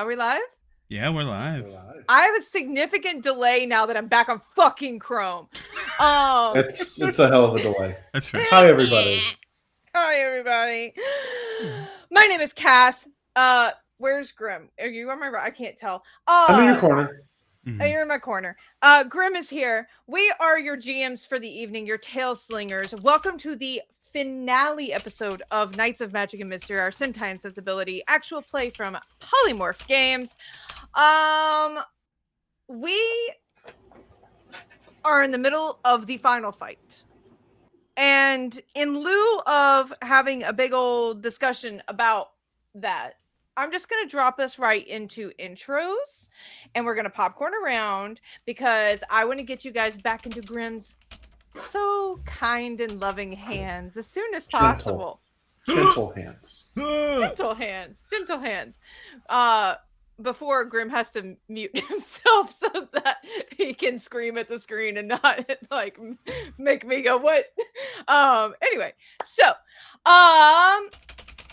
Are we live? Yeah, we're live. I have a significant delay now that I'm back on fucking Chrome. It's a hell of a delay. That's right. Hi, everybody. Hi, everybody. My name is Cass. Where's Grim? Are you on my right? I can't tell. I'm in your corner. You're in my corner. Grim is here. We are your GMs for the evening, your tail slingers. Welcome to the finale episode of Knights of Magic and Mystery, our Sentai and Sensibility actual play from Polymorph Games. We are in the middle of the final fight. And in lieu of having a big old discussion about that, I'm just going to drop us right into intros, and we're going to popcorn around because I want to get you guys back into Grim's so kind and loving hands as soon as possible. Gentle hands. Gentle hands. Before Grim has to mute himself so that he can scream at the screen and not like make me go what. Anyway, so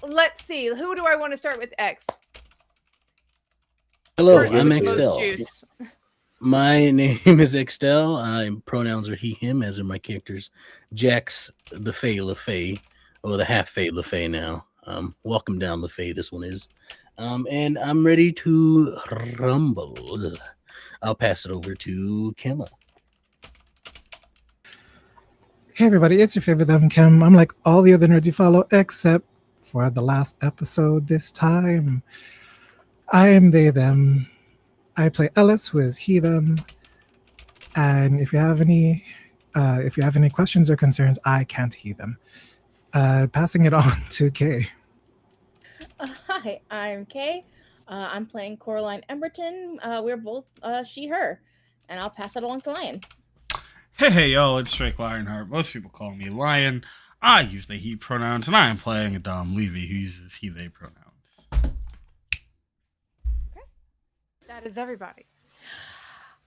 let's see. Who do I want to start with? X. Hello, I'm Extel. My name is Extel. Pronouns are he, him, as are my characters. Jax, the Fae LaFae, or the half Fae LaFae now. Welcome down LaFae, this one is. And I'm ready to rumble. I'll pass it over to Kemma. Hey everybody, it's your favorite Them Kim. I'm like all the other nerds you follow, except for the last episode this time. I am they, them. I play Ellis, who is he, them. And if you have any questions or concerns, I can't he them. Passing it on to Kay. Hi, I'm Kay. I'm playing Coraline Emberton. We're both she, her. And I'll pass it along to Lion. Hey, y'all, it's Drake Lionheart. Most people call me Lion. I use the he pronouns, and I am playing a Dom Levy who uses he, they pronouns. Okay. That is everybody.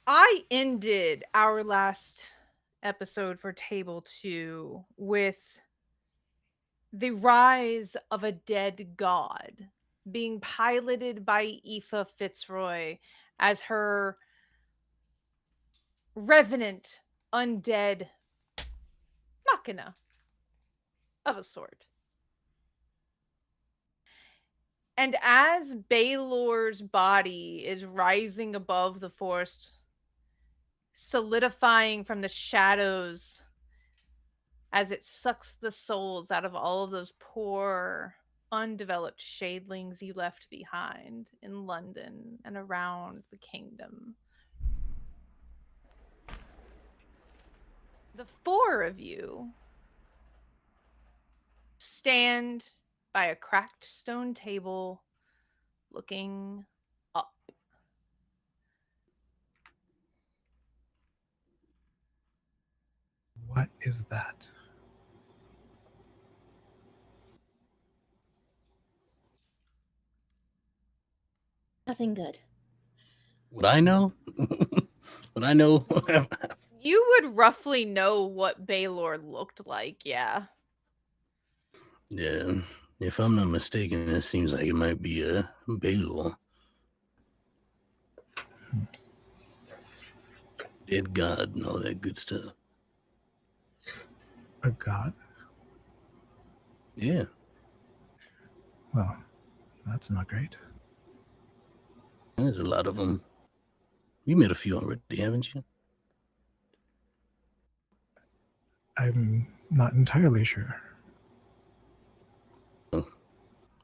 I ended our last episode for Table 2 with the rise of a dead god being piloted by Aoife Fitzroy as her revenant undead machina of a sort. And as Baylor's body is rising above the forest, solidifying from the shadows as it sucks the souls out of all of those poor, undeveloped shadlings you left behind in London and around the kingdom. The four of you stand by a cracked stone table looking up. What is that? Nothing good. Would I know? Would I know? You would roughly know what Baylor looked like, yeah. Yeah, if I'm not mistaken, it seems like it might be a Baylor. Dead god and all that good stuff. A god? Yeah. Well, that's not great. There's a lot of them. You met a few already, haven't you? I'm not entirely sure. Well,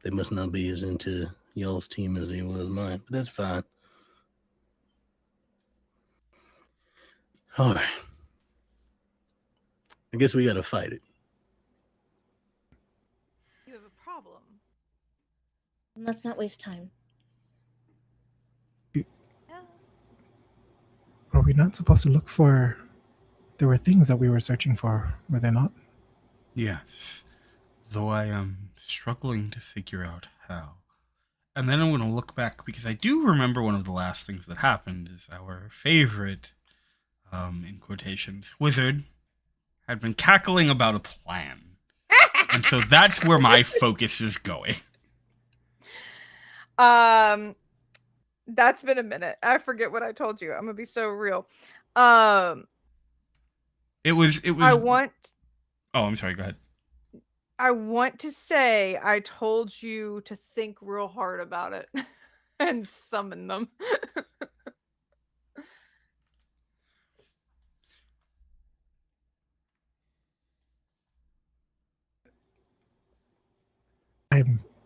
they must not be as into y'all's team as they was mine, but that's fine. All right. I guess we gotta fight it. You have a problem. Let's not waste time. Are we not supposed to look for... There were things that we were searching for, were there not? Yes, though I am struggling to figure out how. And then I'm going to look back, because I do remember one of the last things that happened is our favorite, in quotations, wizard had been cackling about a plan. And so that's where my focus is going. That's been a minute. I forget what I told you. I'm gonna be so real. It was. I want Oh, I'm sorry. Go ahead. I want to say I told you to think real hard about it and summon them.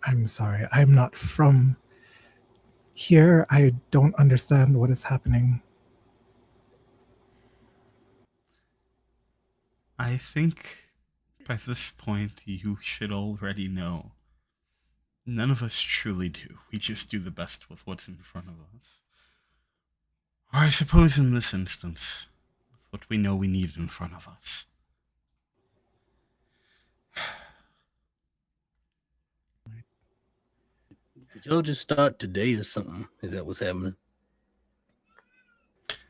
I'm sorry. I'm not from here. I don't understand what is happening. I think by this point you should already know. None of us truly do. We just do the best with what's in front of us. Or I suppose in this instance, with what we know we need in front of us. Did y'all just start today or something? Is that what's happening?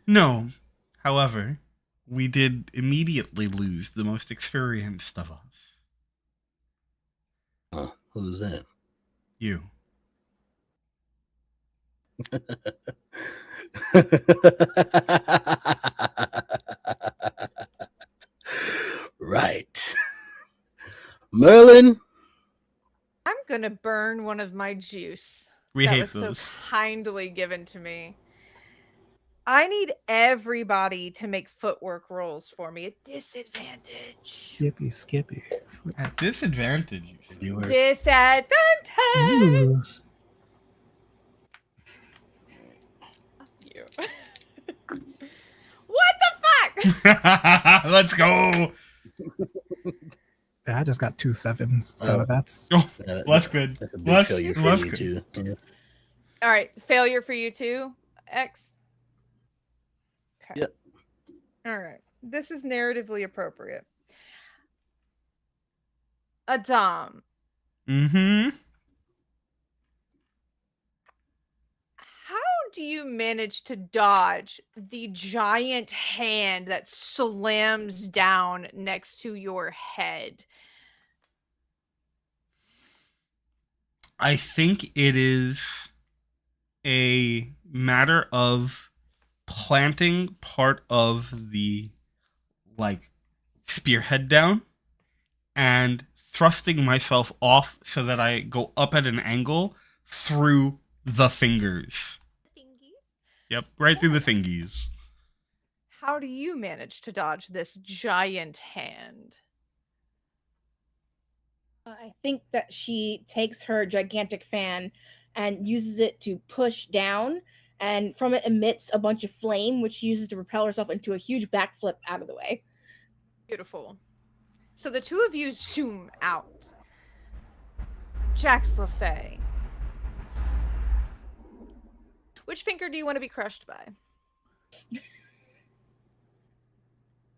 No. However, we did immediately lose the most experienced of us. Oh, who's that? You. Right. Merlin? I'm gonna burn one of my juice. We that hate was those. so kindly given to me. I need everybody to make footwork rolls for me at disadvantage. Skippy. At disadvantage, you said. You were Disadvantage. Ooh. Fuck you. What the fuck? Let's go. I just got 2 7s, so Oh. that's Oh, that's good. That's a big Less- failure for less me good. too. Yeah. All right, failure for you too, X. Okay. Yep. All right. This is narratively appropriate. Adam, Mm-hmm. how do you manage to dodge the giant hand that slams down next to your head? I think it is a matter of planting part of the like spearhead down and thrusting myself off so that I go up at an angle through the fingers. Yep, right through the fingies. How do you manage to dodge this giant hand? I think that she takes her gigantic fan and uses it to push down, and from it emits a bunch of flame, which she uses to propel herself into a huge backflip out of the way. Beautiful. So the two of you zoom out. Jax LaFay. Which finger do you want to be crushed by?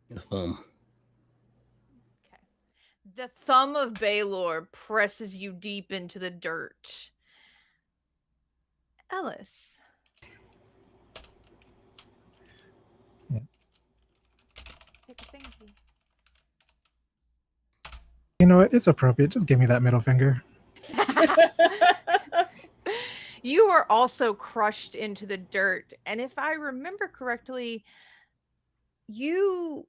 Your thumb. Okay. The thumb of Baylor presses you deep into the dirt. Ellis. Yeah. Take a fingy. You know what? It's appropriate. Just give me that middle finger. You are also crushed into the dirt. And if I remember correctly, you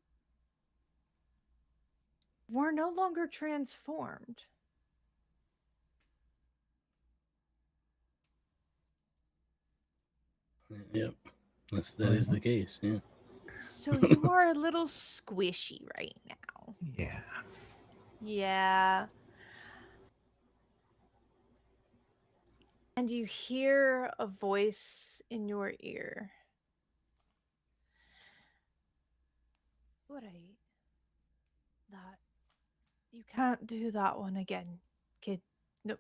were no longer transformed. Yep. That is the case, yeah. So you are a little squishy right now. Yeah. Yeah. And you hear a voice in your ear. Right. That. You can't do that one again, kid. No,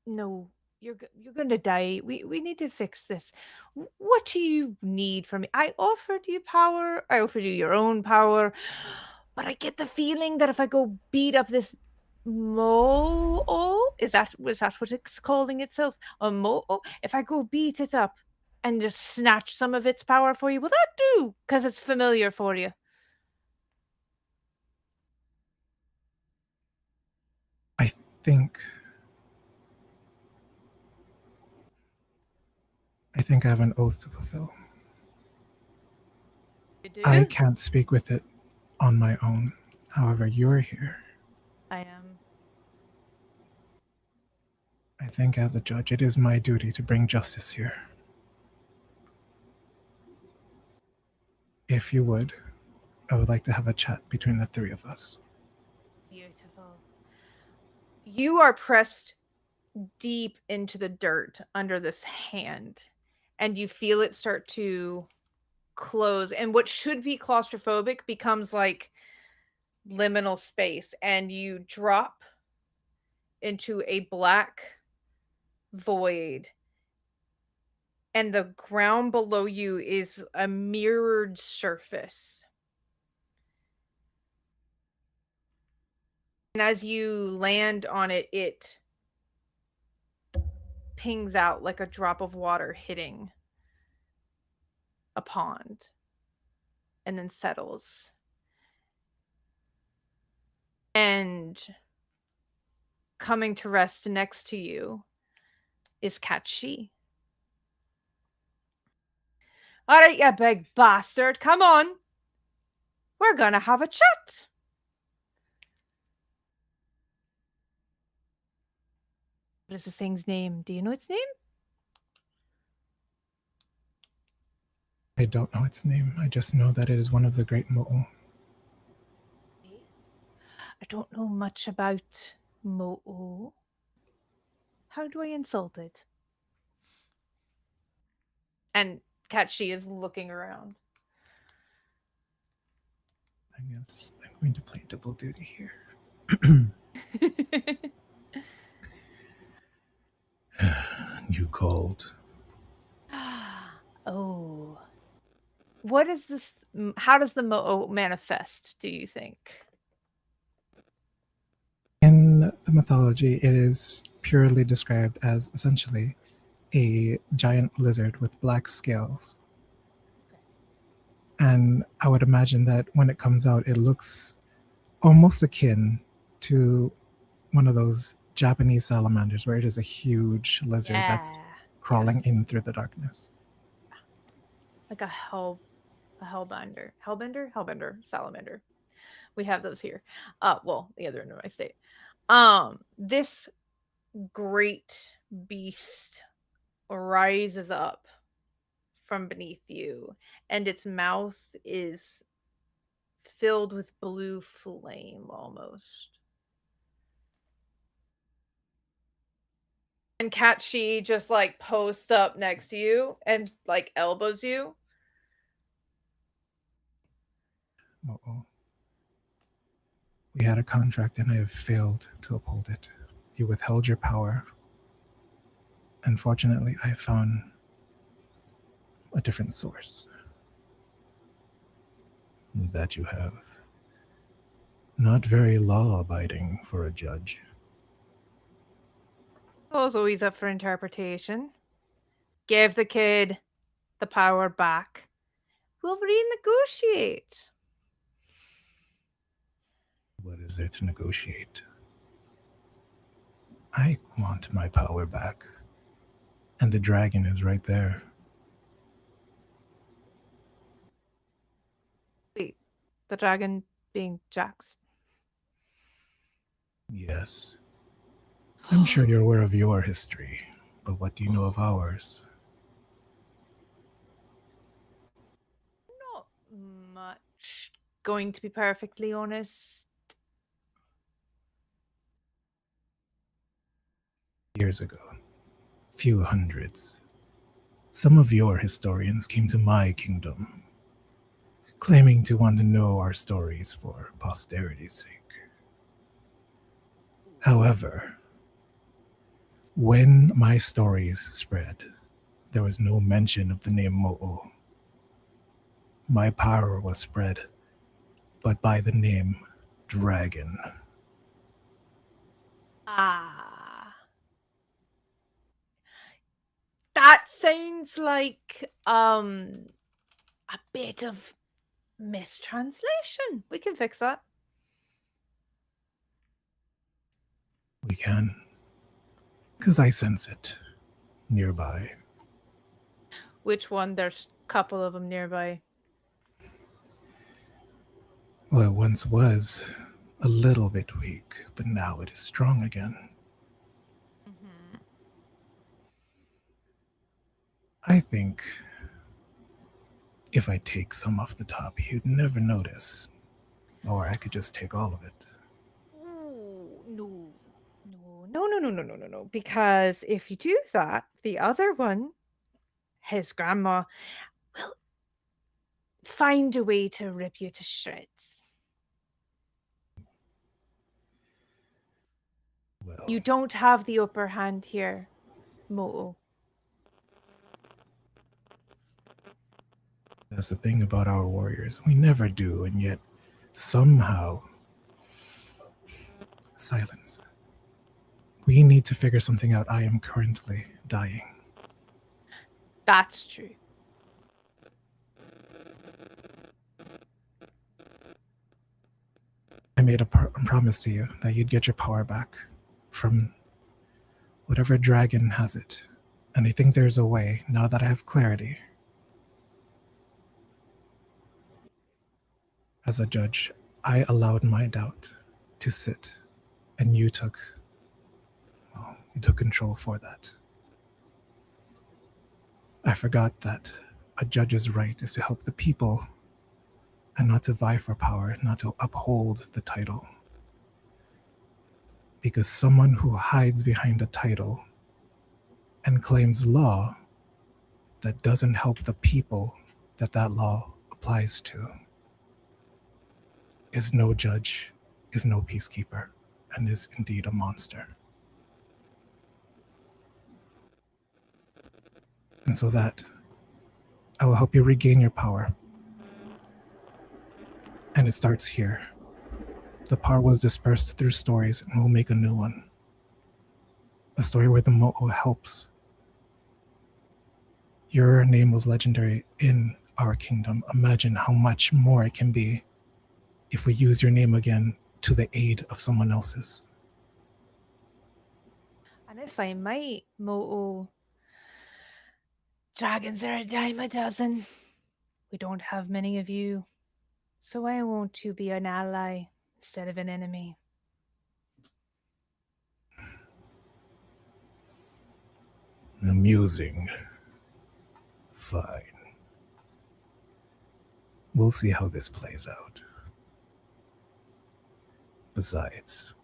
no. You're gonna die. We need to fix this. What do you need from me? I offered you power. I offered you your own power, but I get the feeling that if I go beat up this Mo, was that what it's calling itself? A Mo? If I go beat it up and just snatch some of its power for you, will that do? Because it's familiar for you. think I have an oath to fulfill. You do? I can't speak with it on my own. However, you're here. I am. I think as a judge, it is my duty to bring justice here. If you would, I would like to have a chat between the three of us. Beautiful. You are pressed deep into the dirt under this hand, and you feel it start to close. And what should be claustrophobic becomes like liminal space, and you drop into a black void. And the ground below you is a mirrored surface. And as you land on it, it pings out like a drop of water hitting a pond and then settles. And coming to rest next to you is Katshi. All right, you big bastard, come on. We're gonna have a chat. What is this thing's name? Do you know its name? I don't know its name. I just know that it is one of the great Mo'o. I don't know much about Mo'o. How do I insult it? And Katshi is looking around. I guess I'm going to play double duty here. You called. Oh. What is this? How does the Mo'o manifest, do you think? In the mythology, it is purely described as essentially a giant lizard with black scales. And I would imagine that when it comes out, it looks almost akin to one of those Japanese salamanders where it is a huge lizard that's crawling in through the darkness. Like a hellbender, salamander. We have those here. Well, the other end of my state. This great beast rises up from beneath you, and its mouth is filled with blue flame almost. And Katshi just like posts up next to you and like elbows you. Uh-oh. We had a contract and I have failed to uphold it. You withheld your power. Unfortunately, I found a different source. That you have. Not very law-abiding for a judge. Those always up for interpretation. Give the kid the power back. We'll renegotiate. What is there to negotiate? I want my power back. And the dragon is right there. Wait, the dragon being Jax. Yes. I'm sure you're aware of your history, but what do you know of ours? Not much, going to be perfectly honest. Years ago, few hundreds, some of your historians came to my kingdom, claiming to want to know our stories for posterity's sake. However, when my stories spread, there was no mention of the name Mo'o. My power was spread, but by the name Dragon. That sounds like a bit of mistranslation. We can fix that. We can. Because I sense it nearby. Which one? There's a couple of them nearby. Well, it once was a little bit weak, but now it is strong again. Mm-hmm. I think if I take some off the top, you'd never notice. Or I could just take all of it. Ooh, no. Because if you do that, the other one, his grandma, will find a way to rip you to shreds. Well, You don't have the upper hand here, Mo'o. that's the thing about our warriors. We never do, and yet somehow. Silence. We need to figure something out. I am currently dying. That's true. I made a promise to you that you'd get your power back from whatever dragon has it. And I think there's a way, now that I have clarity. As a judge, I allowed my doubt to sit, and you took control for that. I forgot that a judge's right is to help the people and not to vie for power, not to uphold the title. Because someone who hides behind a title and claims law that doesn't help the people that law applies to is no judge, is no peacekeeper, and is indeed a monster. And so that I will help you regain your power. And it starts here. The power was dispersed through stories, and we'll make a new one. A story where the Mo'o helps. Your name was legendary in our kingdom. Imagine how much more it can be if we use your name again to the aid of someone else's. And if I might, Mo'o, dragons are a dime a dozen. We don't have many of you. So I want to be an ally instead of an enemy. Amusing. Fine. We'll see how this plays out. Besides,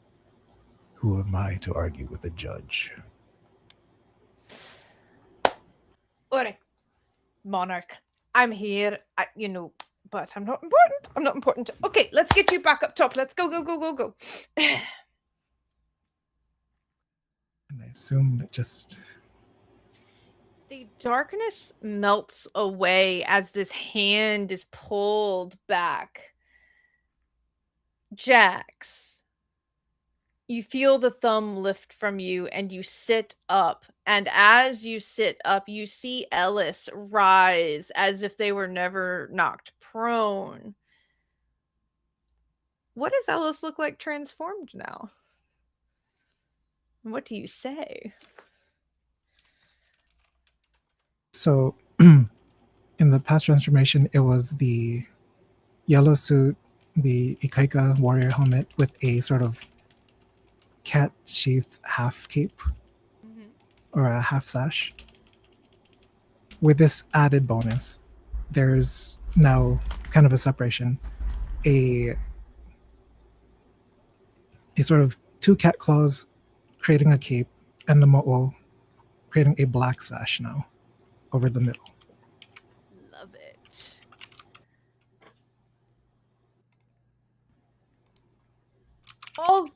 who am I to argue with a judge? Alright, monarch, I'm here. But I'm not important. I'm not important. Okay, let's get you back up top. Let's go. And I assume that just The darkness melts away as this hand is pulled back. Jax, you feel the thumb lift from you and you sit up. And as you sit up, you see Ellis rise as if they were never knocked prone. What does Ellis look like transformed now? What do you say? so. In the past transformation, it was the yellow suit, the Ikaika warrior helmet with a sort of cat sheath half cape or a half sash. With this added bonus, there's now kind of a separation. A sort of two cat claws creating a cape, and the Mo'o creating a black sash now over the middle. Love it. All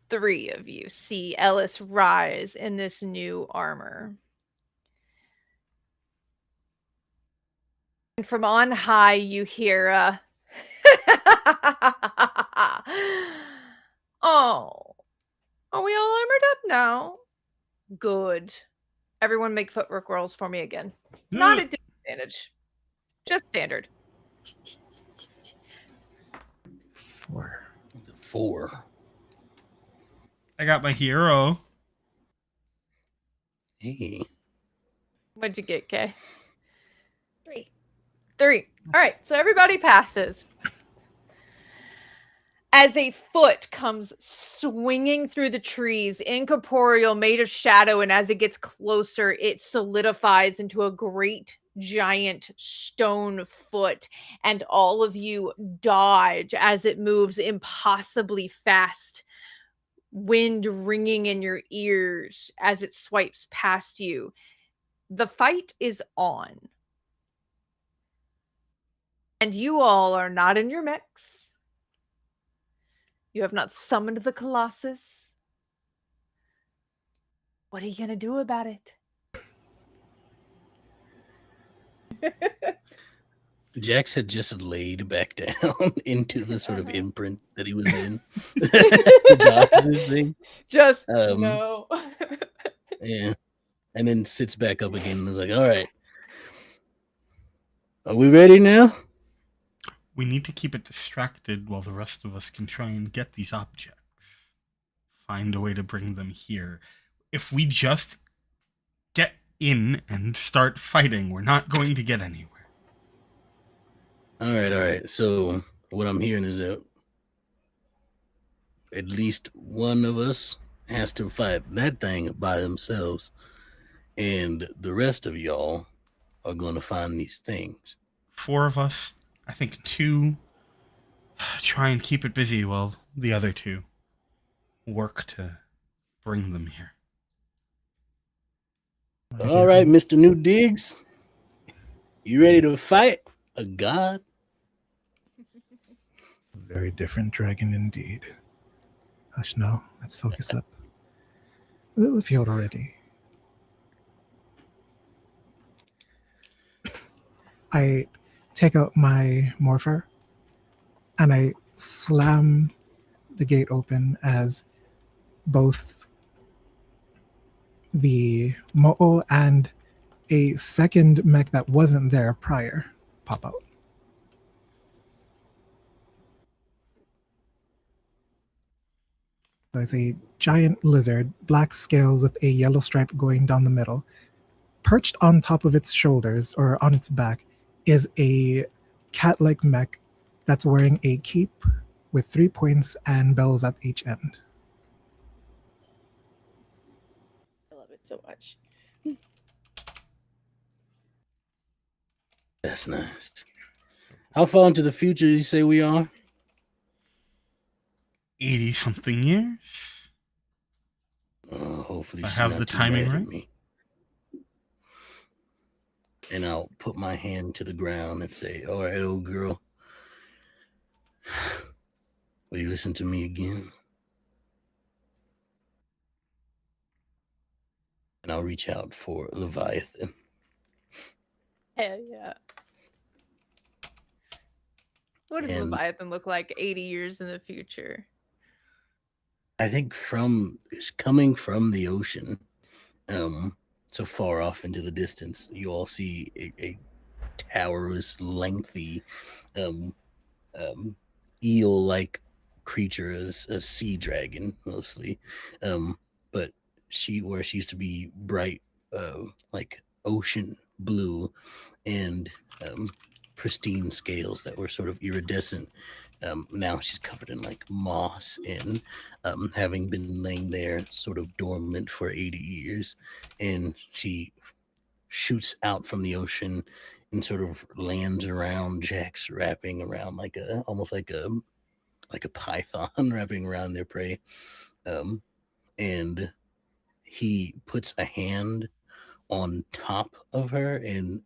three of you see Ellis rise in this new armor. And from on high, you hear a oh, are we all armored up now? Good. Everyone make footwork rolls for me again. Not at disadvantage. Just standard. 4. 4. I got my hero. Hey. What'd you get, Kay? 3. All right, so everybody passes. As a foot comes swinging through the trees, incorporeal, made of shadow, and as it gets closer, it solidifies into a great giant stone foot, and all of you dodge as it moves impossibly fast, wind ringing in your ears as it swipes past you. The fight is on. And you all are not in your mechs. You have not summoned the Colossus. What are you going to do about it? Jax had just laid back down into the sort of imprint that he was in. The Dodgers thing. Just no. Yeah. And then sits back up again and is like, all right. Are we ready now? We need to keep it distracted while the rest of us can try and get these objects. Find a way to bring them here. If we just get in and start fighting, we're not going to get anywhere. All right. So what I'm hearing is that at least one of us has to fight that thing by themselves, and the rest of y'all are going to find these things. 4 of us, I think 2 try and keep it busy while the other 2 work to bring them here. All right, Mr. New Diggs. You ready to fight a god? Very different dragon indeed. Hush, no. Let's focus up. If you're ready. I take out my morpher and I slam the gate open as both the Mo'o and a second mech that wasn't there prior pop out. So it's a giant lizard, black scales with a yellow stripe going down the middle. Perched on top of its shoulders or on its back is a cat-like mech that's wearing a cape with 3 points and bells at each end. I love it so much. That's nice. How far into the future do you say we are? 80-something years. Hopefully I she's have not the too timing mad right. at me. And I'll put my hand to the ground and say, all right, old girl, will you listen to me again? And I'll reach out for Leviathan. Hell yeah. What does Leviathan look like 80 years in the future? I think coming from the ocean, so far off into the distance, you all see a towerless, lengthy, eel-like creature, a sea dragon mostly, but she used to be bright, like ocean blue, and pristine scales that were sort of iridescent. Now she's covered in like moss and having been laying there sort of dormant for 80 years, and she shoots out from the ocean and sort of lands around Jax, wrapping around almost like a python wrapping around their prey. And he puts a hand on top of her and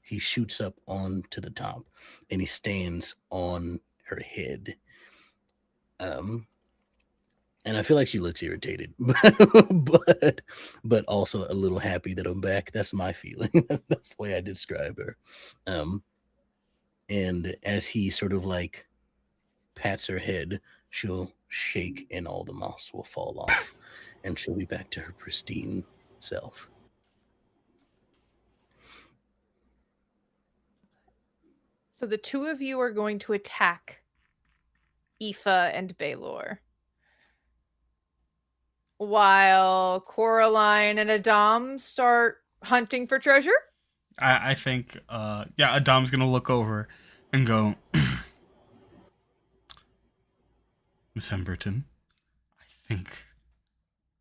he shoots up onto the top and he stands on her head. And I feel like she looks irritated, but also a little happy that I'm back. That's my feeling. That's the way I describe her. And as he sort of like pats her head, she'll shake and all the moss will fall off and she'll be back to her pristine self. So the 2 of you are going to attack Aoife and Baylor, while Coraline and Adam start hunting for treasure? I think, Adam's gonna look over and go, Miss Emberton, I think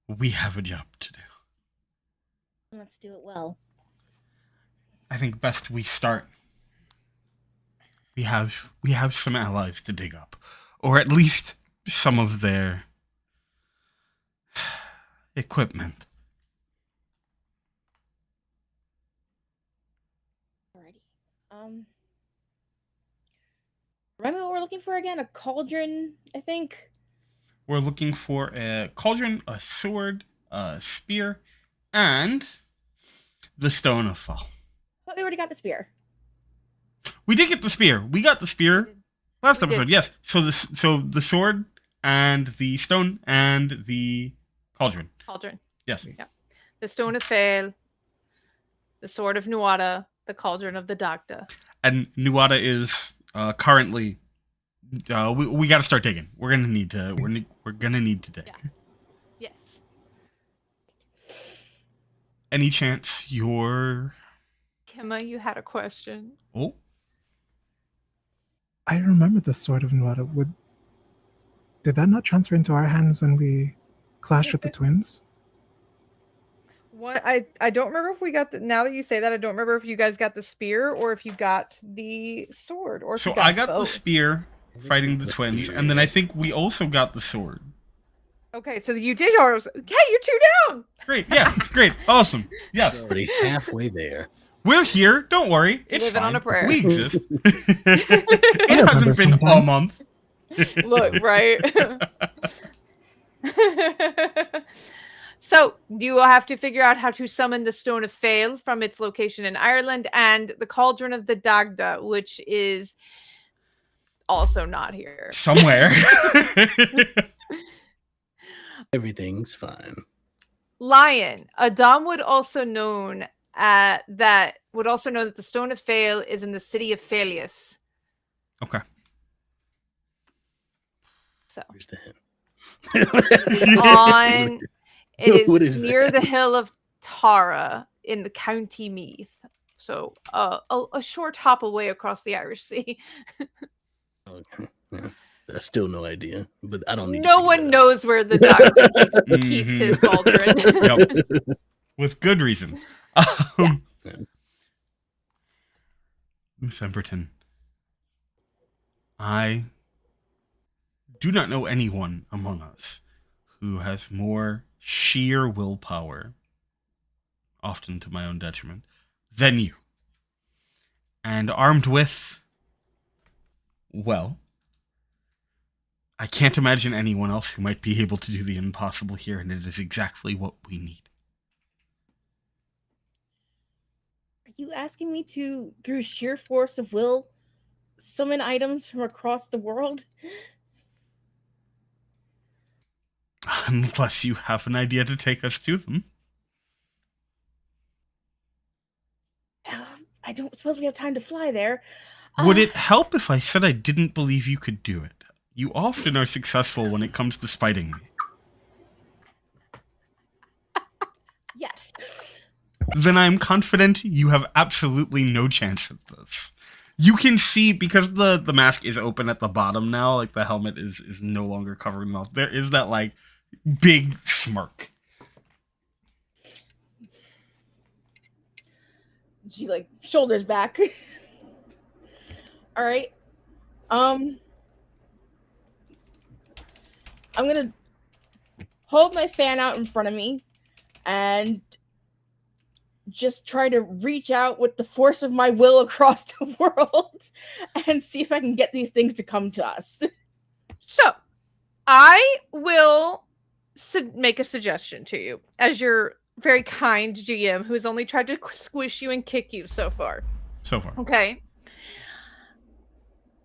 we have a job to do. Let's do it well. I think best we start. We have some allies to dig up, or at least some of their equipment. Alrighty. Remember what we're looking for again? A cauldron, I think. We're looking for a cauldron, a sword, a spear, and the Stone of Fall. But we already got the spear. We did get the spear. We got the spear last We did. episode. Yes. So the sword and the stone and the cauldron. Cauldron. Yes. Yeah. The Stone of Fail, the Sword of Nuada, the Cauldron of the Dagda. And Nuada is currently. We got to start digging. We're gonna need to. We're gonna need to dig. Yeah. Yes. Any chance you're? Kima, you had a question. Oh. I remember the Sword of Nuada. Did that not transfer into our hands when we clashed with the twins? What I don't remember if we got the. Now that you say that, I don't remember if you guys got the spear or if you got the sword or. If So you got I got the both. spear fighting the twins, and then I think we also got the sword. Okay, so you did yours. Okay, you're 2 down. Great. Yeah. Great. Awesome. Yes. Already halfway there. We're here. Don't worry. It's Living on fine. a prayer. We exist. It hasn't been a sometimes. month. Look, right? So you will have to figure out how to summon the Stone of Fail from its location in Ireland and the Cauldron of the Dagda, which is also not here. Somewhere. Everything's fine. Lion. Adam would also know that the Stone of Fail is in the city of Felius. Okay. So Here's the hint. it What is is near that? the hill of Tara in the County Meath. So a short hop away across the Irish Sea. Okay. Yeah. I still no idea, but I don't need. No one knows where the doctor keeps his cauldron. Yep. With good reason. Miss Emberton, I do not know anyone among us who has more sheer willpower, often to my own detriment, than you. And armed with, well, I can't imagine anyone else who might be able to do the impossible here, and it is exactly what we need. Are you asking me to, through sheer force of will, summon items from across the world? Unless you have an idea to take us to them. I don't suppose we have time to fly there. Would it help if I said I didn't believe you could do it? You often are successful when it comes to spiting me. Yes. Then I'm confident you have absolutely no chance at this. You can see, because the mask is open at the bottom now, like the helmet is no longer covering the mouth, there is that like big smirk. She like shoulders back. All right. I'm gonna hold my fan out in front of me and just try to reach out with the force of my will across the world and see if I can get these things to come to us. So, I will make a suggestion to you as your very kind GM who's only tried to squish you and kick you so far. So far. Okay.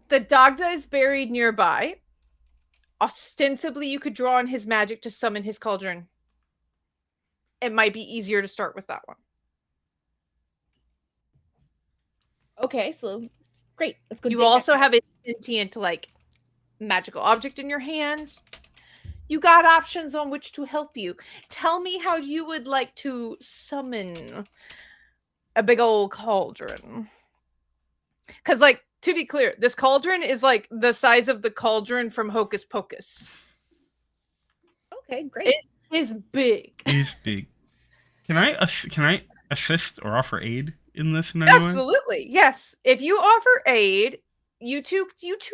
The Dagda is buried nearby. Ostensibly, you could draw on his magic to summon his cauldron. It might be easier to start with that one. Okay, so great. Let's go. You dig also that. have a sentient, like, magical object in your hands. You got options on which to help you. Tell me how you would like to summon a big old cauldron. Because, like, to be clear, this cauldron is like the size of the cauldron from Hocus Pocus. Okay, great. It is big. It is big. Can I assist or offer aid in this in any way? Absolutely, yes. If you offer aid, you two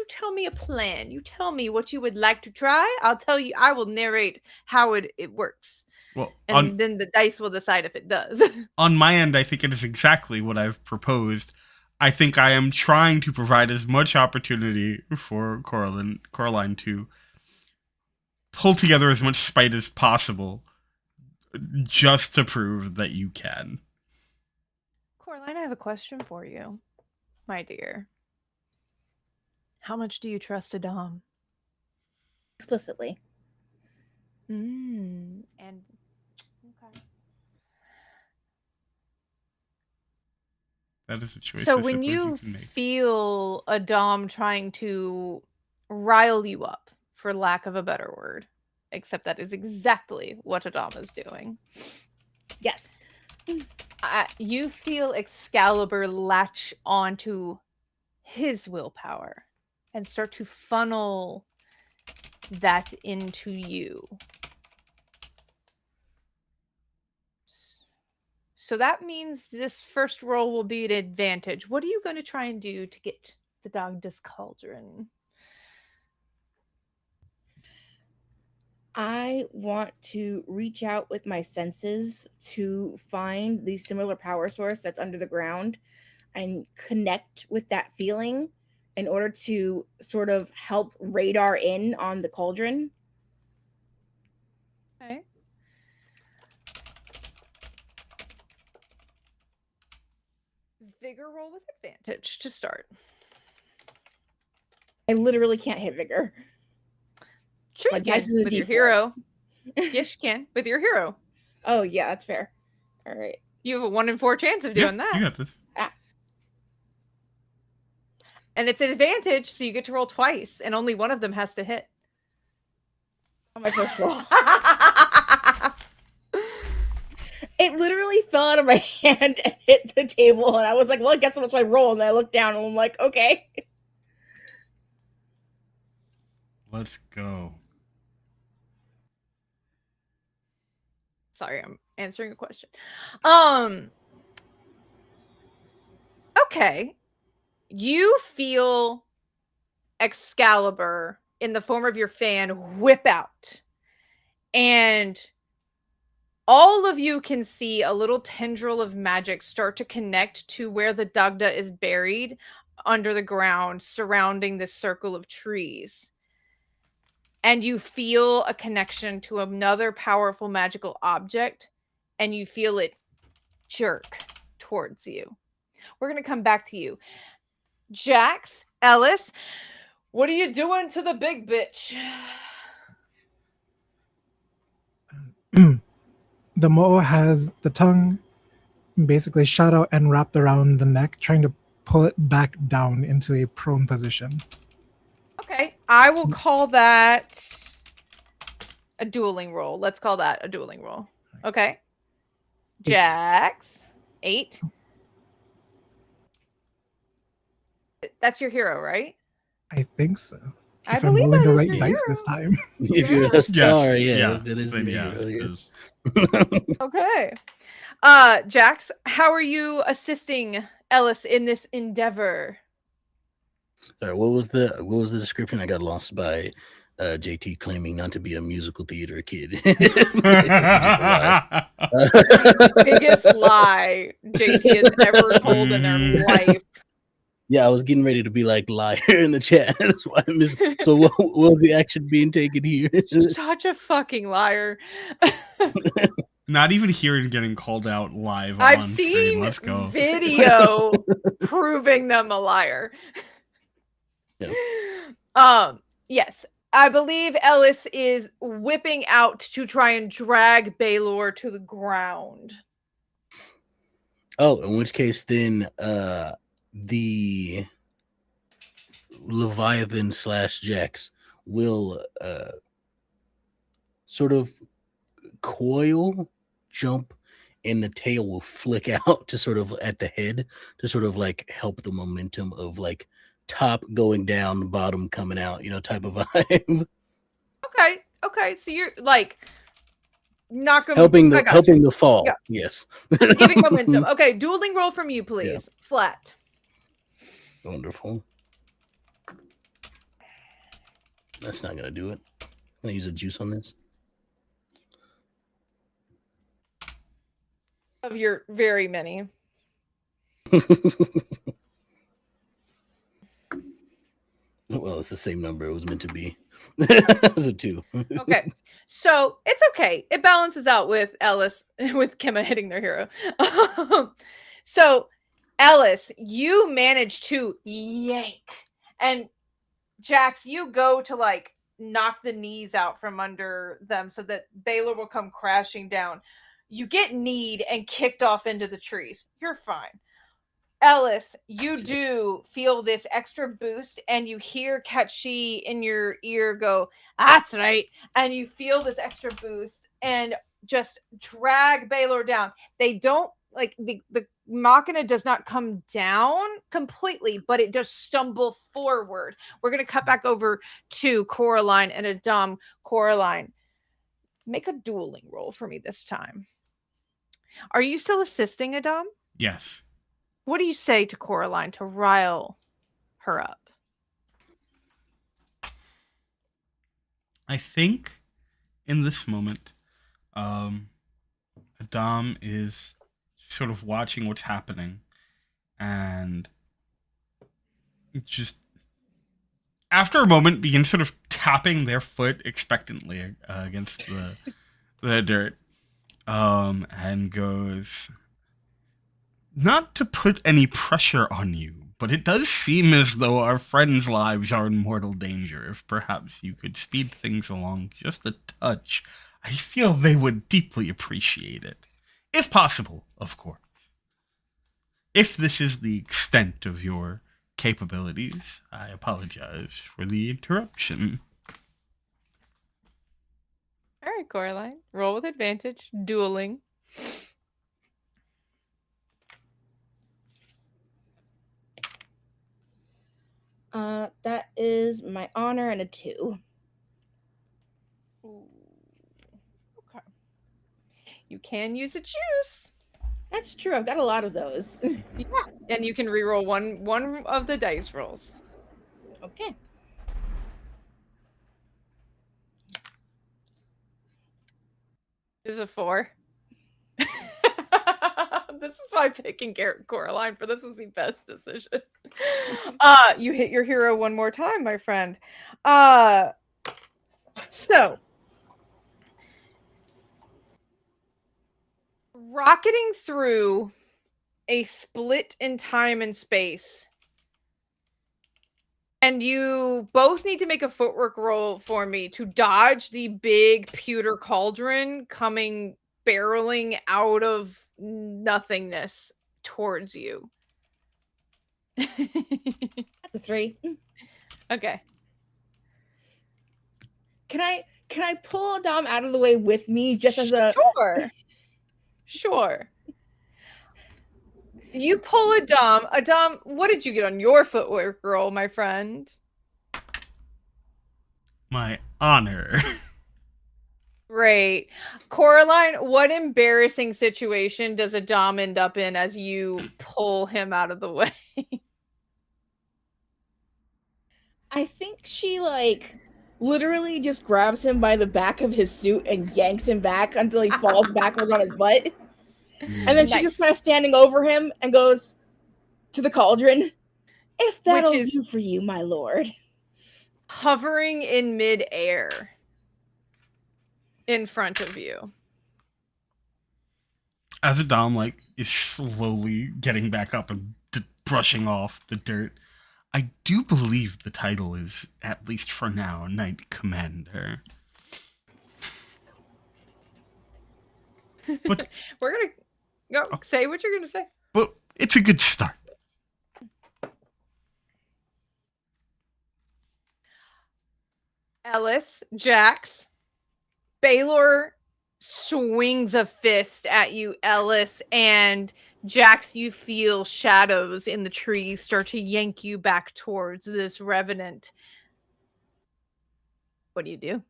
tell me a plan. You tell me what you would like to try. I'll tell you. I will narrate how it works, Well, and then the dice will decide if it does. on my end, I think it is exactly what I've proposed. I think I am trying to provide as much opportunity for Coraline to pull together as much spite as possible, just to prove that you can. Coraline, I have a question for you, my dear. How much do you trust Adam? Explicitly. And okay. That is a choice. So I when suppose you can make. feel Adam trying to rile you up, for lack of a better word, except that is exactly what Adam is doing. Yes. You feel Excalibur latch onto his willpower and start to funnel that into you. So that means this first roll will be an advantage. What are you going to try and do to get the Dogda's Cauldron? I want to reach out with my senses to find the similar power source that's under the ground and connect with that feeling in order to sort of help radar in on the cauldron. Okay. Vigor roll with advantage to start. I literally can't hit vigor. Sure, My you can dice is a with your D4. hero. Yes, you can with your hero. Oh yeah, that's fair. All right. You have a 1 in 4 chance of doing that. You got this. And it's an advantage, so you get to roll twice, and only one of them has to hit. On my first roll. It literally fell out of my hand and hit the table, and I was like, well, I guess that was my roll. And I looked down and I'm like, okay. Let's go. Sorry, I'm answering a question. Okay. You feel Excalibur in the form of your fan whip out. And all of you can see a little tendril of magic start to connect to where the Dagda is buried under the ground, surrounding this circle of trees. And you feel a connection to another powerful magical object, and you feel it jerk towards you. We're going to come back to you. Jax, Ellis, what are you doing to the big bitch? The Mo has the tongue basically shot out and wrapped around the neck, trying to pull it back down into a prone position. Okay, I will call that a dueling roll. Let's call that a dueling roll. Okay. 8. Jax, 8. That's your hero, right? I think so. I If I'm believe rolling that the is right your dice hero. this time. If you're a star, yeah, that is then the yeah, hero, it yes. is. Okay. Jax, how are you assisting Ellis in this endeavor? Sorry, what was the description? I got lost by JT claiming not to be a musical theater kid. Biggest lie JT has ever told in their life. Yeah, I was getting ready to be like liar in the chat. That's why I missed. So what was the action being taken here? Such a fucking liar. Not even hearing getting called out live I've on seen screen. Let's go. video proving them a liar. Yeah. Yes. I believe Ellis is whipping out to try and drag Baylor to the ground. Oh, in which case then the Leviathan / Jax will sort of coil, jump and the tail will flick out to sort of at the head to sort of like help the momentum of like top going down, bottom coming out, type of vibe. Okay. So you're like knock them. helping I the got helping you. the fall. Yeah. Yes. Giving momentum. Okay, dueling roll from you, please. Yeah. Flat. Wonderful. That's not gonna do it. I'm gonna use a juice on this. Of your very many. Well, it's the same number it was meant to be. It was a 2. Okay. So it's okay. It balances out with Ellis, with Kemma hitting their hero. So, Ellis, you manage to yank. And Jax, you go to like knock the knees out from under them so that Baylor will come crashing down. You get kneed and kicked off into the trees. You're fine. Ellis, you do feel this extra boost, and you hear Katchi in your ear go, "That's right," and you feel this extra boost and just drag Baylor down. They don't like the Machina does not come down completely, but it does stumble forward. We're gonna cut back over to Coraline and Adam. Coraline, make a dueling roll for me this time. Are you still assisting Adam? Yes. What do you say to Coraline to rile her up? I think in this moment, Adam is sort of watching what's happening, and just after a moment begins sort of tapping their foot expectantly against the dirt, and goes, "Not to put any pressure on you, but it does seem as though our friends' lives are in mortal danger. If perhaps you could speed things along just a touch, I feel they would deeply appreciate it. If possible, of course. If this is the extent of your capabilities, I apologize for the interruption." All right, Coraline. Roll with advantage. Dueling. That is my honor and a 2. Ooh. Okay. You can use a juice. That's true. I've got a lot of those. Yeah. And you can reroll one of the dice rolls. Okay. Is a 4. This is why picking Coraline for this was the best decision. You hit your hero one more time, my friend. So rocketing through a split in time and space, and you both need to make a footwork roll for me to dodge the big pewter cauldron coming barreling out of nothingness towards you. That's a 3. Okay. Can I pull Dom out of the way with me just as a Sure. You pull Adam. Adam, what did you get on your footwork roll, my friend? My honor. Great. Coraline, what embarrassing situation does Adam end up in as you pull him out of the way? I think she like literally just grabs him by the back of his suit and yanks him back until he falls backward on his butt. And then she's just Nice. kind of standing over him and goes to the cauldron. If that'll is- do for you, my lord. Hovering in midair in front of you. As Adam is slowly getting back up and brushing off the dirt, I do believe the title is, at least for now, Knight Commander. But We're gonna go say what you're gonna say. But it's a good start. Ellis, Jax, Baylor swings a fist at you, Ellis, and Jax, you feel shadows in the trees start to yank you back towards this revenant. What do you do?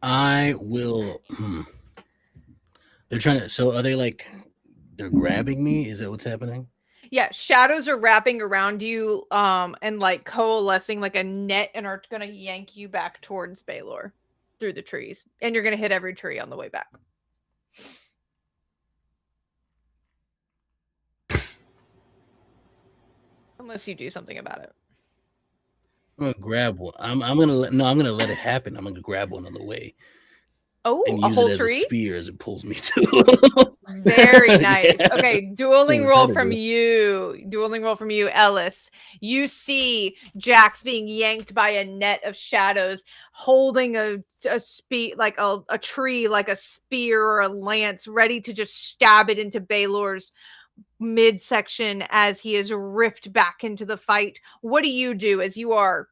I will. They're trying to. So are they like? They're grabbing me? Is that what's happening? Yeah, shadows are wrapping around you, and like coalescing like a net, and are gonna yank you back towards Baylor through the trees, and you're gonna hit every tree on the way back. Unless you do something about it. I'm gonna grab one. I'm gonna let it happen. I'm gonna grab one on the way. Oh, and a use whole it as tree? a spear as it pulls me to. Very nice. Yeah. Okay, dueling roll from incredible. you. Dueling roll from you, Ellis. You see Jax being yanked by a net of shadows, holding a tree, like a spear or a lance, ready to just stab it into Baylor's midsection as he is ripped back into the fight. What do you do as you are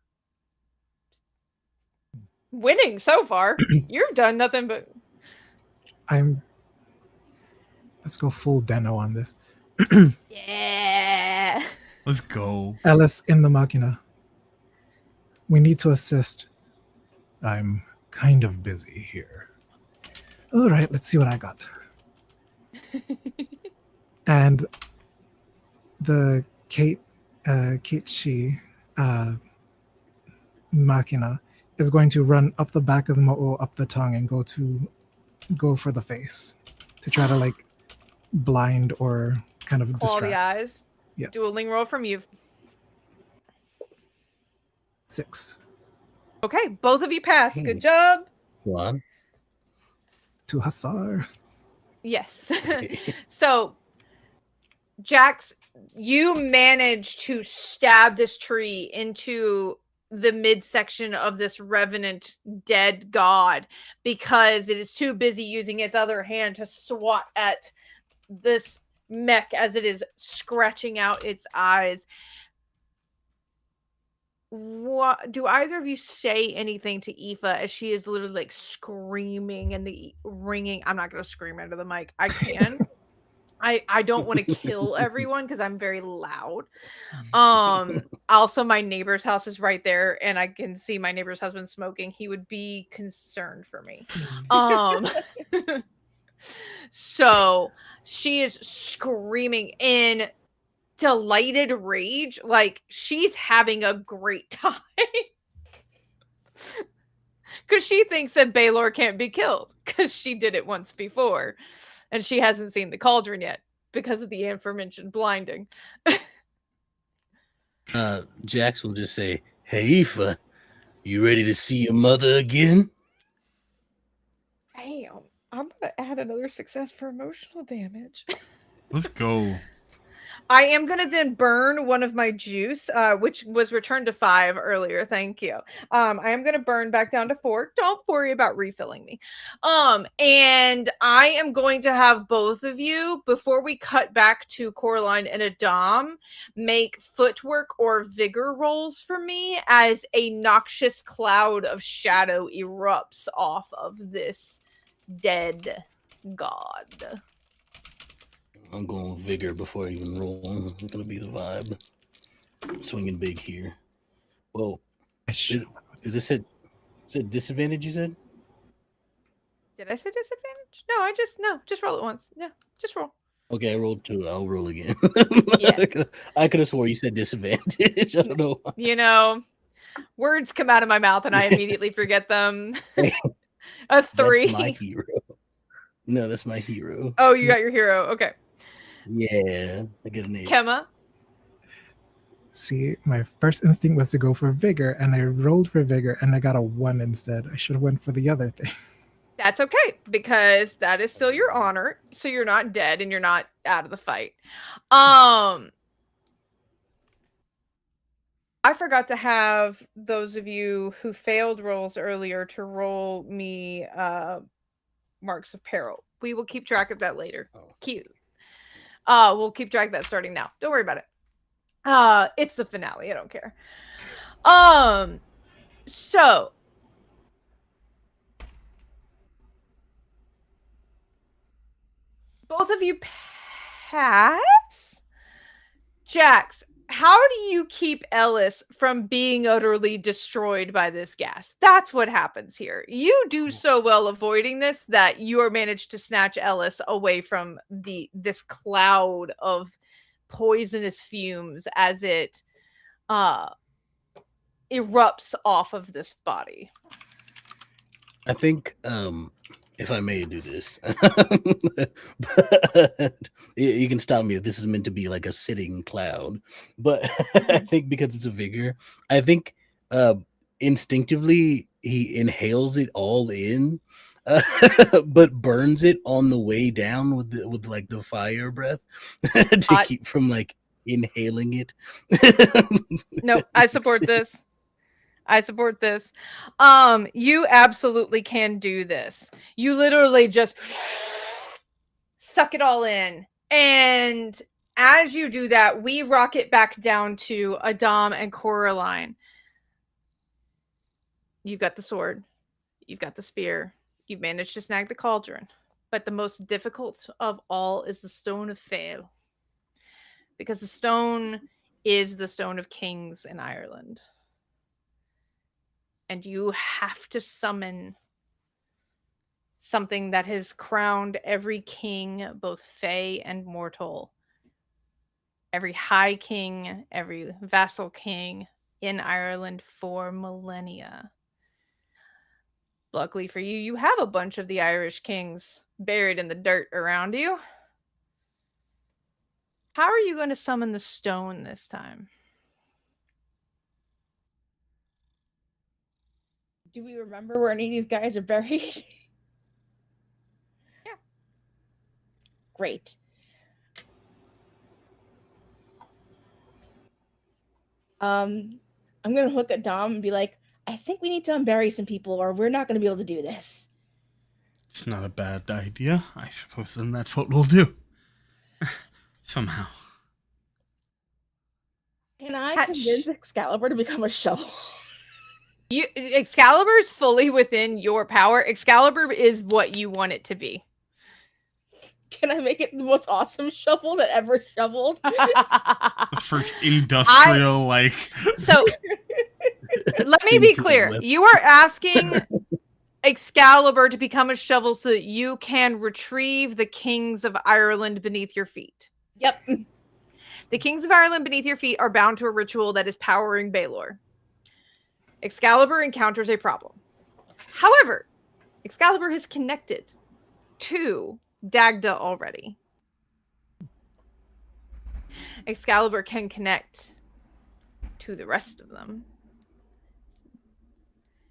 winning so far? You've done nothing but Let's go full Deno on this. yeah. Let's go. Alice in the Machina. We need to assist. I'm kind of busy here. All right, let's see what I got. And the Kate Shi Machina is going to run up the back of the Mo'o, up the tongue, and go for the face to try to like blind or kind of Claw the distract. eyes. Yeah. Dueling roll from you. 6. Okay, both of you pass. Hey. Good job. One. 2 hussars. Yes. So, Jax, you manage to stab this tree into the midsection of this revenant dead god because it is too busy using its other hand to swat at this mech as it is scratching out its eyes. What do either of you say anything to Aoife as she is literally like screaming and the ringing? I'm not gonna scream into the mic. I can. I don't want to kill everyone because I'm very loud. Also my neighbor's house is right there and I can see my neighbor's husband smoking. He would be concerned for me. So she is screaming in delighted rage, like she's having a great time. Because she thinks that Baylor can't be killed because she did it once before and she hasn't seen the cauldron yet because of the aforementioned blinding. Jax will just say, "Hey, Aoife, you ready to see your mother again?" Damn, I'm gonna add another success for emotional damage. Let's go. I am gonna then burn one of my juice, which was returned to 5 earlier. Thank you. I am gonna burn back down to 4. Don't worry about refilling me. And I am going to have both of you, before we cut back to Coraline and Adam, make footwork or vigor rolls for me as a noxious cloud of shadow erupts off of this dead god. I'm going with vigor before I even roll. It's gonna be the vibe. I'm swinging big here. Well, is this it? Is it disadvantage? You said? Did I say disadvantage? No, just roll it once. Yeah, just roll. Okay, I rolled 2. I'll roll again. Yeah. I could have swore you said disadvantage. I don't know. You know, words come out of my mouth and I immediately forget them. A 3. That's my hero. No, that's my hero. Oh, you got your hero. Okay. Yeah, I get an 8. Kemma. See, my first instinct was to go for vigor, and I rolled for vigor, and I got a 1 instead. I should have went for the other thing. That's okay, because that is still your honor, so you're not dead and you're not out of the fight. I forgot to have those of you who failed rolls earlier to roll me marks of peril. We will keep track of that later. Cute. We'll keep track of that starting now. Don't worry about it. It's the finale. I don't care. So both of you pass. Jax, how do you keep Ellis from being utterly destroyed by this gas? That's what happens here. You do so well avoiding this that you are managed to snatch Ellis away from this cloud of poisonous fumes as it erupts off of this body. I think, if I may do this, but you can stop me if this is meant to be like a sitting cloud. But I think because it's a vigor, I think instinctively he inhales it all in, but burns it on the way down with like the fire breath to keep from like inhaling it. Nope, I support this. I support this. You absolutely can do this. You literally just suck it all in. And as you do that, we rocket back down to Adam and Coraline. You've got the sword. You've got the spear. You've managed to snag the cauldron. But the most difficult of all is the Stone of Fail. Because the stone is the Stone of Kings in Ireland. And you have to summon something that has crowned every king, both Fae and mortal, every high king, every vassal king in Ireland for millennia. Luckily for you, you have a bunch of the Irish kings buried in the dirt around you. How are you going to summon the stone this time? Do we remember where any of these guys are buried? Yeah. Great. I'm gonna look at Dom and be like, I think we need to unbury some people or we're not gonna be able to do this. It's not a bad idea. I suppose then that's what we'll do. Somehow. Can I convince Excalibur to become a shovel? Excalibur is fully within your power. Excalibur is what you want it to be. Can I make it the most awesome shovel that ever shoveled? The first industrial, So, let me be clear. You are asking Excalibur to become a shovel so that you can retrieve the kings of Ireland beneath your feet. Yep. The kings of Ireland beneath your feet are bound to a ritual that is powering Baelor. Excalibur encounters a problem. However, Excalibur has connected to Dagda already. Excalibur can connect to the rest of them.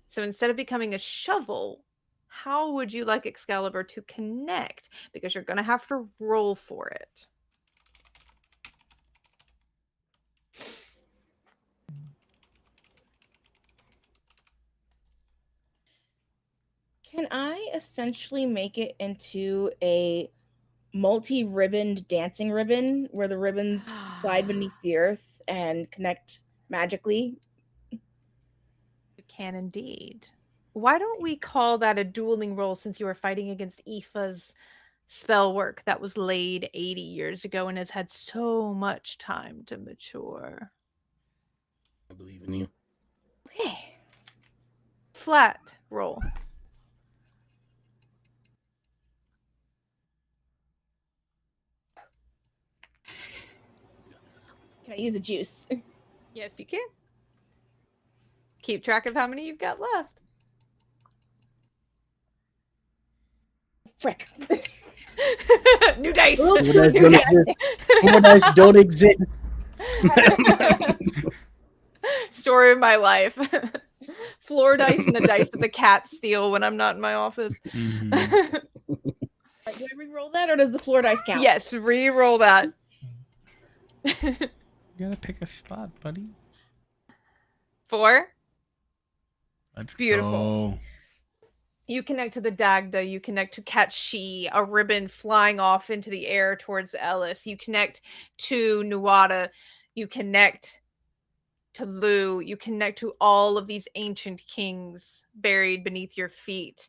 So instead of becoming a shovel, how would you like Excalibur to connect? Because you're going to have to roll for it. Can I essentially make it into a multi-ribboned dancing ribbon where the ribbons slide beneath the earth and connect magically? You can indeed. Why don't we call that a dueling roll since you were fighting against Aoife's spell work that was laid 80 years ago and has had so much time to mature? I believe in you. Okay. Flat roll. Can I use a juice? Yes, you can. Keep track of how many you've got left. Frick. New dice. Four dice don't exist. Story of my life. Floor dice and the dice that the cats steal when I'm not in my office. Mm-hmm. Do I re-roll that or does the floor dice count? Yes, re-roll that. You gotta pick a spot, buddy. 4. Let's Beautiful. go. You connect to the Dagda, you connect to Katshi, a ribbon flying off into the air towards Ellis. You connect to Nuada, you connect to Lu, you connect to all of these ancient kings buried beneath your feet.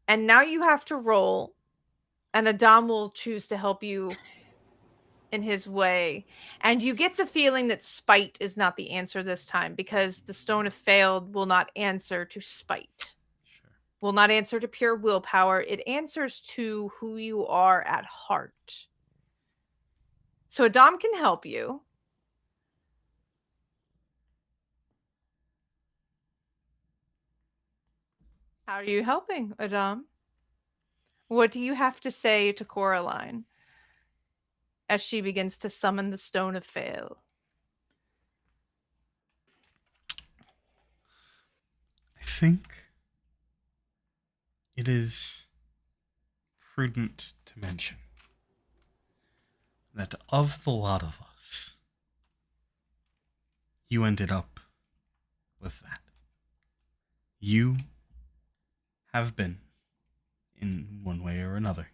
And now you have to roll, and Adam will choose to help you in his way. And you get the feeling that spite is not the answer this time, because the Stone of Failed will not answer to spite. Sure. Will not answer to pure willpower. It answers to who you are at heart. So Adam can help you. How are you helping, Adam? What do you have to say to Coraline as she begins to summon the Stone of Fail? I think it is prudent to mention that of the lot of us, you ended up with that. You have been, in one way or another,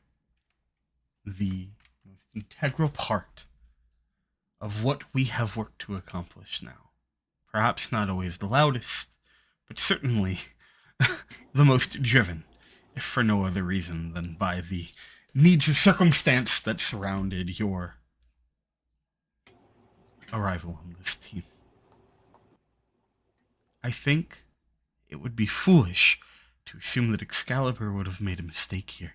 the most integral part of what we have worked to accomplish now. Perhaps not always the loudest, but certainly the most driven, if for no other reason than by the needs of circumstance that surrounded your arrival on this team. I think it would be foolish to assume that Excalibur would have made a mistake here.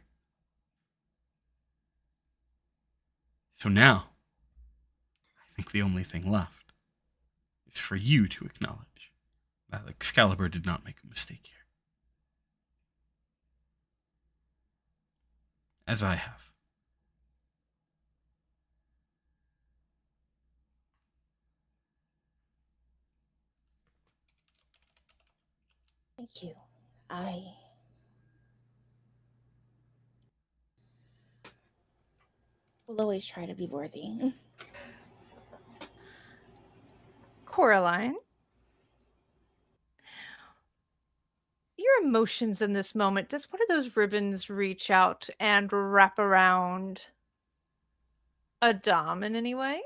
So now, I think the only thing left is for you to acknowledge that Excalibur did not make a mistake here. As I have. Thank you. I will always try to be worthy. Coraline, your emotions in this moment, does one of those ribbons reach out and wrap around Adam in any way?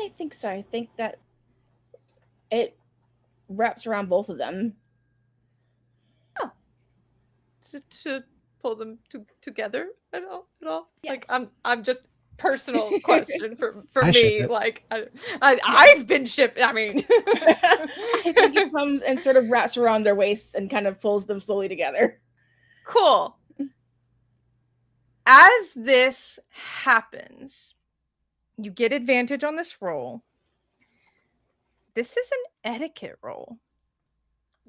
I think so. I think that it wraps around both of them. To pull them together at all? Like, Yes. I'm just personal question for I ship me. it. Like, I've been shipped. I mean, I think it comes and sort of wraps around their waists and kind of pulls them slowly together. cool. As this happens, you get advantage on this roll. This is an etiquette roll.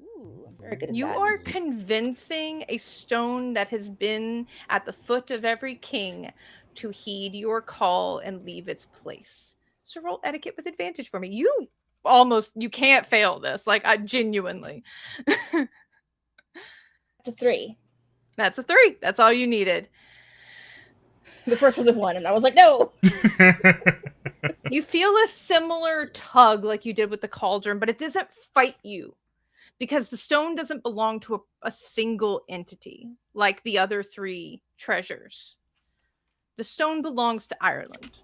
Ooh, I'm very good at You that. are convincing a stone that has been at the foot of every king to heed your call and leave its place. So roll etiquette with advantage for me. You can't fail this. Like, I genuinely. It's a 3. That's a 3. That's all you needed. The first was a 1, and I was like, no. You feel a similar tug like you did with the cauldron, but it doesn't fight you, because the stone doesn't belong to a single entity like the other 3 treasures. The stone belongs to Ireland.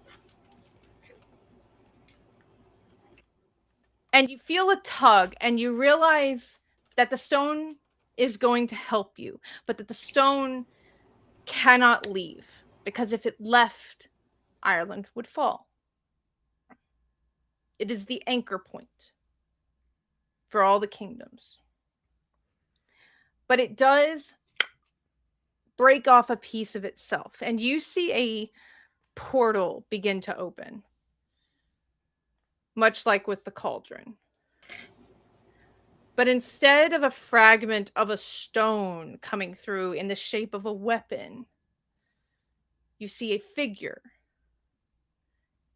And you feel a tug, and you realize that the stone is going to help you, but that the stone cannot leave, because if it left, Ireland would fall. It is the anchor point for all the kingdoms. But it does break off a piece of itself, and you see a portal begin to open, much like with the cauldron. But instead of a fragment of a stone coming through in the shape of a weapon, you see a figure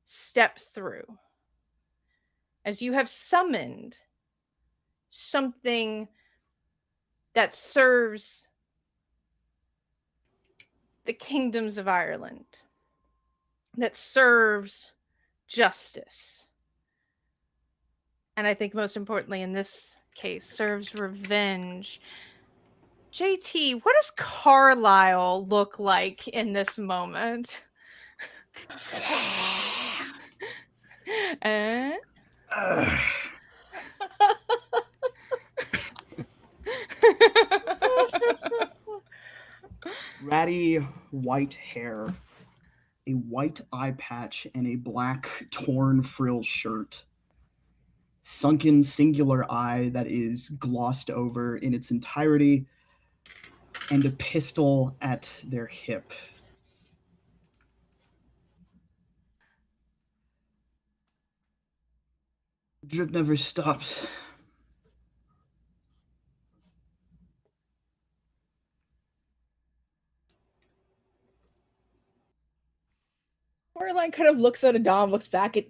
step through, as you have summoned something that serves the kingdoms of Ireland, that serves justice. And I think most importantly in this case, serves revenge. JT, what does Carlisle look like in this moment? Eh? Ratty white hair, a white eye patch, and a black torn frill shirt. Sunken singular eye that is glossed over in its entirety, and a pistol at their hip. Drip never stops. Coraline kind of looks at Adam, looks back at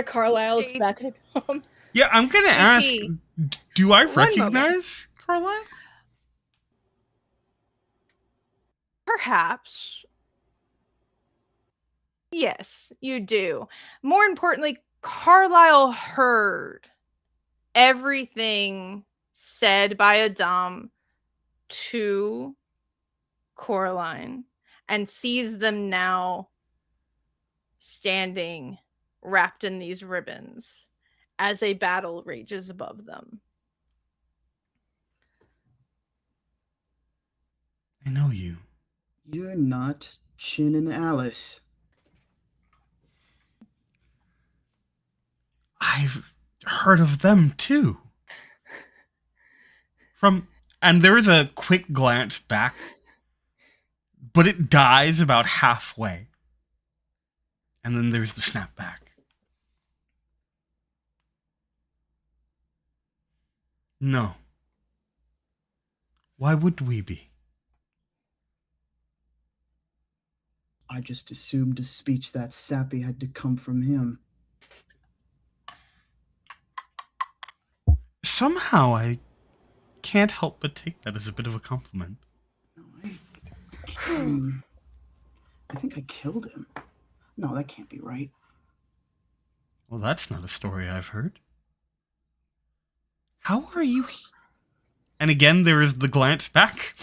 Carlisle, looks back at Adam. Yeah, I'm gonna ask, do I One recognize Carlisle? Perhaps. Yes, you do. More importantly, Carlisle heard everything said by Adam to Coraline and sees them now standing wrapped in these ribbons as a battle rages above them. I know you. You're not Chin and Alice. I've heard of them too. And there is a quick glance back, but it dies about halfway. And then there's the snap back. No. Why would we be? I just assumed a speech that sappy had to come from him. Somehow I can't help but take that as a bit of a compliment. No, I think I killed him. No, that can't be right. Well, that's not a story I've heard. How are you? And again, there is the glance back,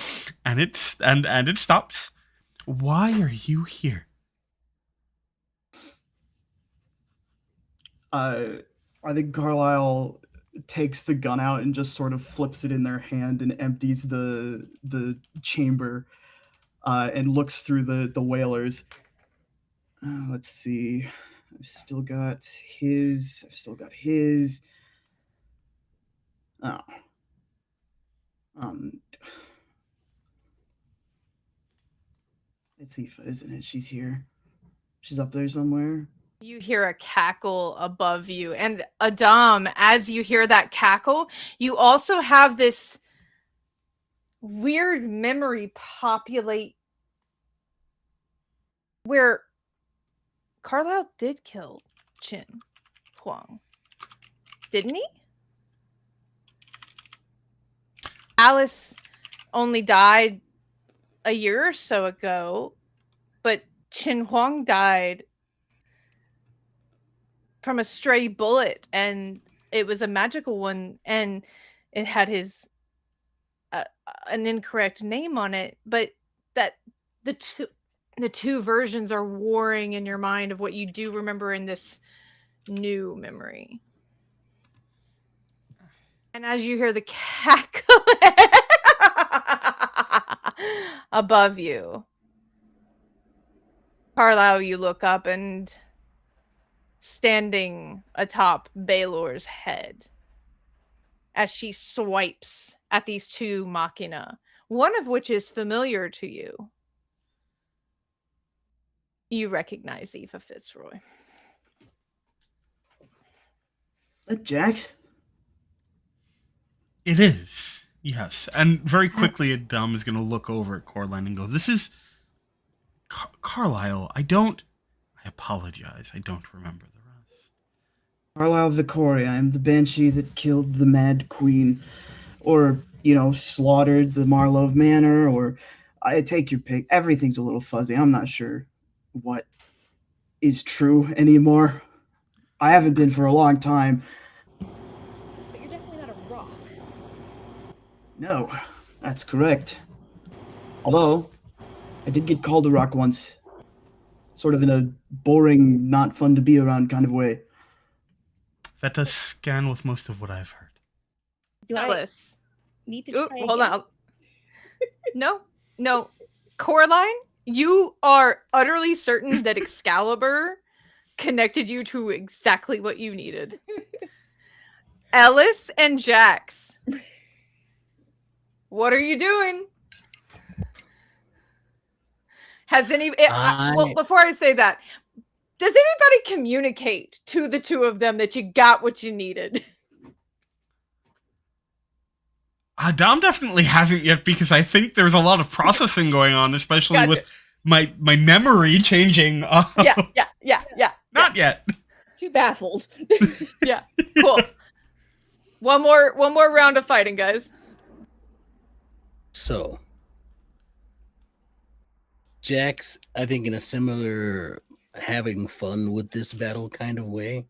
and it stops. Why are you here? I think Carlisle takes the gun out and just sort of flips it in their hand and empties the chamber, and looks through the whalers. Let's see. I've still got his. Oh. It's Aoife, isn't it? She's here. She's up there somewhere. You hear a cackle above you. And Adam, as you hear that cackle, you also have this weird memory populate where Carlisle did kill Chin Huang. Didn't he? Alice only died a year or so ago, but Chin Huang died from a stray bullet, and it was a magical one, and it had his an incorrect name on it, but that the two versions are warring in your mind of what you do remember in this new memory. And as you hear the cackle above you, Carlisle, you look up, and standing atop Baylor's head as she swipes at these two machina, one of which is familiar to you. You recognize Aoife Fitzroy. Is that Jax? It is, yes. And very quickly, Adam is going to look over at Coraline and go, "This is Carlisle. I apologize. I don't remember the rest." Carlisle Victoria. I'm the banshee that killed the Mad Queen. Or, slaughtered the Marlove Manor. Or, I take your pick. Everything's a little fuzzy. I'm not sure what is true anymore. I haven't been for a long time. But you're definitely not a rock. No, that's correct. Although, I did get called a rock once. Sort of in a boring, not fun to be around kind of way. That does scan with most of what I've heard. Do I Alice. need to Ooh, try hold again? on. No. Coraline, you are utterly certain that Excalibur connected you to exactly what you needed. Ellis and Jax, what are you doing? Has any well, before I say that, does anybody communicate to the two of them that you got what you needed? Dom definitely hasn't yet because I think there's a lot of processing going on, especially Gotcha. with my memory changing. Yeah. Not yet. Too baffled. Yeah. Cool. One more round of fighting, guys. So, Jax, I think in a similar having fun with this battle kind of way,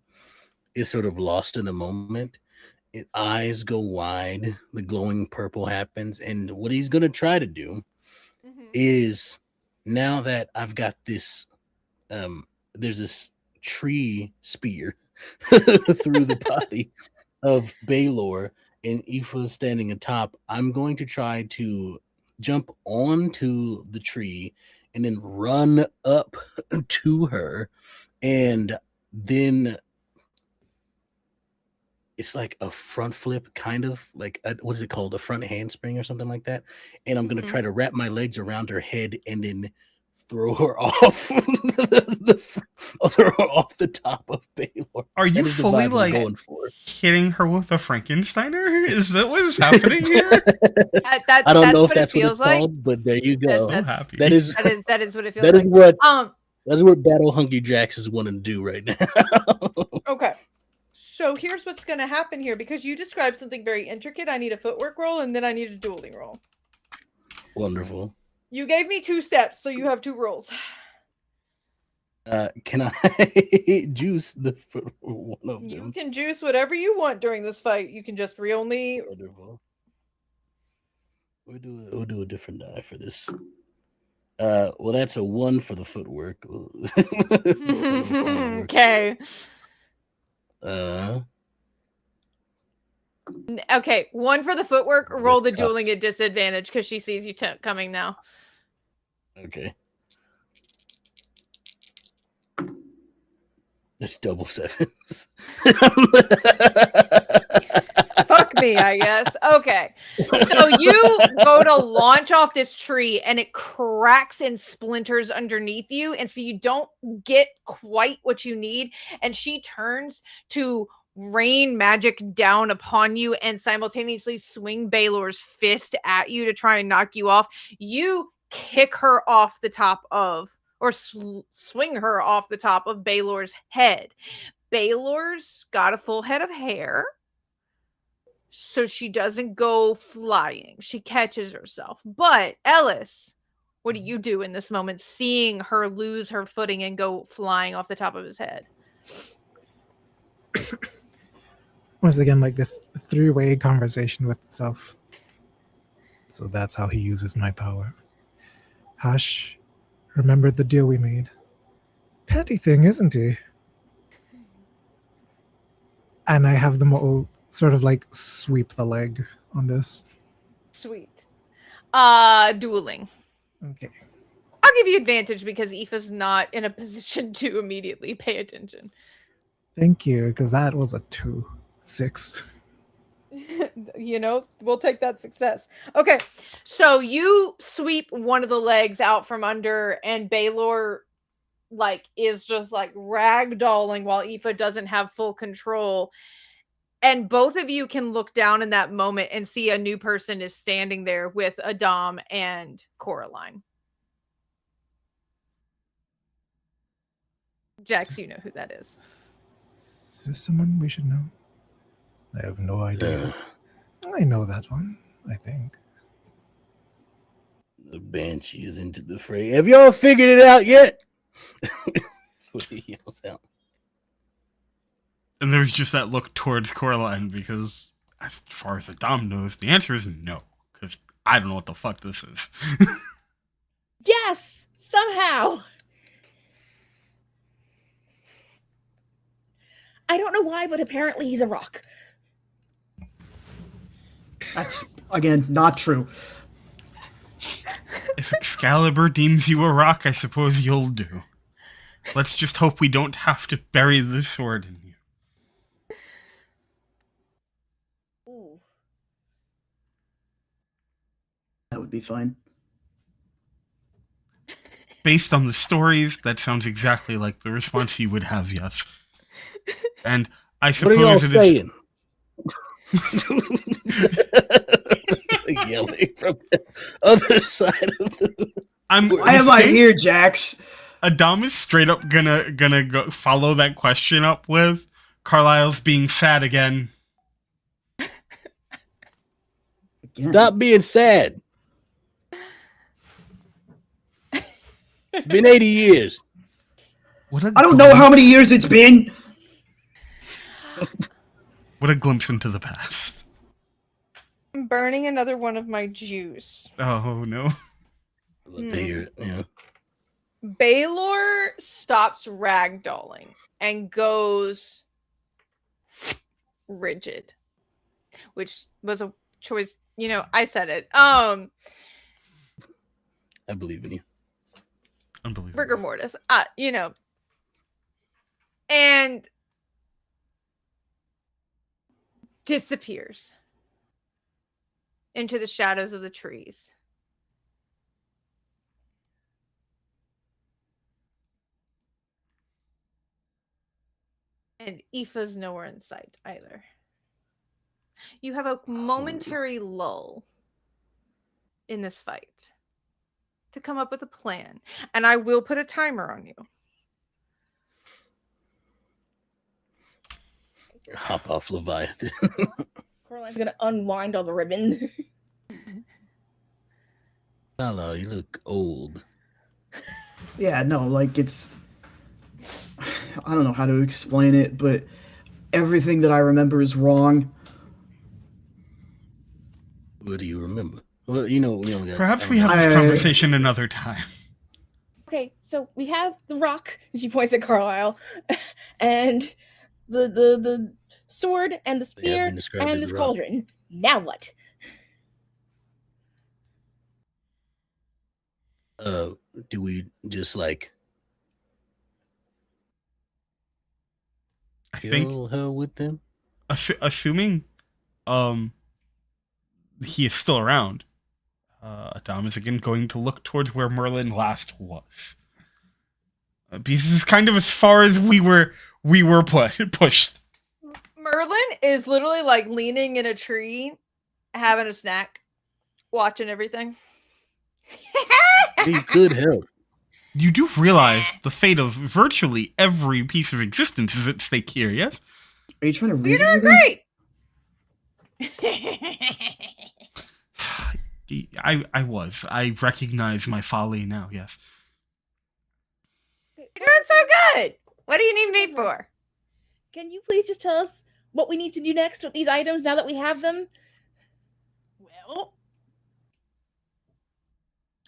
is sort of lost in the moment. Eyes go wide, the glowing purple happens, and what he's going to try to do is, now that I've got this, there's this tree spear through the body of Baylor, and Aoife standing atop, I'm going to try to jump onto the tree and then run up to her, and then it's like a front flip, kind of like what is it called, a front handspring or something like that. And I'm gonna try to wrap my legs around her head and then throw her off throw her off the top of Baylor. Are you fully like hitting her with a Frankensteiner? Is that what is happening here? I don't know if that's what it's called, but there you go. So happy. That is what it feels like. That's what Battle Hungry Jax is wanting to do right now. Okay. So here's what's going to happen here. Because you described something very intricate, I need a footwork roll, and then I need a dueling roll. Wonderful. You gave me 2 steps, so you have 2 rolls. Can I juice one of them? You can juice whatever you want during this fight. You can just only... Wonderful. We'll do a different die for this. Well, that's a 1 for the footwork. Okay. Okay, 1 for the footwork. Roll the dueling at disadvantage because she sees you coming now. Okay. It's double 7s. Fuck me, I guess. Okay. So you go to launch off this tree and it cracks and splinters underneath you. And so you don't get quite what you need. And she turns to rain magic down upon you and simultaneously swing Baylor's fist at you to try and knock you off. You kick her off the top of, or swing her off the top of Baylor's head. Baylor's got a full head of hair, so she doesn't go flying. She catches herself. But Ellis, what do you do in this moment, seeing her lose her footing and go flying off the top of his head? Once again, like this 3-way conversation with itself. So that's how he uses my power. Hush, remember the deal we made. Petty thing, isn't he? And I have them all sort of like sweep the leg on this. Sweet. Dueling. Okay. I'll give you advantage because Aoife's not in a position to immediately pay attention. Thank you, because that was a 2. 6. You know, we'll take that success. Okay, so you sweep one of the legs out from under, and Baylor is just ragdolling while Aoife doesn't have full control. And both of you can look down in that moment and see a new person is standing there with Adam and Coraline. Jax, you know who that is. Is this someone we should know? I have no idea. I know that one, I think. The Banshee is into the fray. Have y'all figured it out yet? That's what he yells out. And there's just that look towards Coraline because, as far as the Dom knows, the answer is no. Because I don't know what the fuck this is. Yes, somehow. I don't know why, but apparently he's a rock. That's, again, not true. If Excalibur deems you a rock, I suppose you'll do. Let's just hope we don't have to bury the sword in you. Ooh. That would be fine. Based on the stories, that sounds exactly like the response you would have, yes. And I What are y'all suppose it is... saying? Yelling from the other side of the. Why am I here, Jax? Adam is straight up gonna go follow that question up with Carlisle's being sad again. Stop being sad. It's been 80 years. I don't know how many years it's been. What a glimpse into the past. I'm burning another one of my juice. Oh no. Yeah. Baylor stops ragdolling and goes rigid, which was a choice. I said it. I believe in you. Unbelievable. Rigor mortis. And disappears into the shadows of the trees. And Aoife's nowhere in sight either. You have a momentary lull in this fight to come up with a plan. And I will put a timer on you. Hop off Leviathan. Coraline's gonna unwind all the ribbon. Hello, you look old. Yeah, no, like it's... I don't know how to explain it, but everything that I remember is wrong. What do you remember? Well, we only got... Perhaps we have this conversation another time. Okay, so we have the rock, and she points at Carlisle, and the sword and the spear and this cauldron. Now what? Do we just kill her with them? Assuming he is still around, Adam is again going to look towards where Merlin last was. Because this is kind of as far as we were pushed. Merlin is literally like leaning in a tree, having a snack, watching everything. He could help. You do realize the fate of virtually every piece of existence is at stake here, yes? Are you trying to You're reason doing with great. I recognize my folly now, yes. You're doing so good. What do you need me for? Can you please just tell us what we need to do next with these items now that we have them? Well,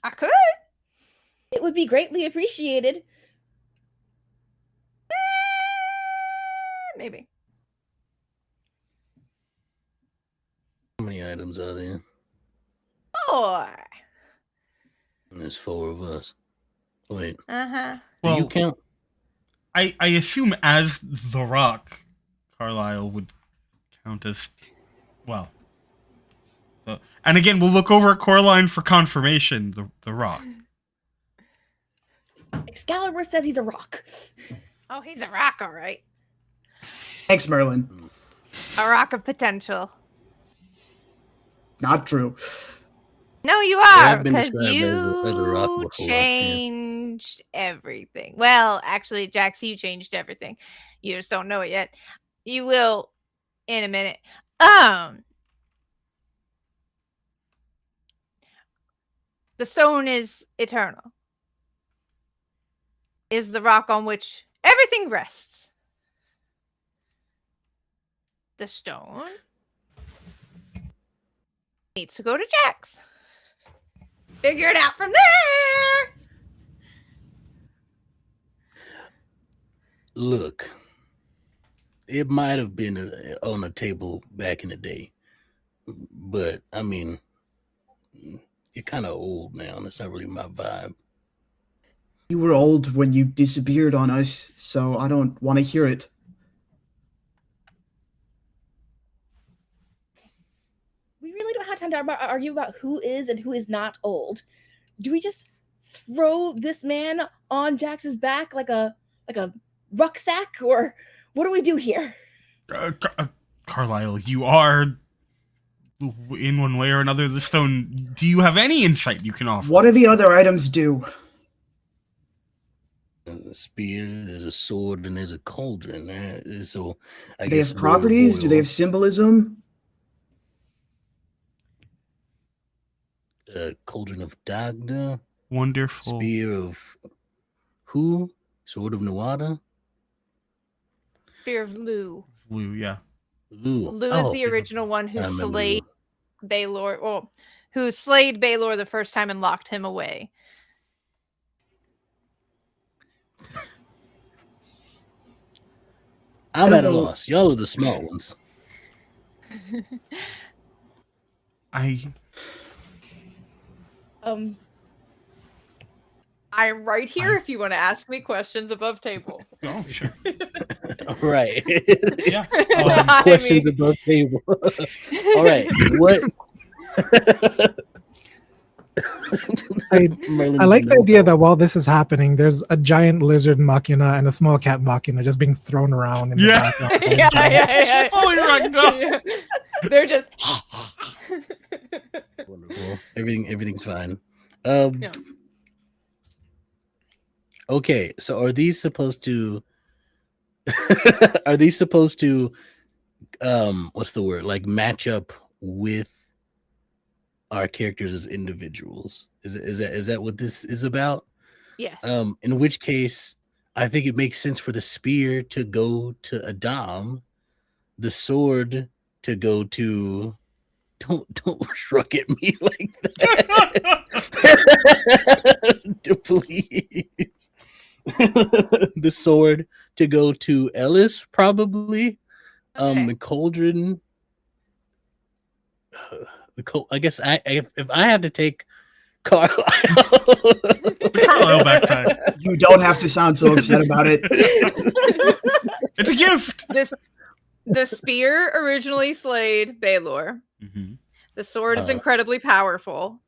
I could. It would be greatly appreciated. Maybe. How many items are there? 4. There's 4 of us. Wait. Uh-huh. Do you count? I assume as the Rock, Carlisle would count as well. And again, we'll look over at Coraline for confirmation. The Rock. Excalibur says he's a rock. Oh, he's a rock, all right. Thanks, Merlin. A rock of potential. Not true. No, you Yeah, are, I've been because described as a rock you before, changed everything. Well, actually, Jax, you changed everything. You just don't know it yet. You will in a minute. The stone is eternal. Is the rock on which Everything rests. The stone needs to go to Jax. Figure it out from there. Look, it might have been on a table back in the day, but I mean, you're kind of old now. That's not really my vibe. You were old when you disappeared on us, so I don't want to hear it. We really don't have time to argue about who is and who is not old. Do we just throw this man on Jax's back like a rucksack, or what do we do here? Carlisle, you are in one way or another the stone. Do you have any insight you can offer? What do the other items do? There's a spear, there's a sword, and there's a cauldron. So I Do they guess have properties? Do they have symbolism? Cauldron of Dagda, Wonderful. spear of who? Sword of Nawada? Fear of Lu. Blue, yeah. Lu. Lu is the original one who I remember slayed Baylor, well, who slayed Baylor the first time and locked him away. I'm at a loss. Y'all are the small ones. I'm right here if you want to ask me questions above table. Oh, sure. Right. Yeah. Questions above table. All right. What? I like the idea that while this is happening, there's a giant lizard machina and a small cat machina just being thrown around in the background. yeah. Fully rugged up. They're just Wonderful. Everything's fine. Okay, so are these supposed to what's the word? Like match up with our characters as individuals? Is that what this is about? yes. In which case I think it makes sense for the spear to go to Adam, the sword to go to don't shrug at me like that. Please. The sword to go to Ellis, probably. Okay. The cauldron. I guess if I have to take Carlisle backpack. You don't have to sound so upset about it. It's a gift. The spear originally slayed Baylor. Mm-hmm. The sword is incredibly powerful,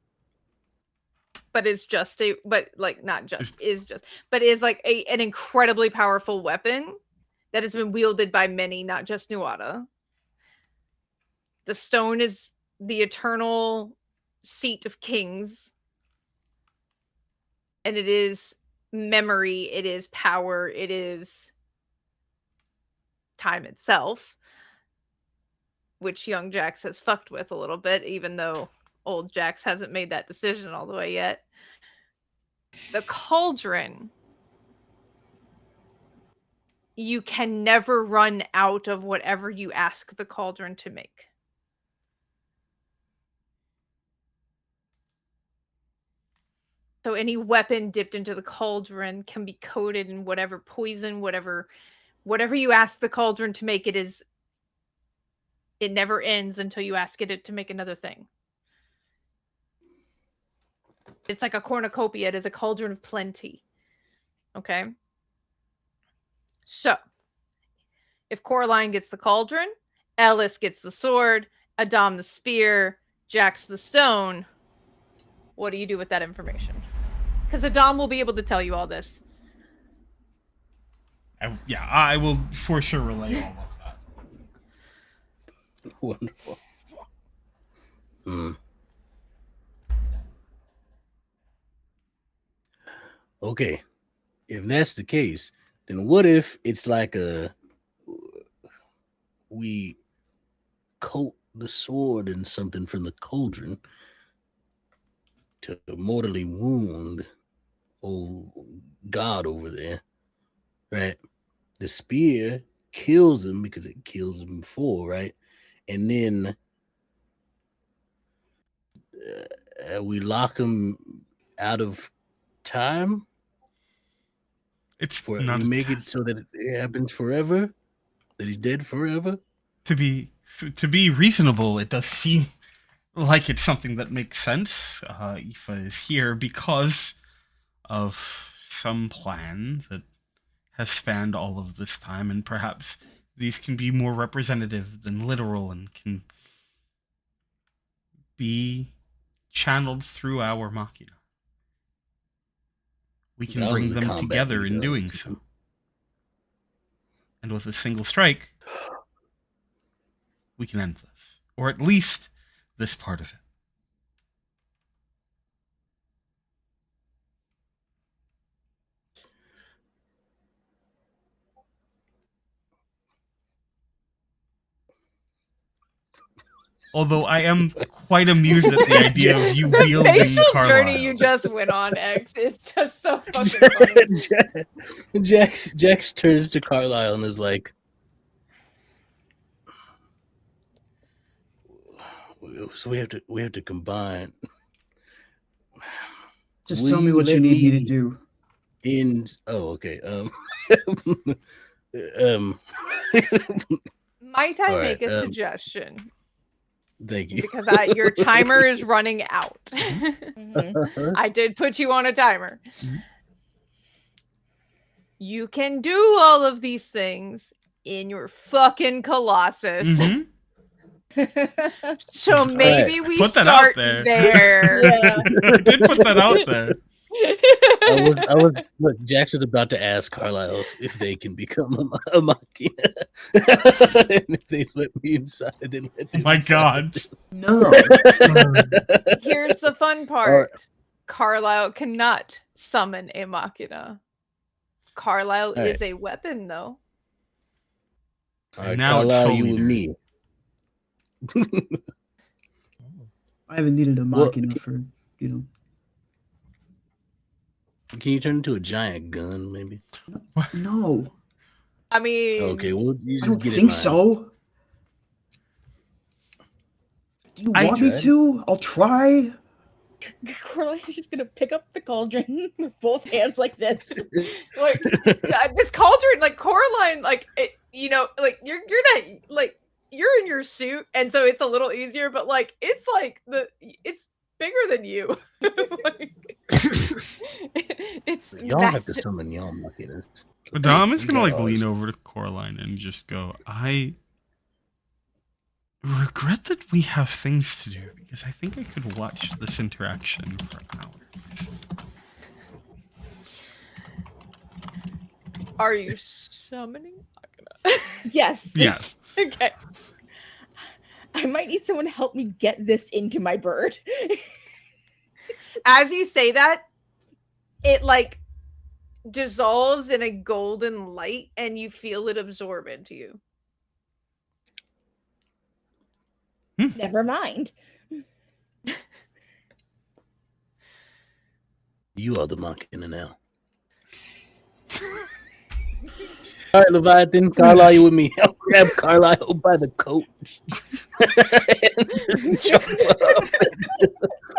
but is like an incredibly powerful weapon that has been wielded by many, not just Nuada. The stone is the eternal seat of kings, and it is memory, it is power, it is time itself, which young Jax has fucked with a little bit, even though old Jax hasn't made that decision all the way yet. The cauldron, you can never run out of whatever you ask the cauldron to make. So any weapon dipped into the cauldron can be coated in whatever poison, whatever you ask the cauldron to make, it never ends until you ask it to make another thing. It's like a cornucopia. It is a cauldron of plenty. Okay? So, if Coraline gets the cauldron, Ellis gets the sword, Adam the spear, Jax the stone, what do you do with that information? Because Adam will be able to tell you all this. I will for sure relay all of that. Wonderful. Okay, if that's the case, then what if it's like we coat the sword in something from the cauldron to mortally wound old God over there, right? The spear kills him because it kills him before, right? And then we lock him out of time. It's We not make it so that it happens forever, that he's dead forever. to be reasonable. It does seem like it's something that makes sense. Aoife is here because of some plan that has spanned all of this time, and perhaps these can be more representative than literal and can be channeled through our machina. We can bring them together in doing so. And with a single strike, we can end this. Or at least this part of it. Although I am quite amused at the idea of you wielding facial Carlisle. journey you just went on, X. It's just so fucking funny. Jax turns to Carlisle and is like, so we have to combine. Just tell me what you need me to do. Okay. Might I All make right, a suggestion? Thank you. Because your timer is running out. I did put you on a timer. You can do all of these things in your fucking Colossus. So maybe we put that start out there. Yeah. I did put that out there. Look, Jax is about to ask Carlisle if they can become a machina. And if they let me inside, then let me My inside. God. No. Here's the fun part. Carlisle cannot summon a machina. Carlisle is a weapon, though. All right, Now it's Carlisle, Soul you Eater. and me. I haven't needed a machina for, Can you turn into a giant gun, maybe? No. I mean, Okay, well, you I just don't get think it so. Do you want me to? I'll try. Carlisle's just gonna pick up the cauldron with both hands like this. like this cauldron, like Coraline, like it, like you're not like you're in your suit, and so it's a little easier. But like it's bigger than you. It's Y'all massive. have to summon y'all machinas. No, I'm just gonna lean over to Coraline and just go, I regret that we have things to do, because I think I could watch this interaction for hours. Are you summoning? Yes. Yes. Okay. I might need someone to help me get this into my bird. As you say that, it like dissolves in a golden light and you feel it absorb into you. Never mind. You are the machina now. All right, Leviathan, Carlisle, you with me. I'll grab Carlisle by the coat. Jump up.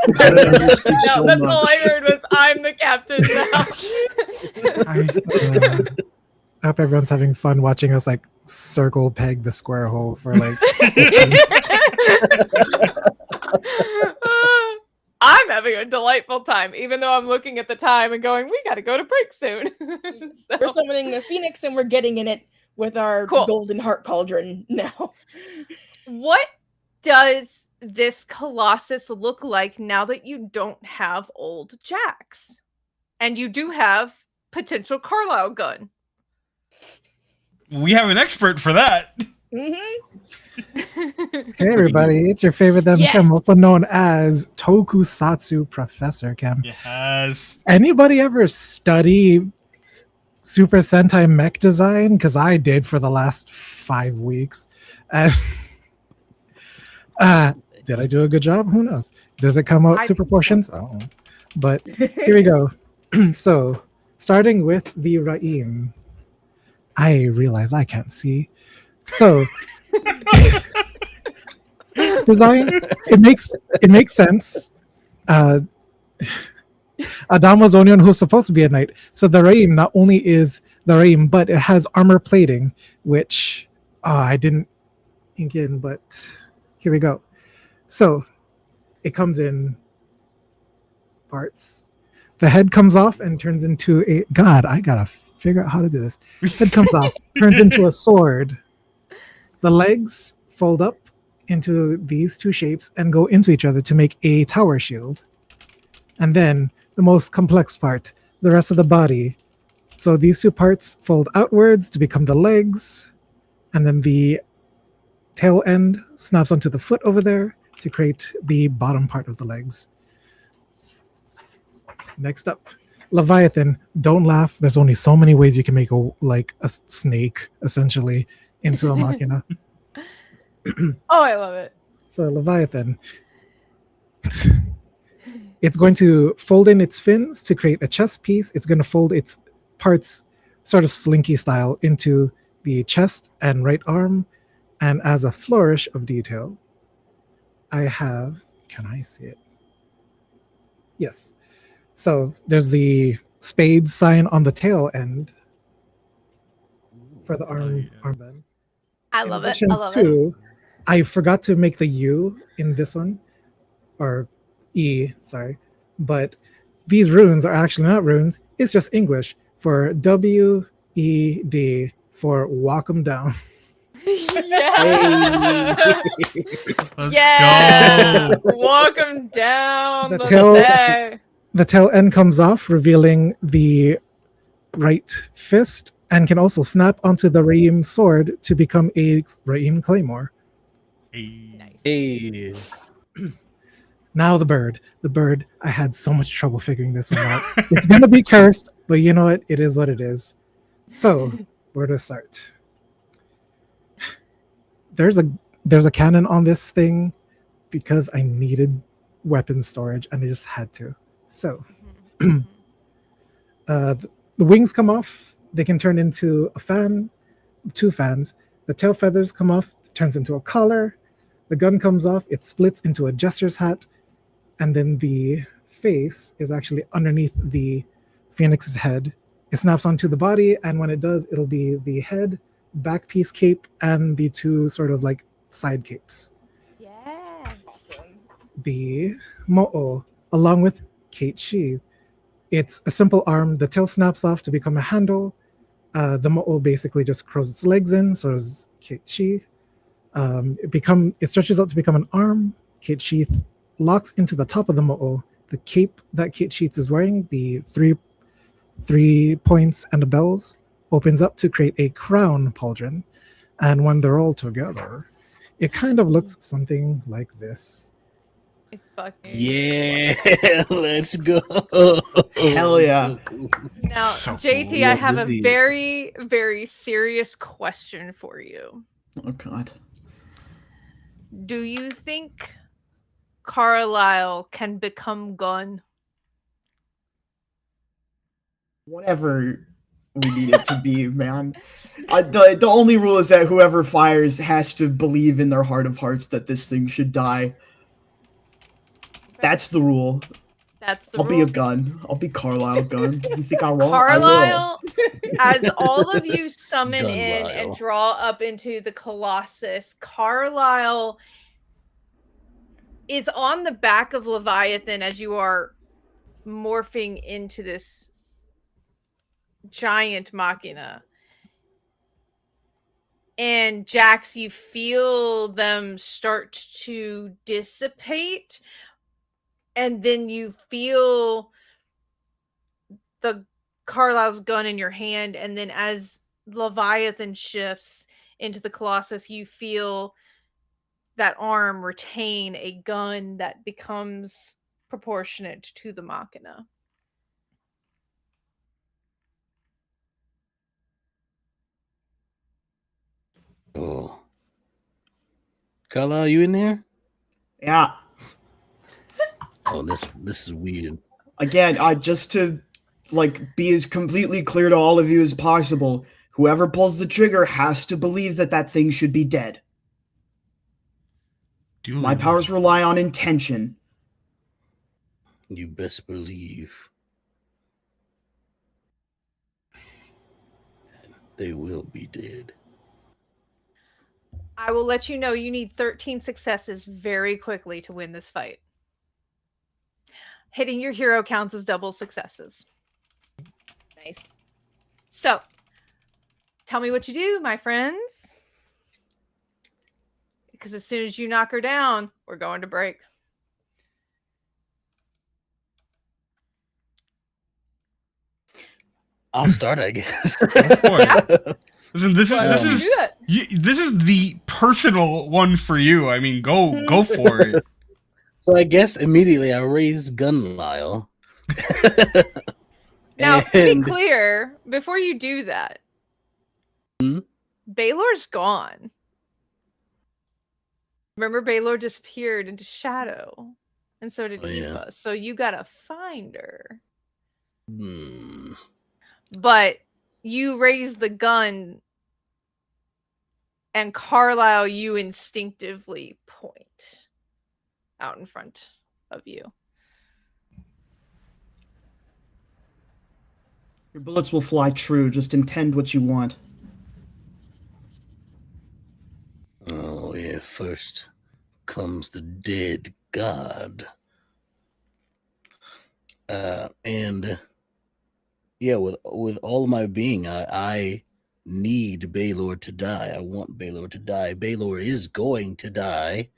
No, that's all I heard was I'm the captain now. I hope everyone's having fun watching us like circle peg the square hole for like. I'm having a delightful time, even though I'm looking at the time and going, we got to go to break soon. So, We're summoning the phoenix and we're getting in it with our golden heart cauldron now. what does this Colossus look like now that you don't have old Jax? And you do have potential Carlisle gun. We have an expert for that. Hey everybody, it's your favorite Them Kim, also known as Tokusatsu Professor Kim. Yes. Anybody ever study Super Sentai mech design? Because I did for the last 5 weeks. And did I do a good job? Who knows? Does it come out to proportions? Oh, but here we go. So, starting with the Ra'im. I realize I can't see. So design, it makes sense. Adam was the only one who's supposed to be a knight. So the Raim not only is the Raim, but it has armor plating, which I didn't ink in, but here we go. So it comes in parts. The head comes off and turns into a God. I gotta figure out how to do this. Head comes off, turns into a sword. The legs fold up into these two shapes and go into each other to make a tower shield. And then the most complex part, the rest of the body. So these two parts fold outwards to become the legs, and then the tail end snaps onto the foot over there to create the bottom part of the legs. Next up, Leviathan. Don't laugh. There's only so many ways you can make a snake, essentially, into a machina. Oh, I love it. So Leviathan, it's going to fold in its fins to create a chest piece. It's going to fold its parts sort of slinky style into the chest and right arm. And as a flourish of detail, I have, can I see it? Yes. So there's the spade sign on the tail end for the armband. I love it. In I love addition to, I forgot to make the U in this one, or E, sorry. But these runes are actually not runes. It's just English for WED for walk 'em down. Yeah. Let's Yeah. go. Walk 'em down The the tail- day. The tail end comes off, revealing the right fist, and can also snap onto the Raim sword to become a Raim claymore. Hey. Hey. Now the bird. The bird, I had so much trouble figuring this one out. It's gonna be cursed, but you know what? It is what it is. So, where to start? There's a cannon on this thing because I needed weapon storage and I just had to. So, the wings come off. They can turn into a fan, two fans. The tail feathers come off, turns into a collar. The gun comes off, it splits into a jester's hat, and then the face is actually underneath the phoenix's head. It snaps onto the body, and when it does, it'll be the head, back piece cape, and the two sort of like side capes. Yes. The mo'o, along with Kate Shi. It's a simple arm. The tail snaps off to become a handle. The mo'o basically just curls its legs in, so does Kate Shi. It stretches out to become an arm. Kate Sheath locks into the top of the mo'o. The cape that Kate Sheath is wearing, the three points and the bells, opens up to create a crown pauldron. And when they're all together, it kind of looks something like this. Fucking Yeah, let's go. Hell yeah. So cool. Now, So JT, cool. I have a Busy. very, very serious question for you. Oh god. Do you think Carlisle can become Gun? Whatever we need it to be, man. The only rule is that whoever fires has to believe in their heart of hearts that this thing should die. That's the rule. That's the I'll rule. be a gun. I'll be Carlisle gun. You think I won't? Carlisle, as all of you summon in Gunlisle. and draw up into the Colossus, Carlisle is on the back of Leviathan as you are morphing into this giant machina. And Jax, you feel them start to dissipate, and then you feel the Carlisle's gun in your hand, and then as Leviathan shifts into the Colossus, you feel that arm retain a gun that becomes proportionate to the machina. Oh. Carlisle, you in there? Yeah. Oh, this is weird. Again, just to like be as completely clear to all of you as possible, Whoever pulls the trigger has to believe that that thing should be dead. Duly My powers noted. rely on intention. You best believe they will be dead. I will let you know you need 13 successes very quickly to win this fight. Hitting your hero counts as double successes. Nice. So, tell me what you do, my friends. Because as soon as you knock her down, we're going to break. I'll start, I guess. Go for it. Listen, this Why is don't you do that? this is the personal one for you. I mean, go for it. So I guess immediately I raise Gunlyle. Now, to be And- clear, before you do that, Hmm? Baylor's gone. Remember, Baylor disappeared into shadow, and so did Oh, yeah. Aoife. So you gotta find her. Hmm. But you raise the gun, and Carlisle, you instinctively point out in front of you. Your bullets will fly true. Just intend what you want. Oh, yeah. First comes the dead god. And yeah, with all my being, I need Baylor to die. I want Baylor to die. Baylor is going to die.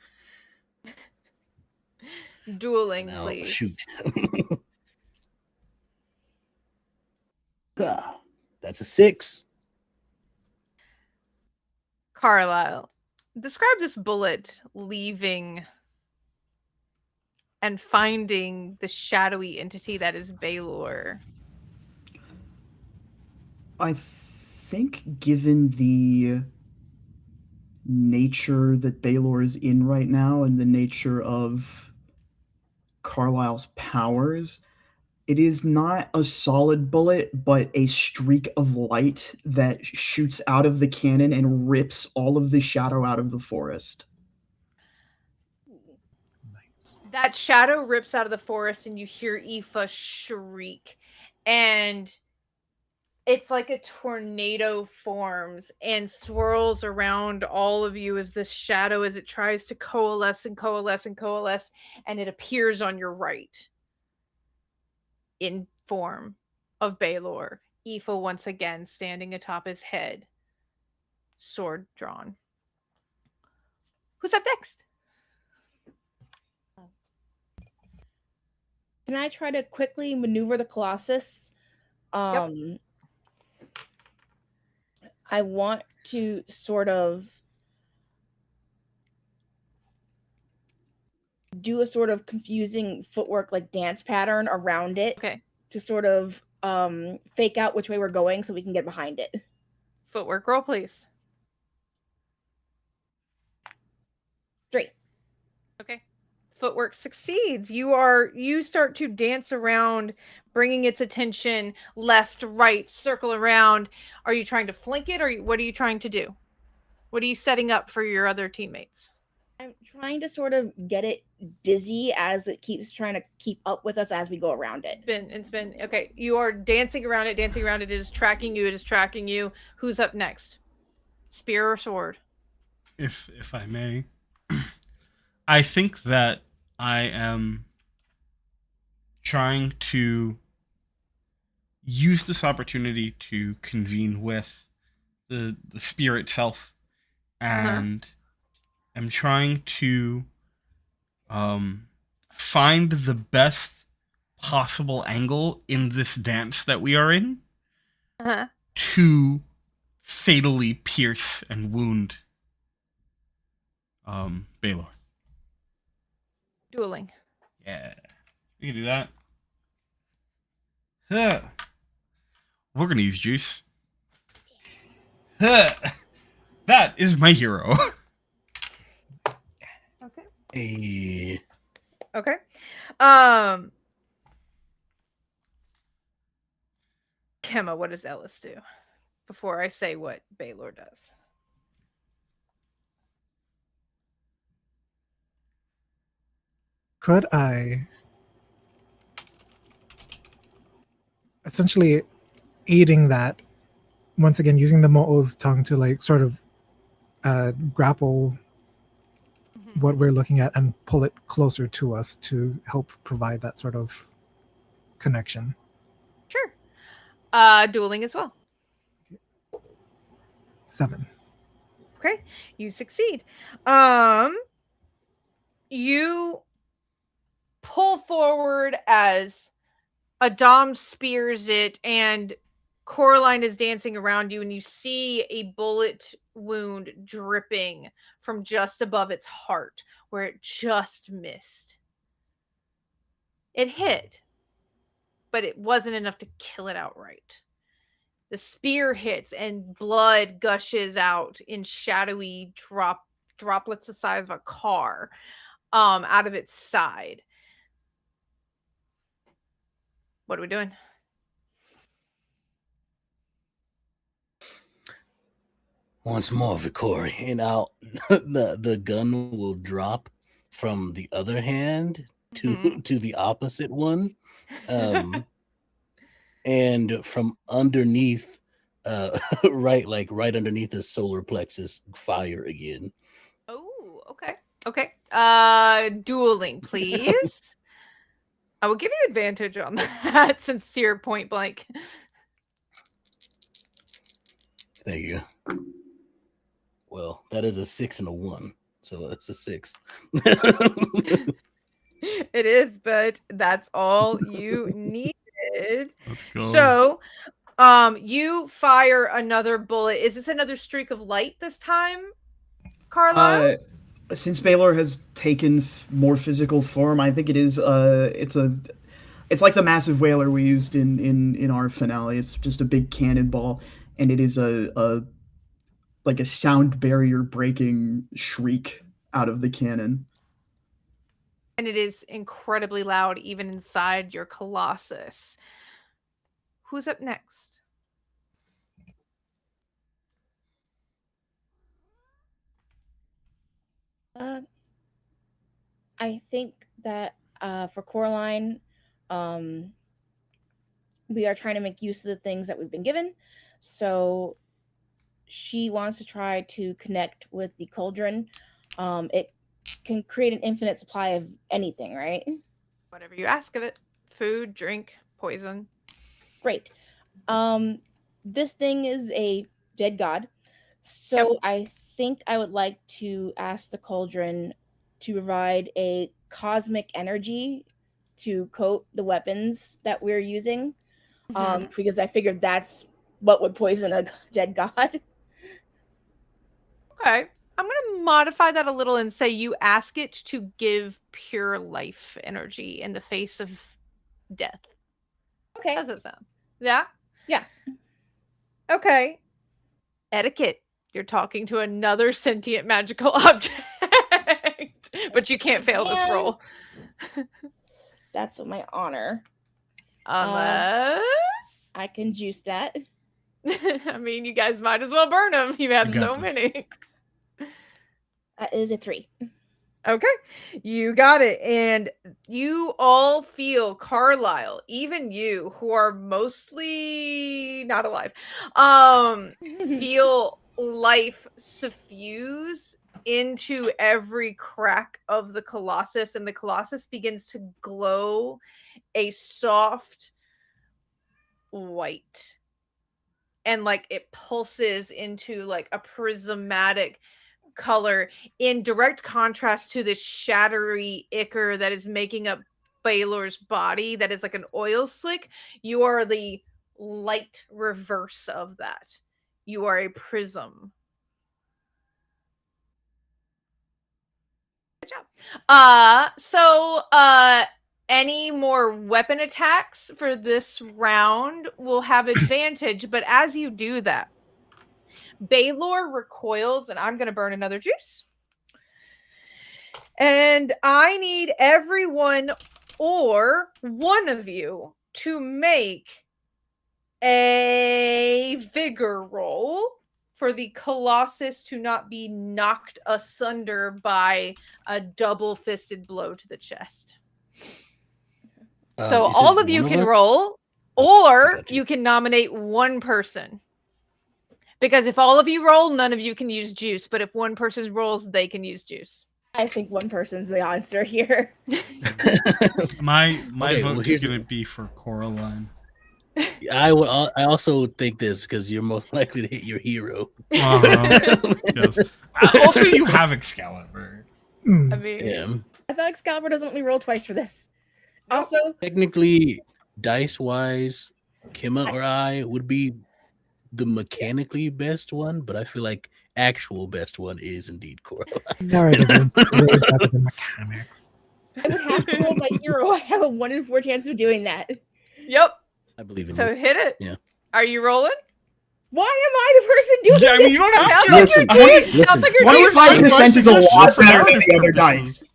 Dueling, Now, please. shoot. That's a 6. Carlisle, describe this bullet leaving and finding the shadowy entity that is Baylor. I think, given the nature that Baylor is in right now and the nature of Carlisle's powers, it is not a solid bullet, but a streak of light that shoots out of the cannon and rips all of the shadow out of the forest. That shadow rips out of the forest, and you hear Aoife shriek. And it's like a tornado forms and swirls around all of you as this shadow, as it tries to coalesce and coalesce and coalesce, and it appears on your right in form of Baylor. Aoife once again standing atop his head, sword drawn. Who's up next? Can I try to quickly maneuver the Colossus? I want to sort of do a sort of confusing footwork, like dance pattern around it. Okay. To sort of fake out which way we're going so we can get behind it. Footwork roll, please. 3. Okay. Footwork succeeds. You start to dance around, bringing its attention left, right, circle around. Are you trying to flank it, or what are you trying to do? What are you setting up for your other teammates? I'm trying to sort of get it dizzy as it keeps trying to keep up with us as we go around it. It's been okay. You are dancing around it, dancing around it. It is tracking you. It is tracking you. Who's up next? Spear or sword? If I may, I think that I am trying to use this opportunity to convene with the spear itself, and am trying to find the best possible angle in this dance that we are in to fatally pierce and wound Baylor. Dueling. Yeah, we can do that. Huh. We're gonna use juice. Huh. That is my hero. Okay. Hey. Okay. Kemma, what does Ellis do? before I say what Baylor does. Could I essentially aiding that once again using the Mo'o's tongue to like sort of grapple what we're looking at and pull it closer to us to help provide that sort of connection? Sure. Dueling as well. 7. Okay, you succeed. You pull forward as Adam spears it, and Coraline is dancing around you, and you see a bullet wound dripping from just above its heart, where it just missed. It hit, but it wasn't enough to kill it outright. The spear hits, and blood gushes out in shadowy droplets the size of a car out of its side. What are we doing? Once more, Vicori, and I'll the gun will drop from the other hand to to the opposite one, and from underneath, right underneath the solar plexus, fire again. Oh, okay. Dueling, please. I will give you advantage on that since you're point blank. Thank you. Well, that is a 6 and a 1, so it's a 6. It is, but that's all you needed. Let's go. So, you fire another bullet. Is this another streak of light this time, Carlisle? Since Baylor has taken more physical form, I think it is. It's like the massive whaler we used in our finale. It's just a big cannonball, and it is a like a sound barrier breaking shriek out of the cannon. And it is incredibly loud, even inside your Colossus. Who's up next? I think that for Coraline, we are trying to make use of the things that we've been given. So she wants to try to connect with the cauldron. It can create an infinite supply of anything, right? Whatever you ask of it. Food, drink, poison. Great. This thing is a dead god. So I think I would like to ask the cauldron to provide a cosmic energy to coat the weapons that we're using. Because I figured that's what would poison a dead god. Okay. I'm going to modify that a little and say you ask it to give pure life energy in the face of death. Okay. How does that sound? Yeah? Yeah. Okay. Etiquette. You're talking to another sentient magical object. But you can't fail this roll. That's my honor. Unless I can juice that. I mean, you guys might as well burn them. You have so many. That is a 3. Okay, you got it. And you all feel, Carlisle, even you who are mostly not alive, feel life suffuse into every crack of the Colossus, and the Colossus begins to glow a soft white. And like it pulses into like a prismatic color in direct contrast to this shattery ichor that is making up Baylor's body, that is like an oil slick. You are the light reverse of that. You are a prism. Good job. Any more weapon attacks for this round will have advantage, but as you do that, Baylor recoils, and I'm going to burn another juice. And I need everyone or one of you to make a vigor roll for the Colossus to not be knocked asunder by a double-fisted blow to the chest. So You said all of you one can us? roll, Oh, I or got you. you can nominate one person. Because if all of you roll, none of you can use juice. But if one person rolls, they can use juice. I think one person's the answer here. My Okay, well, vote's here's gonna be for Coraline. I also think this because you're most likely to hit your hero. Yes. Also, you have Excalibur. Mm. I mean, Yeah. I thought Excalibur doesn't let me roll twice for this. Also, Technically, dice wise, Kima or I would be the mechanically best one, but I feel like actual best one is indeed Coraline. Narrative is way better than mechanics. I would have to roll my hero. I have a 1 in 4 chance of doing that. yep. I believe in So you. hit it. Yeah. Are you rolling? Why am I the person doing Yeah, I mean, this? you don't have Sounds to. like you're doing. listen, Sounds like you're One doing. of my 25% is a lot for better than narrative the other purposes. dice.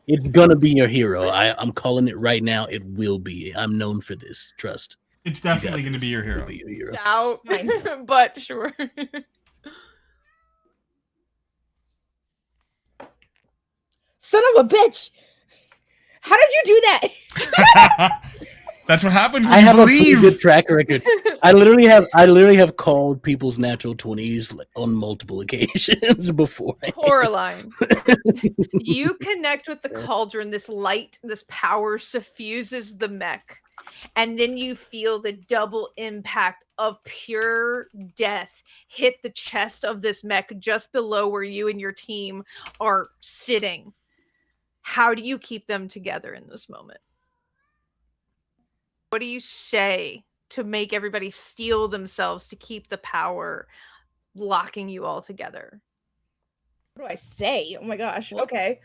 It's gonna be your hero. I'm calling it right now. It will be. I'm known for this. Trust. It's You got definitely going to be this. your It'll hero. be your hero. Doubt, Fine. but sure. Son of a bitch! How did you do that? That's what happens when I you have a pretty believe. good track record. I literally have called people's natural 20s on multiple occasions before. Coraline, you connect with the cauldron. This light, this power suffuses the mech. And then you feel the double impact of pure death hit the chest of this mech just below where you and your team are sitting. How do you keep them together in this moment? What do you say to make everybody steel themselves to keep the power locking you all together? What do I say? Oh my gosh. Well- Okay.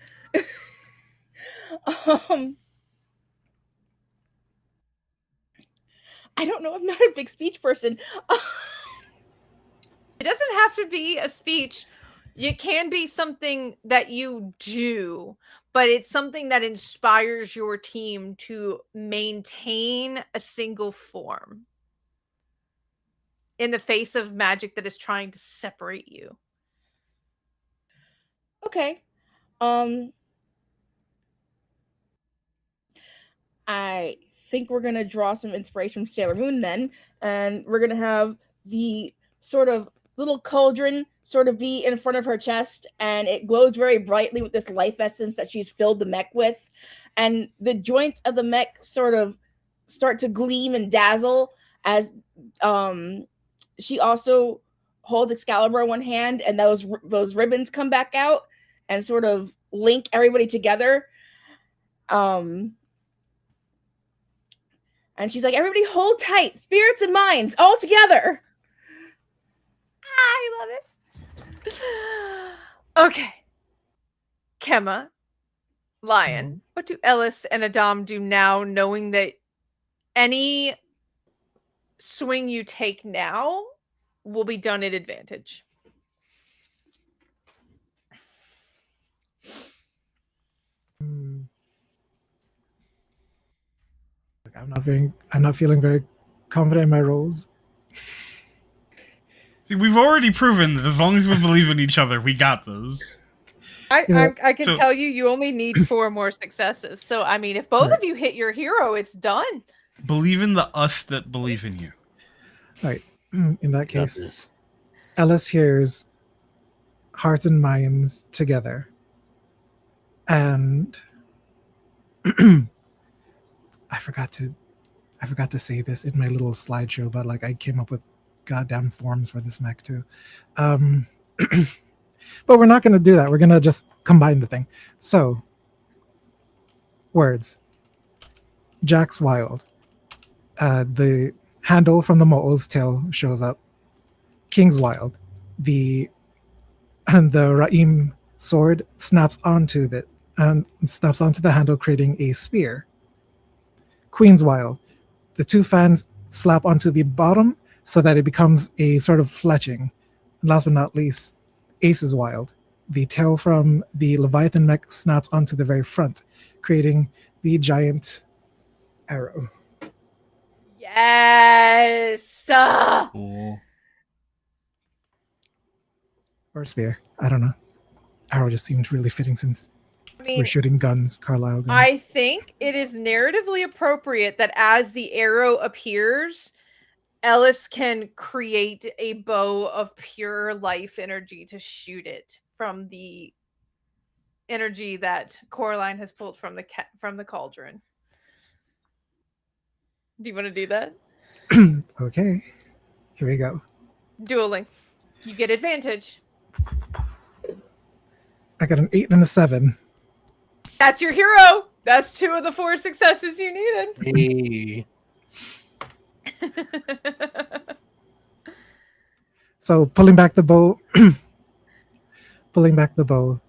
I don't know. I'm not a big speech person. It doesn't have to be a speech. It can be something that you do, but it's something that inspires your team to maintain a single form in the face of magic that is trying to separate you. Okay. I think we're gonna draw some inspiration from Sailor Moon then, and we're gonna have the sort of little cauldron sort of be in front of her chest, and it glows very brightly with this life essence that she's filled the mech with, and the joints of the mech sort of start to gleam and dazzle as she also holds Excalibur in one hand, and those ribbons come back out and sort of link everybody together. And she's like, everybody hold tight, spirits and minds, all together. I love it. Okay. Kemma, Lion, what do Ellis and Adam do now, knowing that any swing you take now will be done at advantage? I'm not feeling very confident in my roles. See, we've already proven that as long as we believe in each other, we got this. I can So- tell you only need 4 more successes. So, I mean, if both of you hit your hero, it's done. Believe in the us that believe in you. Right. In that Got case, this. Ellis hears hearts and minds together. And I forgot to say this in my little slideshow, but like I came up with goddamn forms for this mech too. But we're not going to do that. We're going to just combine the thing. So, words. Jack's Wild. The handle from the Mo'o's tail shows up. King's Wild. The Ra'im sword snaps onto the handle, creating a spear. Queen's Wild. The 2 fans slap onto the bottom so that it becomes a sort of fletching. And last but not least, Ace's Wild. The tail from the Leviathan mech snaps onto the very front, creating the giant arrow. Yes. Cool. Or spear. I don't know. Arrow just seemed really fitting since I we're mean, shooting guns, Carlisle guns. I think it is narratively appropriate that as the arrow appears, Ellis can create a bow of pure life energy to shoot it from the energy that Coraline has pulled from the cauldron. Do you want to do that? Okay. Here we go. Dueling. You get advantage. I got an 8 and a 7. That's your hero. That's 2 of the 4 successes you needed. Hey. So pulling back the bow,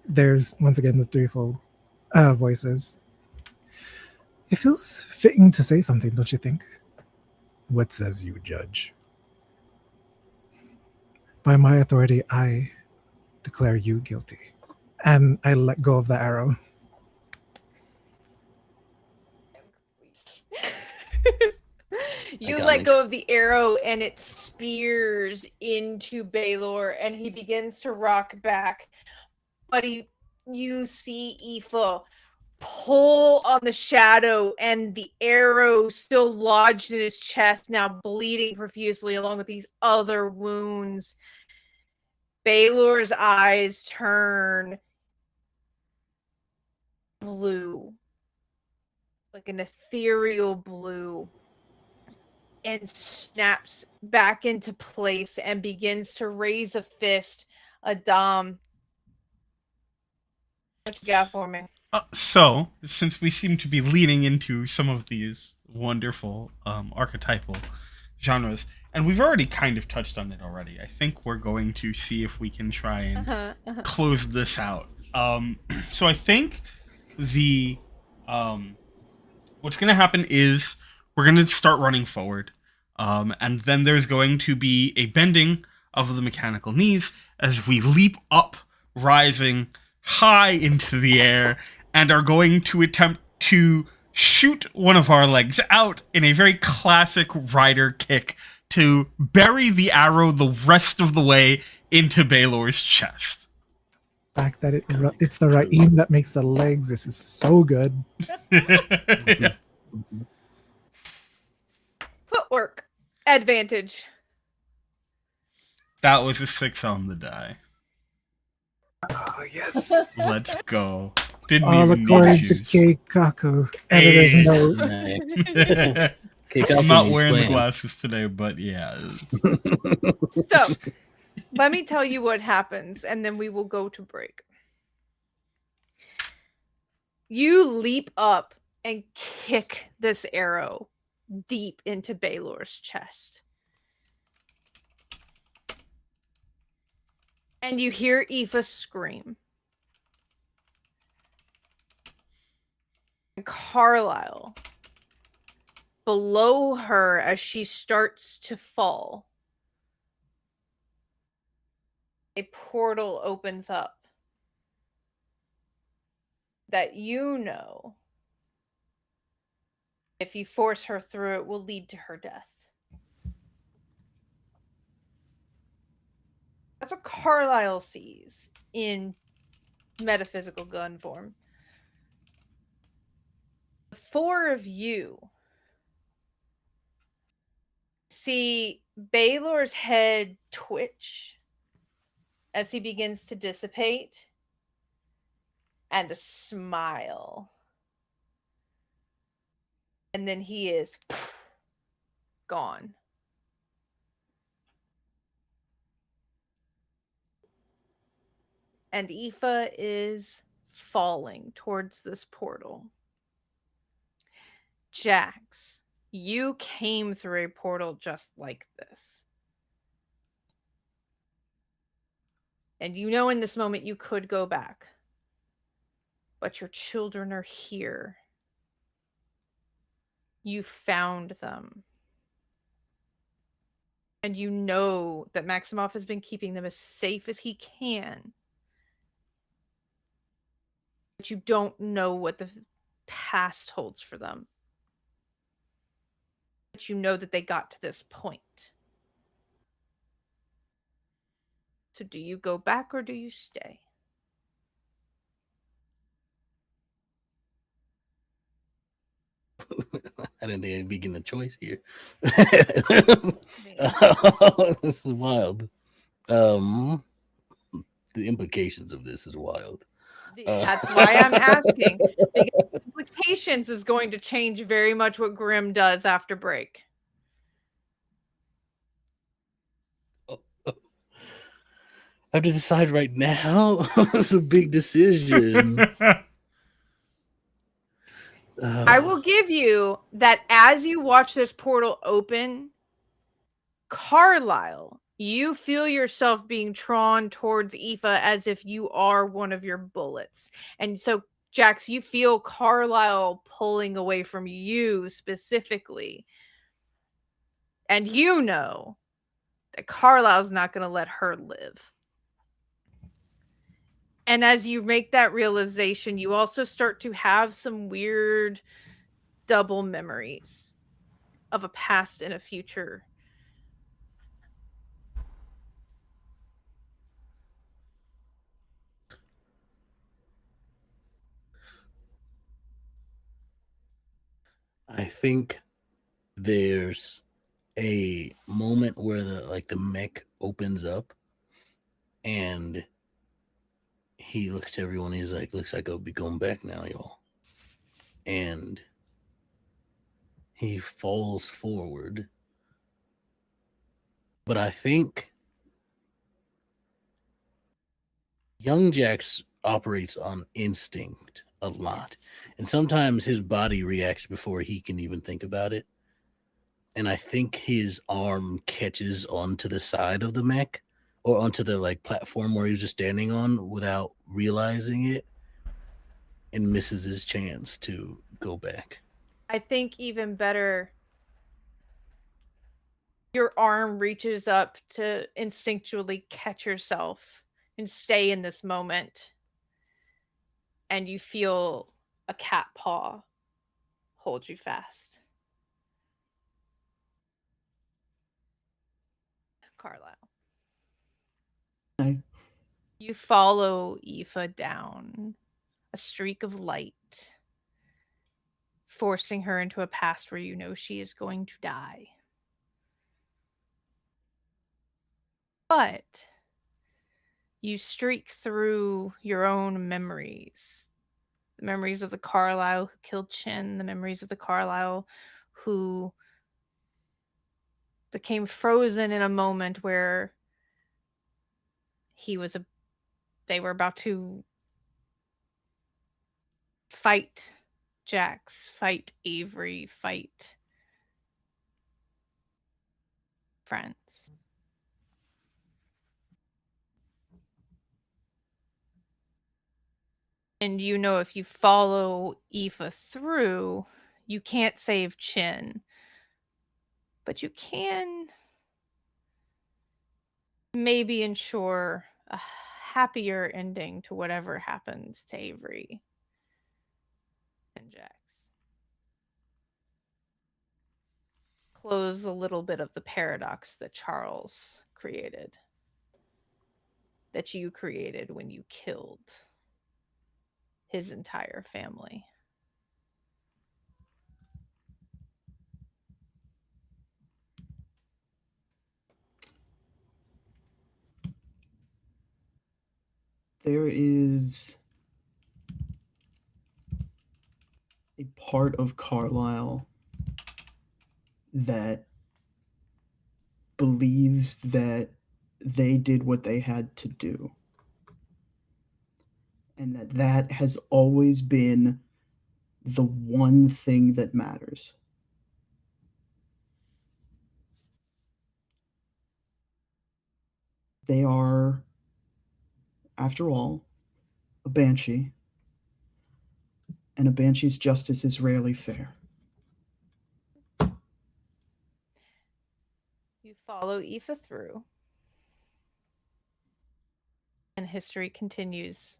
there's once again the threefold voices. It feels fitting to say something, don't you think? What says you, Judge? By my authority, I declare you guilty. And I let go of the arrow. You Iconic. let go of the arrow and it spears into Baylor and he begins to rock back. But you see Aoife pull on the shadow and the arrow still lodged in his chest, now bleeding profusely along with these other wounds. Baylor's eyes turn blue, like an ethereal blue, and snaps back into place and begins to raise a fist. Adam, what you got for me? So, since we seem to be leaning into some of these wonderful archetypal genres, and we've already kind of touched on it already, I think we're going to see if we can try and close this out. So I think the what's going to happen is we're going to start running forward, and then there's going to be a bending of the mechanical knees as we leap up, rising high into the air, and are going to attempt to shoot one of our legs out in a very classic rider kick to bury the arrow the rest of the way into Baylor's chest. The fact that it's the Ra'im that makes the legs. This is so good. Footwork. Advantage. That was a 6 on the die. Oh, yes. Let's go. Didn't All even need according to shoes. Keikaku. Editor's Hey. note. Nice. I'm not means wearing the plan. glasses today, but yeah. So, let me tell you what happens, and then we will go to break. You leap up and kick this arrow deep into Baylor's chest. And you hear Aoife scream. And Carlisle, below her as she starts to fall, a portal opens up that you know, if you force her through it, will lead to her death. That's what Carlisle sees in metaphysical gun form. The 4 of you see Baylor's head twitch as he begins to dissipate, and a smile. And then he is gone. And Aoife is falling towards this portal. Jax, you came through a portal just like this. And you know in this moment you could go back. But your children are here. You found them. And you know that Maximoff has been keeping them as safe as he can. But you don't know what the past holds for them. let you know that they got to this point. So do you go back or do you stay? I didn't think I'd be getting a choice here. Man. This is wild. The implications of this is wild. That's why I'm asking. Because implications is going to change very much what Grim does after break. I have to decide right now. It's a big decision. I will give you that as you watch this portal open, Carlisle, you feel yourself being drawn towards Aoife as if you are one of your bullets. And so, Jax, you feel Carlisle pulling away from you specifically. And you know that Carlisle's not going to let her live. And as you make that realization, you also start to have some weird double memories of a past and a future. I think there's a moment where the mech opens up and he looks to everyone. He's like, "Looks like I'll be going back now, y'all." And he falls forward. But I think Young Jax operates on instinct a lot. And sometimes his body reacts before he can even think about it. And I think his arm catches onto the side of the mech or onto the platform where he's just standing on without realizing it and misses his chance to go back. I think even better, your arm reaches up to instinctually catch yourself and stay in this moment. And you feel a cat paw hold you fast. Carlisle. Hi. You follow Aoife down a streak of light, forcing her into a past where you know she is going to die. But you streak through your own memories. The memories of the Carlisle who killed Chin, the memories of the Carlisle who became frozen in a moment where they were about to fight Jax, fight Avery, fight friends. And you know if you follow Aoife through, you can't save Chin. But you can maybe ensure a happier ending to whatever happens to Avery and Jax. Close a little bit of the paradox that Charles created, that you created when you killed his entire family. There is a part of Carlisle that believes that they did what they had to do. And that has always been the one thing that matters. They are, after all, a banshee, and a banshee's justice is rarely fair. You follow Aoife through, and history continues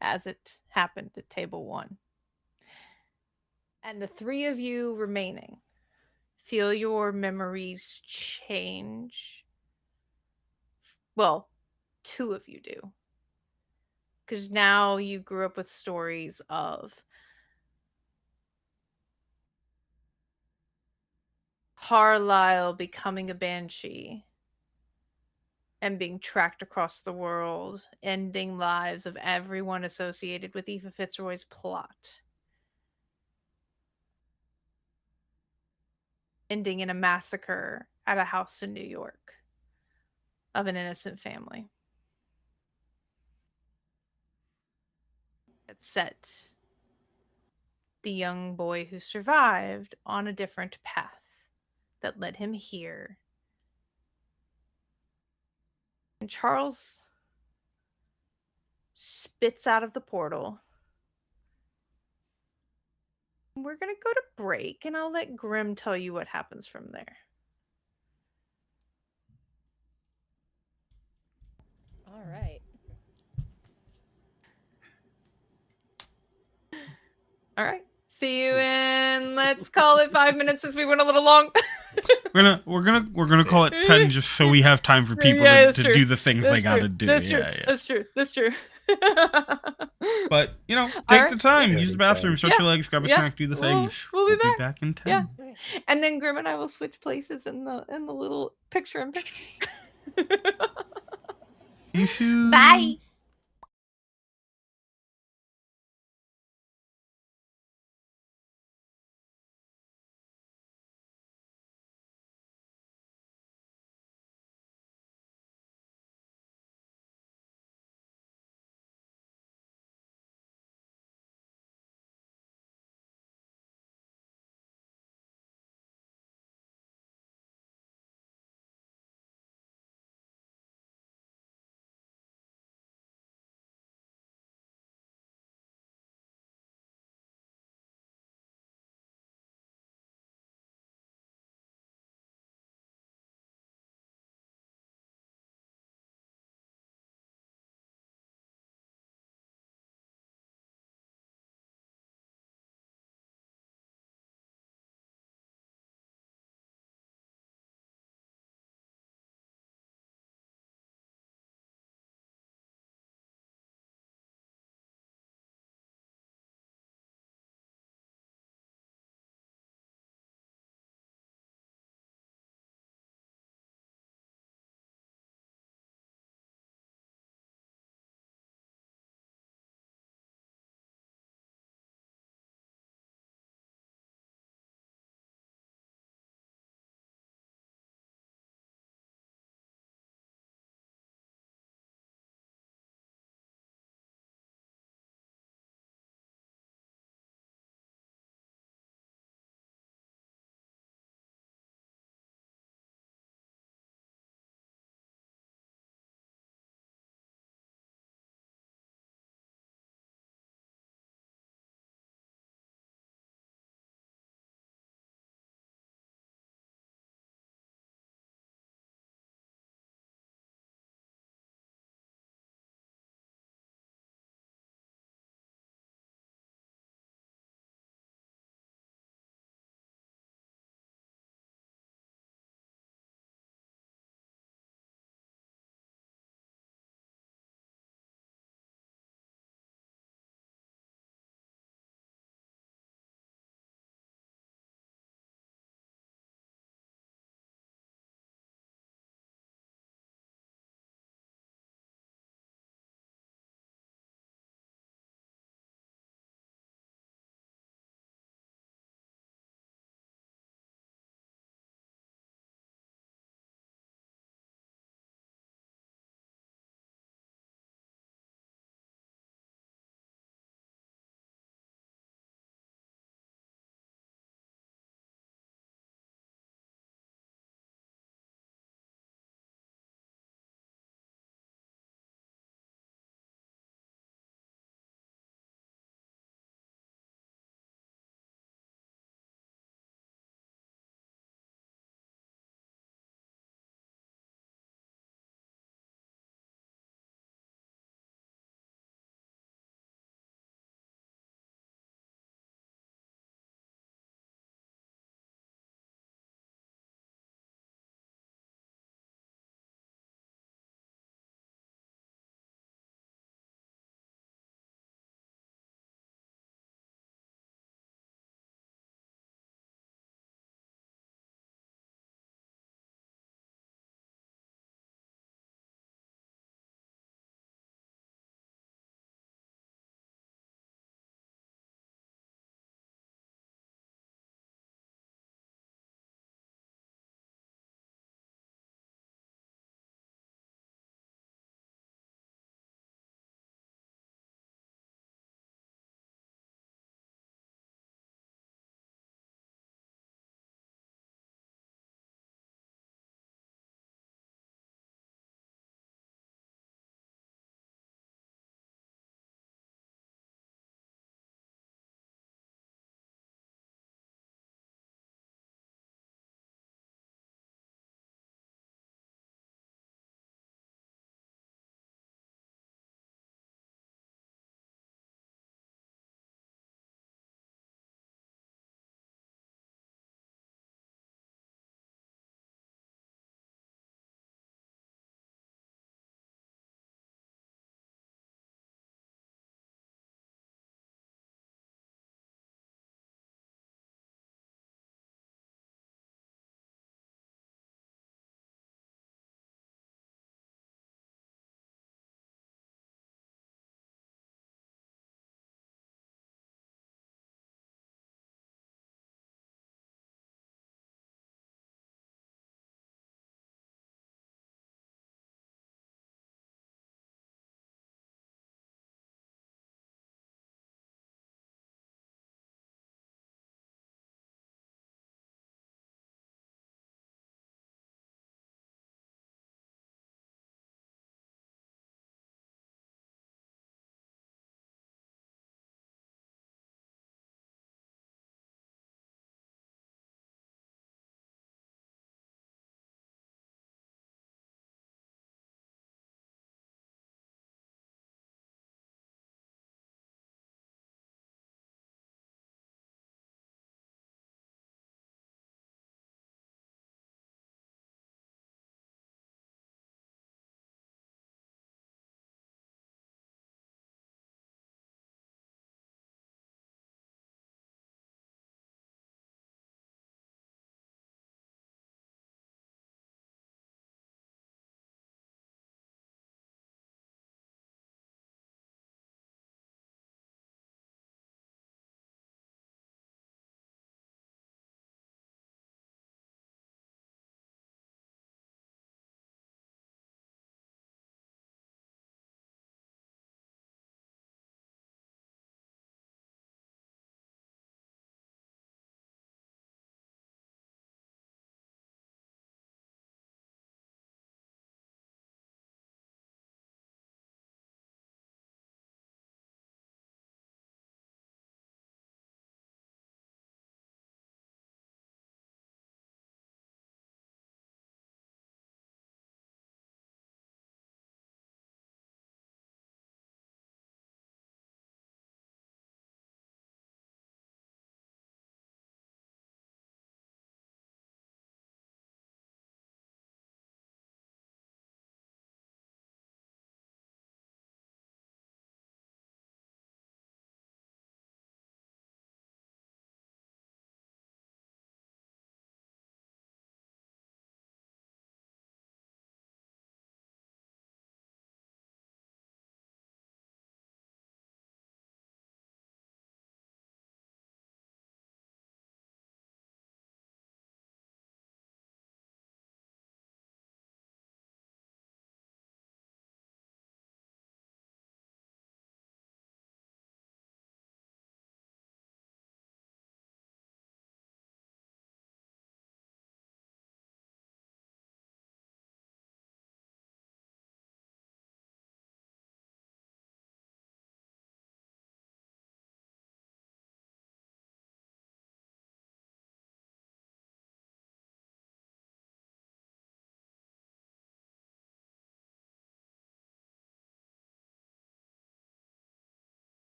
as it happened at table 1. And the 3 of you remaining feel your memories change. Well, two of you do. Because now you grew up with stories of Carlisle becoming a banshee and being tracked across the world, ending lives of everyone associated with Eva Fitzroy's plot. Ending in a massacre at a house in New York of an innocent family. It set the young boy who survived on a different path that led him here. And Charles spits out of the portal. We're going to go to break, and I'll let Grim tell you what happens from there. All right. All right. See you in, let's call it 5 minutes since we went a little long. We're gonna call it 10 just so we have time for people to do the things they gotta do. That's true. But All take right. the time, Yeah. use the bathroom, stretch your legs, grab a snack, do the things. We'll be back in 10. Yeah. And then Grim and I will switch places in the little picture in picture. See you soon. Bye.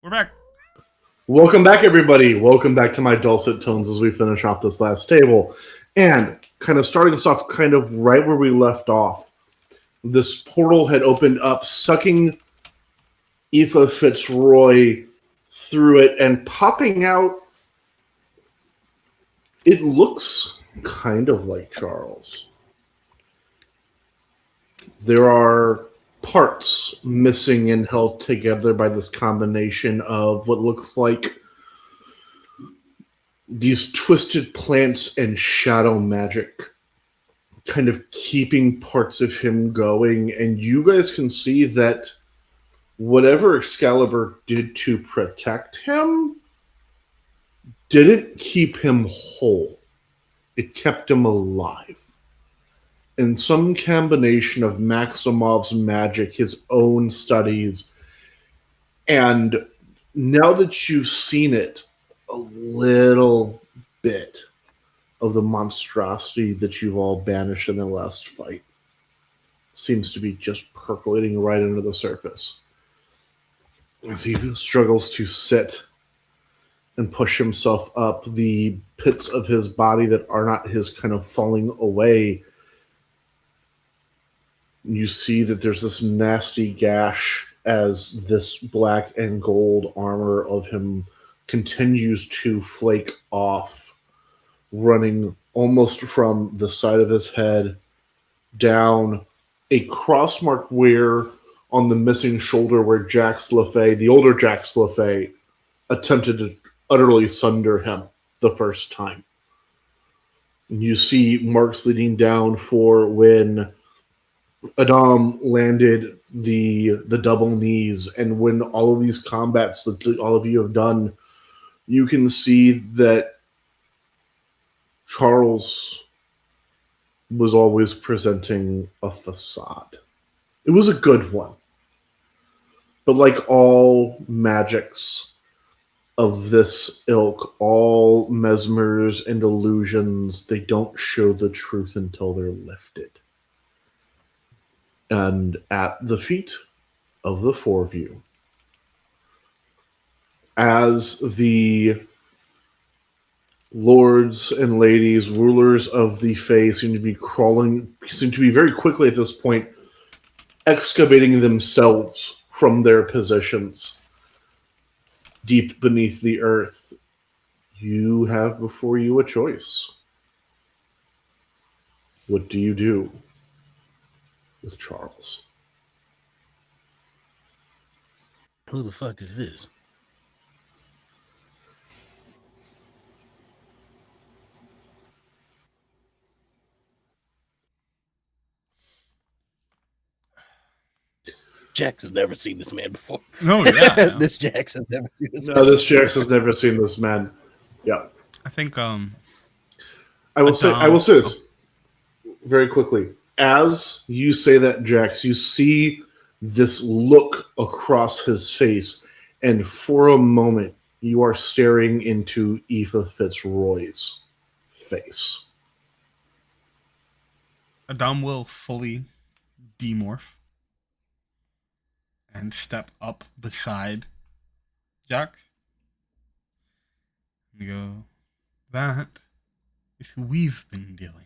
We're back. Welcome back, everybody. Welcome back to my dulcet tones as we finish off this last table. And kind of starting us off kind of right where we left off. This portal had opened up, sucking Aoife Fitzroy through it and popping out. It looks kind of like Charles. There are parts missing and held together by this combination of what looks like these twisted plants and shadow magic kind of keeping parts of him going. And you guys can see that whatever Excalibur did to protect him didn't keep him whole. It kept him alive. In some combination of Maximov's magic, his own studies, and now that you've seen it, a little bit of the monstrosity that you've all banished in the last fight seems to be just percolating right under the surface. As he struggles to sit and push himself up, the pits of his body that are not his kind of falling away. You see that there's this nasty gash as this black and gold armor of him continues to flake off, running almost from the side of his head down, a cross mark where on the missing shoulder where Jax LaFay, the older Jax LaFay, attempted to utterly sunder him the first time. And you see marks leading down for when Adam landed the double knees, and when all of these combats that all of you have done, you can see that Charles was always presenting a facade. It was a good one. But like all magics of this ilk, all mesmers and illusions, they don't show the truth until they're lifted. And at the feet of the four of you, as the lords and ladies, rulers of the Fae seem to be very quickly at this point excavating themselves from their positions deep beneath the earth. You have before you a choice. What do you do with Charles? Who the fuck is this? Jax has never seen this man before. No, yeah. No. This Jax has never seen this man. No, this Jax has never seen this man. Yeah. I think I will say this very quickly. As you say that, Jax, you see this look across his face, and for a moment, you are staring into Aoife Fitzroy's face. Adam will fully demorph and step up beside Jax. And go, that is who we've been dealing with.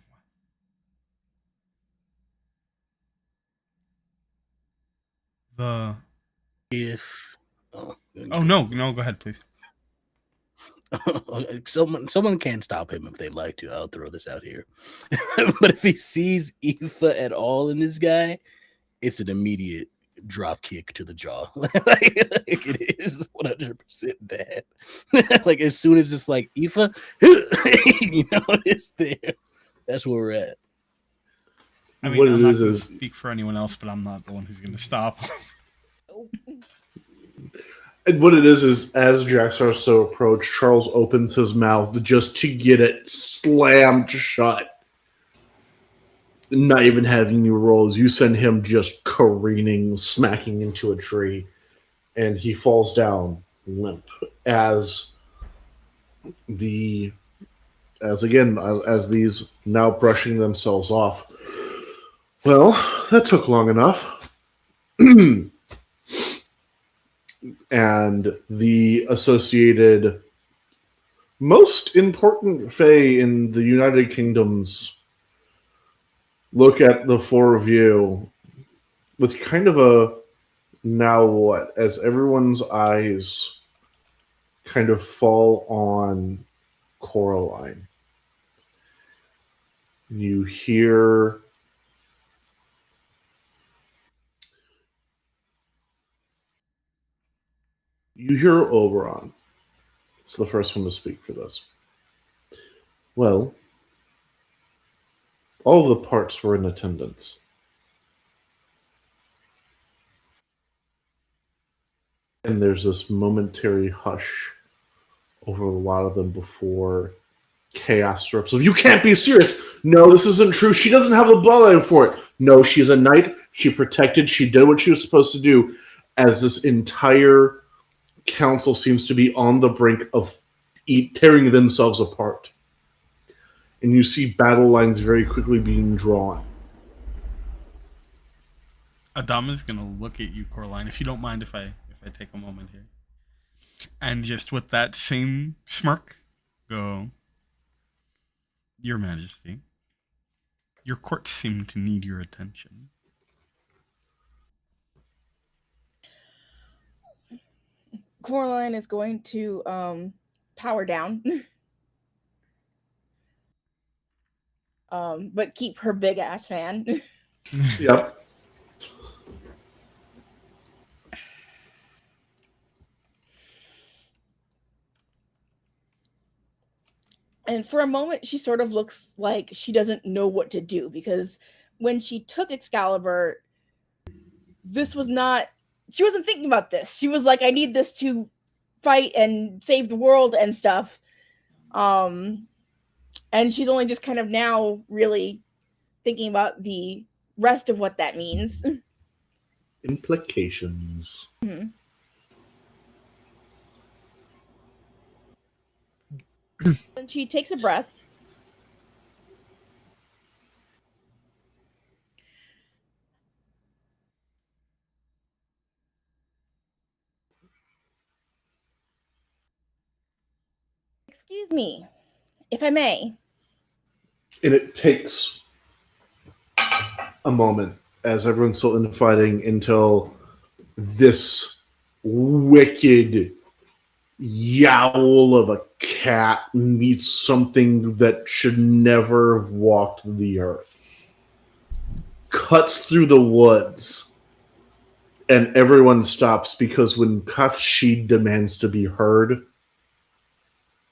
No, go ahead, please. Someone can stop him if they'd like to. I'll throw this out here. But if he sees Aoife at all in this guy, it's an immediate drop kick to the jaw. Like it is 100% bad. Like as soon as it's like Aoife, it's there. That's where we're at. I mean, I'm not going to speak for anyone else, but I'm not the one who's going to stop. And what it is as Jax starts to approach, Charles opens his mouth just to get it slammed shut. Not even having you rolls, you send him just careening, smacking into a tree, and he falls down limp as these now brushing themselves off. Well, that took long enough. and the associated most important Fae in the United Kingdoms look at the four of you with kind of a now what, as everyone's eyes kind of fall on Coraline. You hear Oberon. It's the first one to speak for this. Well, all the parts were in attendance. And there's this momentary hush over a lot of them before chaos erupts. You can't be serious. No, this isn't true. She doesn't have the bloodline for it. No, she's a knight. She protected. She did what she was supposed to do. As this entire council seems to be on the brink of tearing themselves apart. And you see battle lines very quickly being drawn. Adama's gonna look at you, Coraline, if you don't mind if I take a moment here. And just with that same smirk, go, Your Majesty, your courts seem to need your attention. Coraline is going to power down. But keep her big ass fan. Yep. And for a moment, she sort of looks like she doesn't know what to do, because when she took Excalibur, this was not, she wasn't thinking about this. She was like, I need this to fight and save the world and stuff. And she's only just kind of now really thinking about the rest of what that means. Implications. Mm-hmm. And she takes a breath. Excuse me, if I may. And it takes a moment as everyone's still infighting until this wicked yowl of a cat meets something that should never have walked the earth. Cuts through the woods, and everyone stops because when Kafshi demands to be heard,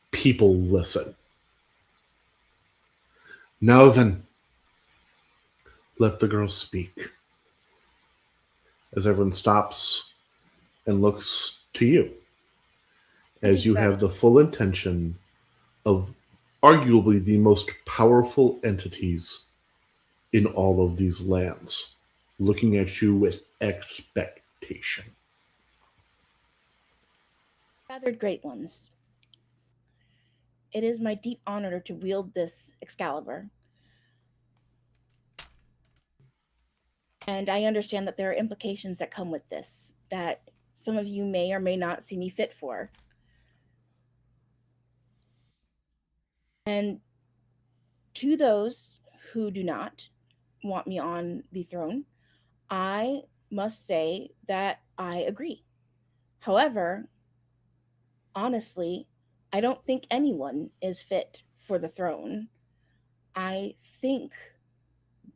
people listen. Now then, let the girl speak. As everyone stops and looks to you, as you have the full intention of arguably the most powerful entities in all of these lands, looking at you with expectation. Gathered great ones. It is my deep honor to wield this Excalibur. And I understand that there are implications that come with this, that some of you may or may not see me fit for. And to those who do not want me on the throne, I must say that I agree. However, honestly, I don't think anyone is fit for the throne. I think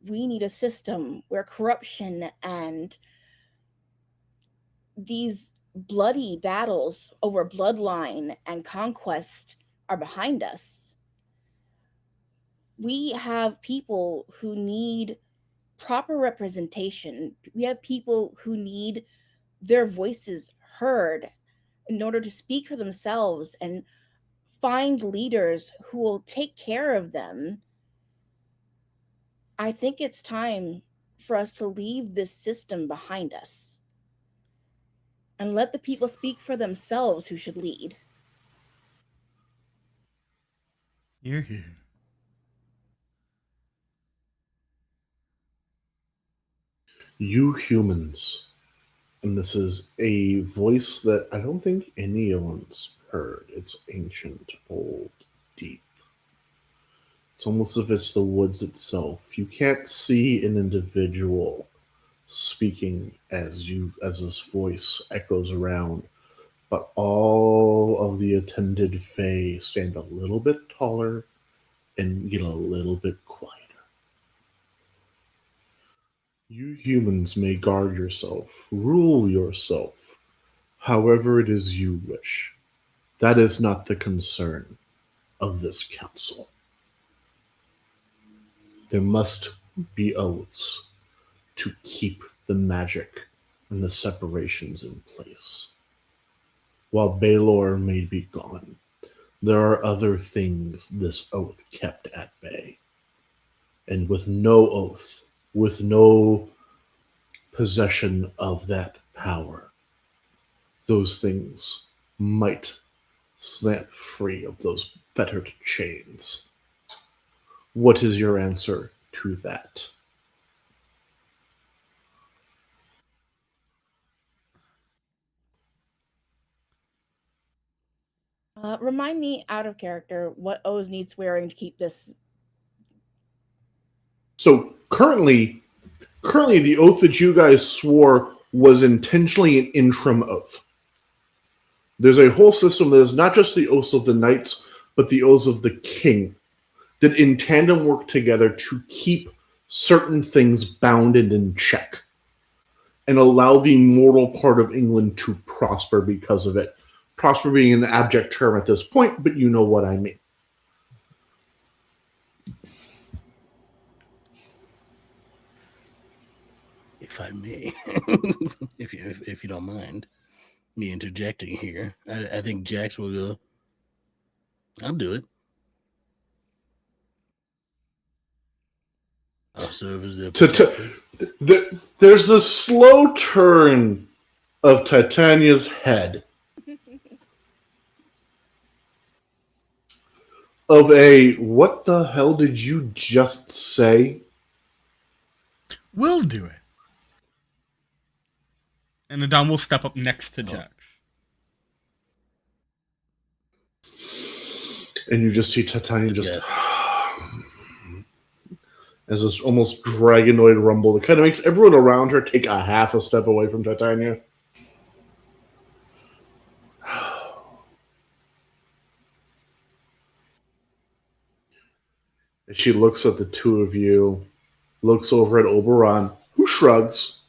we need a system where corruption and these bloody battles over bloodline and conquest are behind us. We have people who need proper representation. We have people who need their voices heard in order to speak for themselves and find leaders who will take care of them. I think it's time for us to leave this system behind us and let the people speak for themselves who should lead. Hear, hear. You humans And this is a voice that I don't think anyone's heard. It's ancient, old, deep. It's almost as if it's the woods itself. You can't see an individual speaking as this voice echoes around, but all of the attended Fae stand a little bit taller and get a little bit quieter. You humans may guard yourself, rule yourself, however it is you wish. That is not the concern of this council. There must be oaths to keep the magic and the separations in place. While Baylor may be gone, there are other things this oath kept at bay. And with no oath, with no possession of that power, those things might snap free of those fettered chains. What is your answer to that? Remind me, out of character, what O's need swearing to keep this. So currently the oath that you guys swore was intentionally an interim oath. There's a whole system that is not just the oaths of the knights, but the oaths of the king that in tandem work together to keep certain things bound and in check and allow the mortal part of England to prosper because of it. Prosper being an abject term at this point, but you know what I mean. If I may, if you don't mind me interjecting here, I think Jax will go. I'll do it. I'll serve as their protector. There's this slow turn of Titania's head of a what the hell did you just say? We'll do it. And Adam will step up next to Jax. And you just see Titania just as this almost dragonoid rumble that kind of makes everyone around her take a half a step away from Titania. And she looks at the two of you, looks over at Oberon, who shrugs.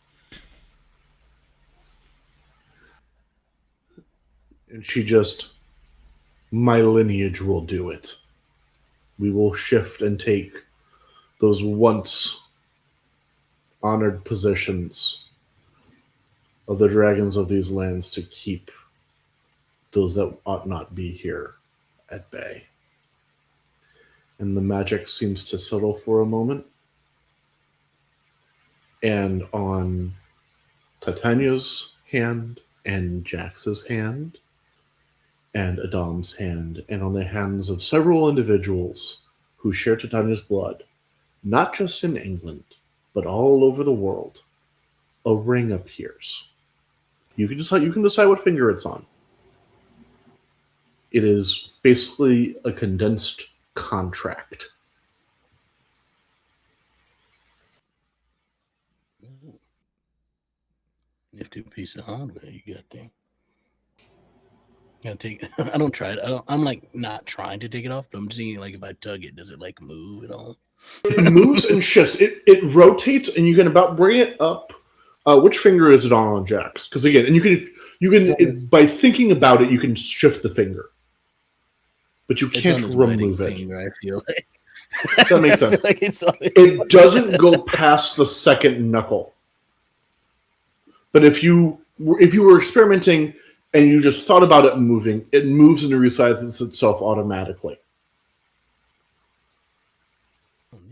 And she just, my lineage will do it. We will shift and take those once honored positions of the dragons of these lands to keep those that ought not be here at bay. And the magic seems to settle for a moment. And on Titania's hand and Jax's hand and Adam's hand and on the hands of several individuals who share Titania's blood, not just in England, but all over the world, a ring appears. You can decide what finger it's on. It is basically a condensed contract. Nifty piece of hardware you got there. Gotta take. I don't try it. I'm like not trying to take it off, but I'm seeing like if I tug it, does it like move at all? It moves and shifts. It rotates, and you can about bring it up. Which finger is it on Jax? Because again, and you can by thinking about it, you can shift the finger, but you can't remove it. Finger, I feel like that makes sense. Like it doesn't go past the second knuckle. But if you were experimenting and you just thought about it moving, it moves and resizes itself automatically.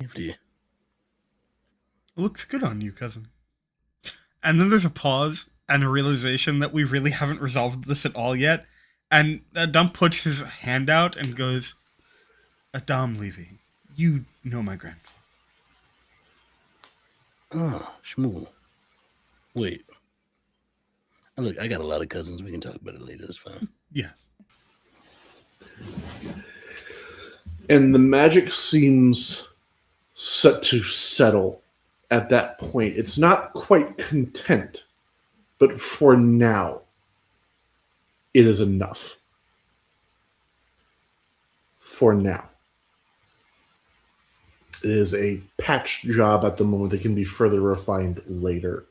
Nifty. It looks good on you, cousin. And then there's a pause and a realization that we really haven't resolved this at all yet. And Adam puts his hand out and goes, Adam Levy, you know my grandfather. Oh, Shmuel. Wait. Look, I got a lot of cousins. We can talk about it later. It's fine. Yes. And the magic seems set to settle at that point. It's not quite content, but for now, it is enough. For now. It is a patch job at the moment that can be further refined later.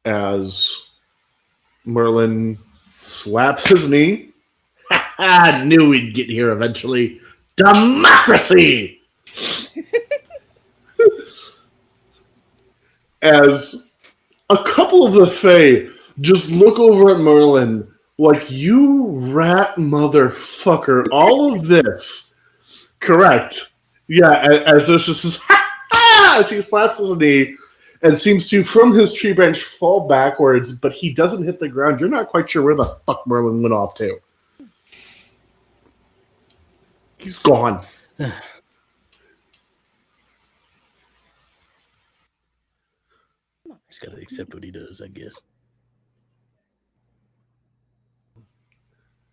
As Merlin slaps his knee. I knew we'd get here eventually. Democracy! As a couple of the Fae just look over at Merlin like, you rat motherfucker, all of this. Correct. Yeah, as this just as he slaps his knee and seems to, from his tree branch, fall backwards, but he doesn't hit the ground. You're not quite sure where the fuck Merlin went off to. He's gone. He's got to accept what he does, I guess.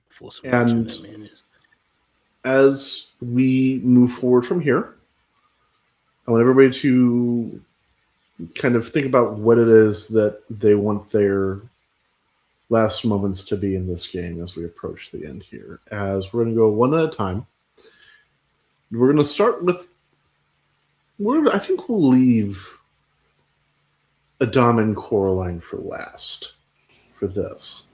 Force of nature, that man is. As we move forward from here, I want everybody to kind of think about what it is that they want their last moments to be in this game as we approach the end here. As we're going to go one at a time. We're going to start with... I think we'll leave Adam and Coraline for last for this.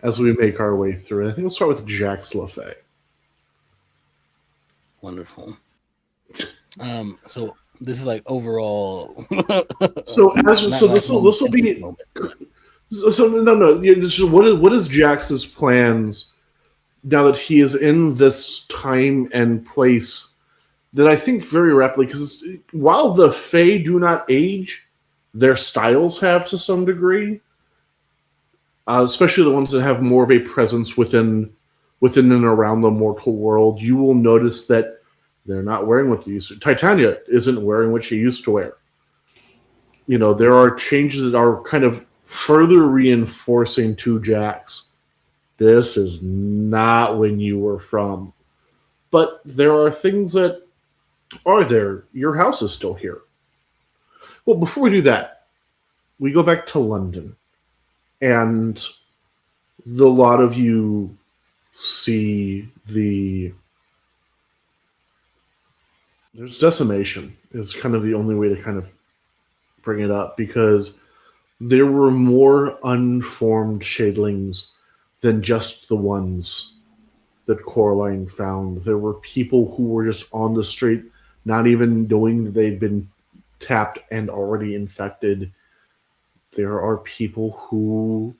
As we make our way through. And I think we'll start with Jax LaFay. Wonderful. So this is like overall. So this will be. So no. So what is Jax's plans now that he is in this time and place that I think very rapidly, because while the Fae do not age, their styles have to some degree, especially the ones that have more of a presence within and around the mortal world. You will notice that they're not wearing what they used to. Titania isn't wearing what she used to wear. You know, there are changes that are kind of further reinforcing to Jax. This is not when you were from. But there are things that are there. Your house is still here. Well, before we do that, we go back to London. And a lot of you see there's decimation is kind of the only way to kind of bring it up, because there were more unformed shadlings than just the ones that Coraline found. There were people who were just on the street, not even knowing that they'd been tapped and already infected. There are people who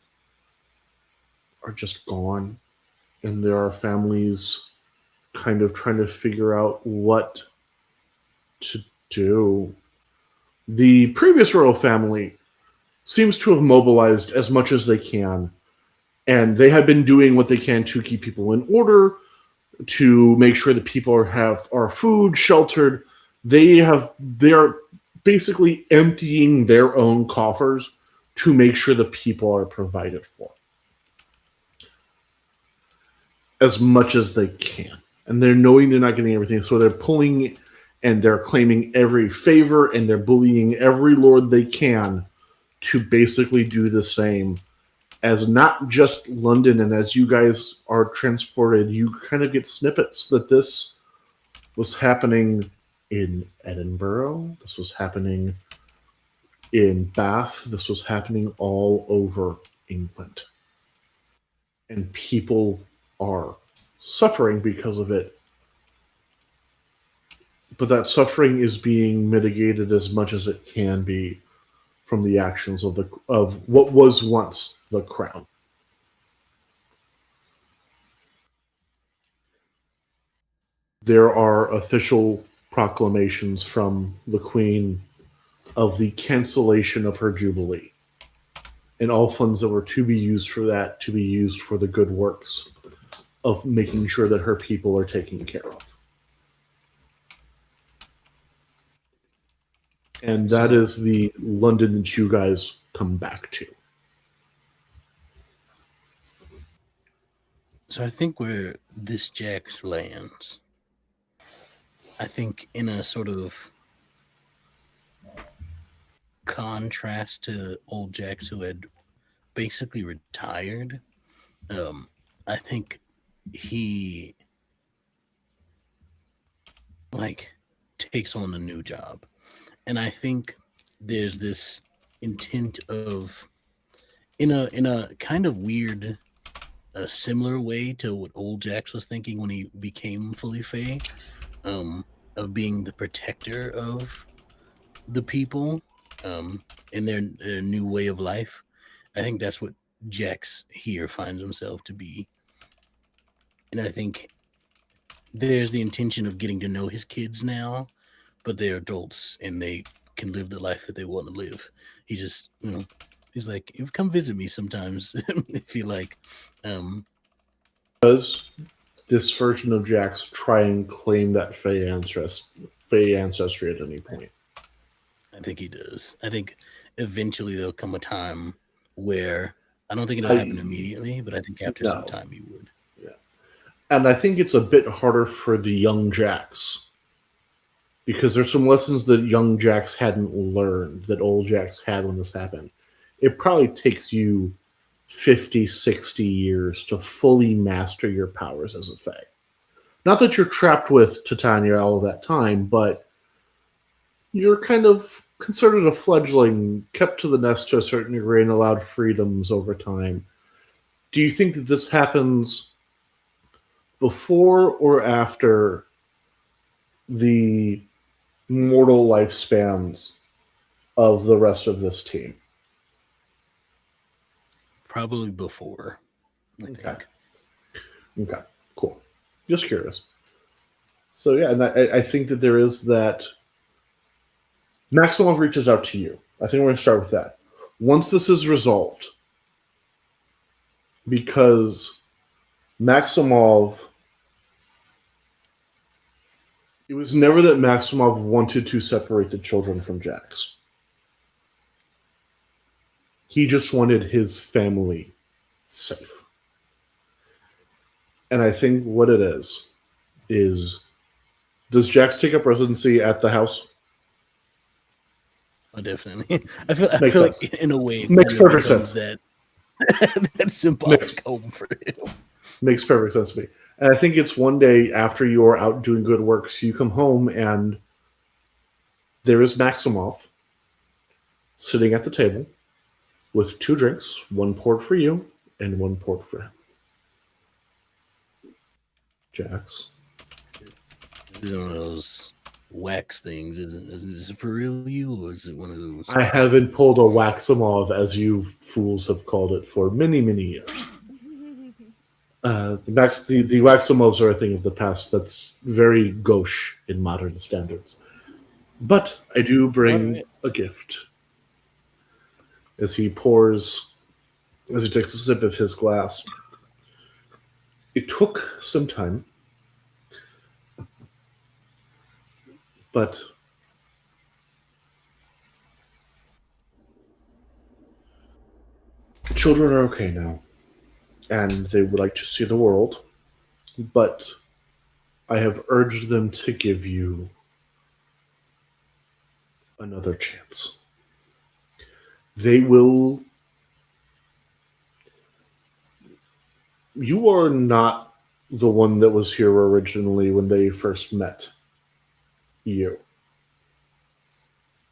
are just gone, and there are families kind of trying to figure out what to do. The previous royal family seems to have mobilized as much as they can, and they have been doing what they can to keep people in order, to make sure that people are food, sheltered. They are basically emptying their own coffers to make sure the people are provided for as much as they can. And they're knowing they're not getting everything, so they're pulling and they're claiming every favor, and they're bullying every lord they can to basically do the same. As not just London, and as you guys are transported, you kind of get snippets that this was happening in Edinburgh, this was happening in Bath, this was happening all over England. And people are suffering because of it. But that suffering is being mitigated as much as it can be from the actions of what was once the crown. There are official proclamations from the Queen of the cancellation of her jubilee, and all funds that were to be used for that to be used for the good works of making sure that her people are taken care of. And that is the London that you guys come back to. So I think where this Jax lands, I think in a sort of contrast to old Jax who had basically retired, I think he like takes on a new job. And I think there's this intent of in a kind of weird a similar way to what old Jax was thinking when he became fully Fae, of being the protector of the people, in their new way of life. I think that's what Jax here finds himself to be. And I think there's the intention of getting to know his kids now, but they're adults and they can live the life that they want to live. He just, he's like, come visit me sometimes if you like. Does this version of Jax try and claim that Fey ancestry at any point? I think he does. I think eventually there'll come a time where I don't think it'll happen immediately, but I think after some time he would. Yeah. And I think it's a bit harder for the young Jax because there's some lessons that young Jax hadn't learned that old Jax had when this happened. It probably takes you 50, 60 years to fully master your powers as a Fae. Not that you're trapped with Titania all of that time, but you're kind of considered a fledgling, kept to the nest to a certain degree, and allowed freedoms over time. Do you think that this happens before or after the mortal lifespans of the rest of this team? Probably before. Okay, cool. Just curious. So yeah, and I think that there is that. Maximov reaches out to you. I think we're going to start with that. Once this is resolved, because Maximov, it was never that Maximov wanted to separate the children from Jax. He just wanted his family safe. And I think what it is, does Jax take up residency at the house? Oh, definitely. I feel like in a way makes perfect sense. That symbolic home for him. Makes perfect sense to me. And I think it's one day after you're out doing good works, you come home and there is Maximov sitting at the table with 2 drinks, one poured for you and one poured for him. Jax. Is it one of those wax things? Is it for real you, or is it one of those? I haven't pulled a Waximov, as you fools have called it, for many, many years. The Waximovs are a thing of the past that's very gauche in modern standards. But I do bring a gift. As he takes a sip of his glass. It took some time, but the children are okay now, and they would like to see the world, but I have urged them to give you another chance. They will. You are not the one that was here originally when they first met you.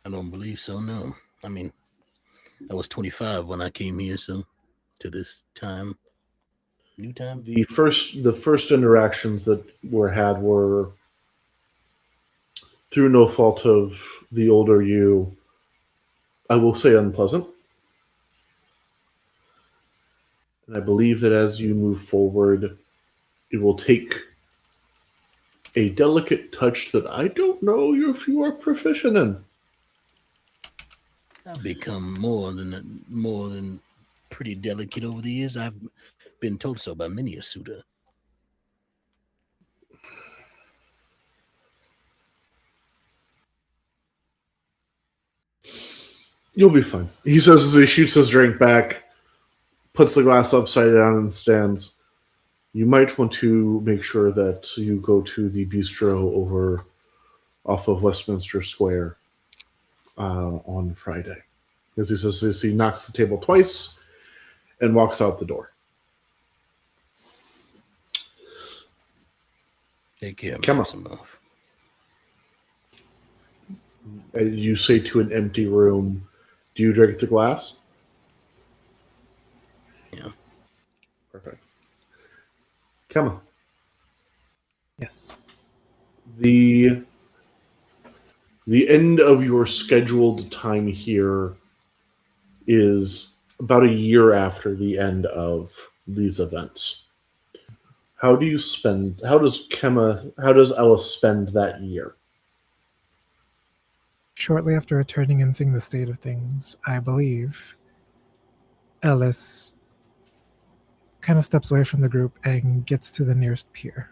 I don't believe so, no. I mean, I was 25 when I came here, so to this time, new time. The first interactions that were had were through no fault of the older you, I will say unpleasant. And I believe that as you move forward, it will take a delicate touch that I don't know if you are proficient in. I've become more than pretty delicate over the years. I've been told so by many a suitor. You'll be fine. He says as he shoots his drink back, puts the glass upside down and stands. You might want to make sure that you go to the bistro over off of Westminster Square on Friday. As he says this, he knocks the table twice and walks out the door. Take care, Come on. Maximoff. And you say to an empty room, do you drink the glass? Yeah. Perfect. Come on. Yes. The end of your scheduled time here is about a year after the end of these events. How does Ellis spend that year? Shortly after returning and seeing the state of things, I believe Ellis kind of steps away from the group and gets to the nearest pier.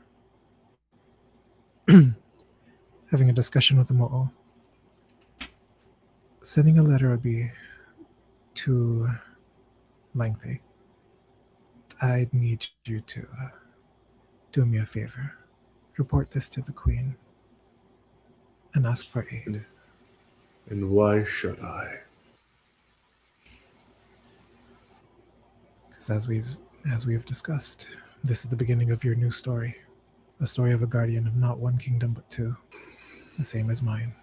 Having a discussion with the Mo'o. Sending a letter would be too lengthy. I'd need you to do me a favor. Report this to the Queen and ask for aid. And why should I? Because as we've discussed, this is the beginning of your new story. A story of a guardian of not one kingdom but two. The same as mine.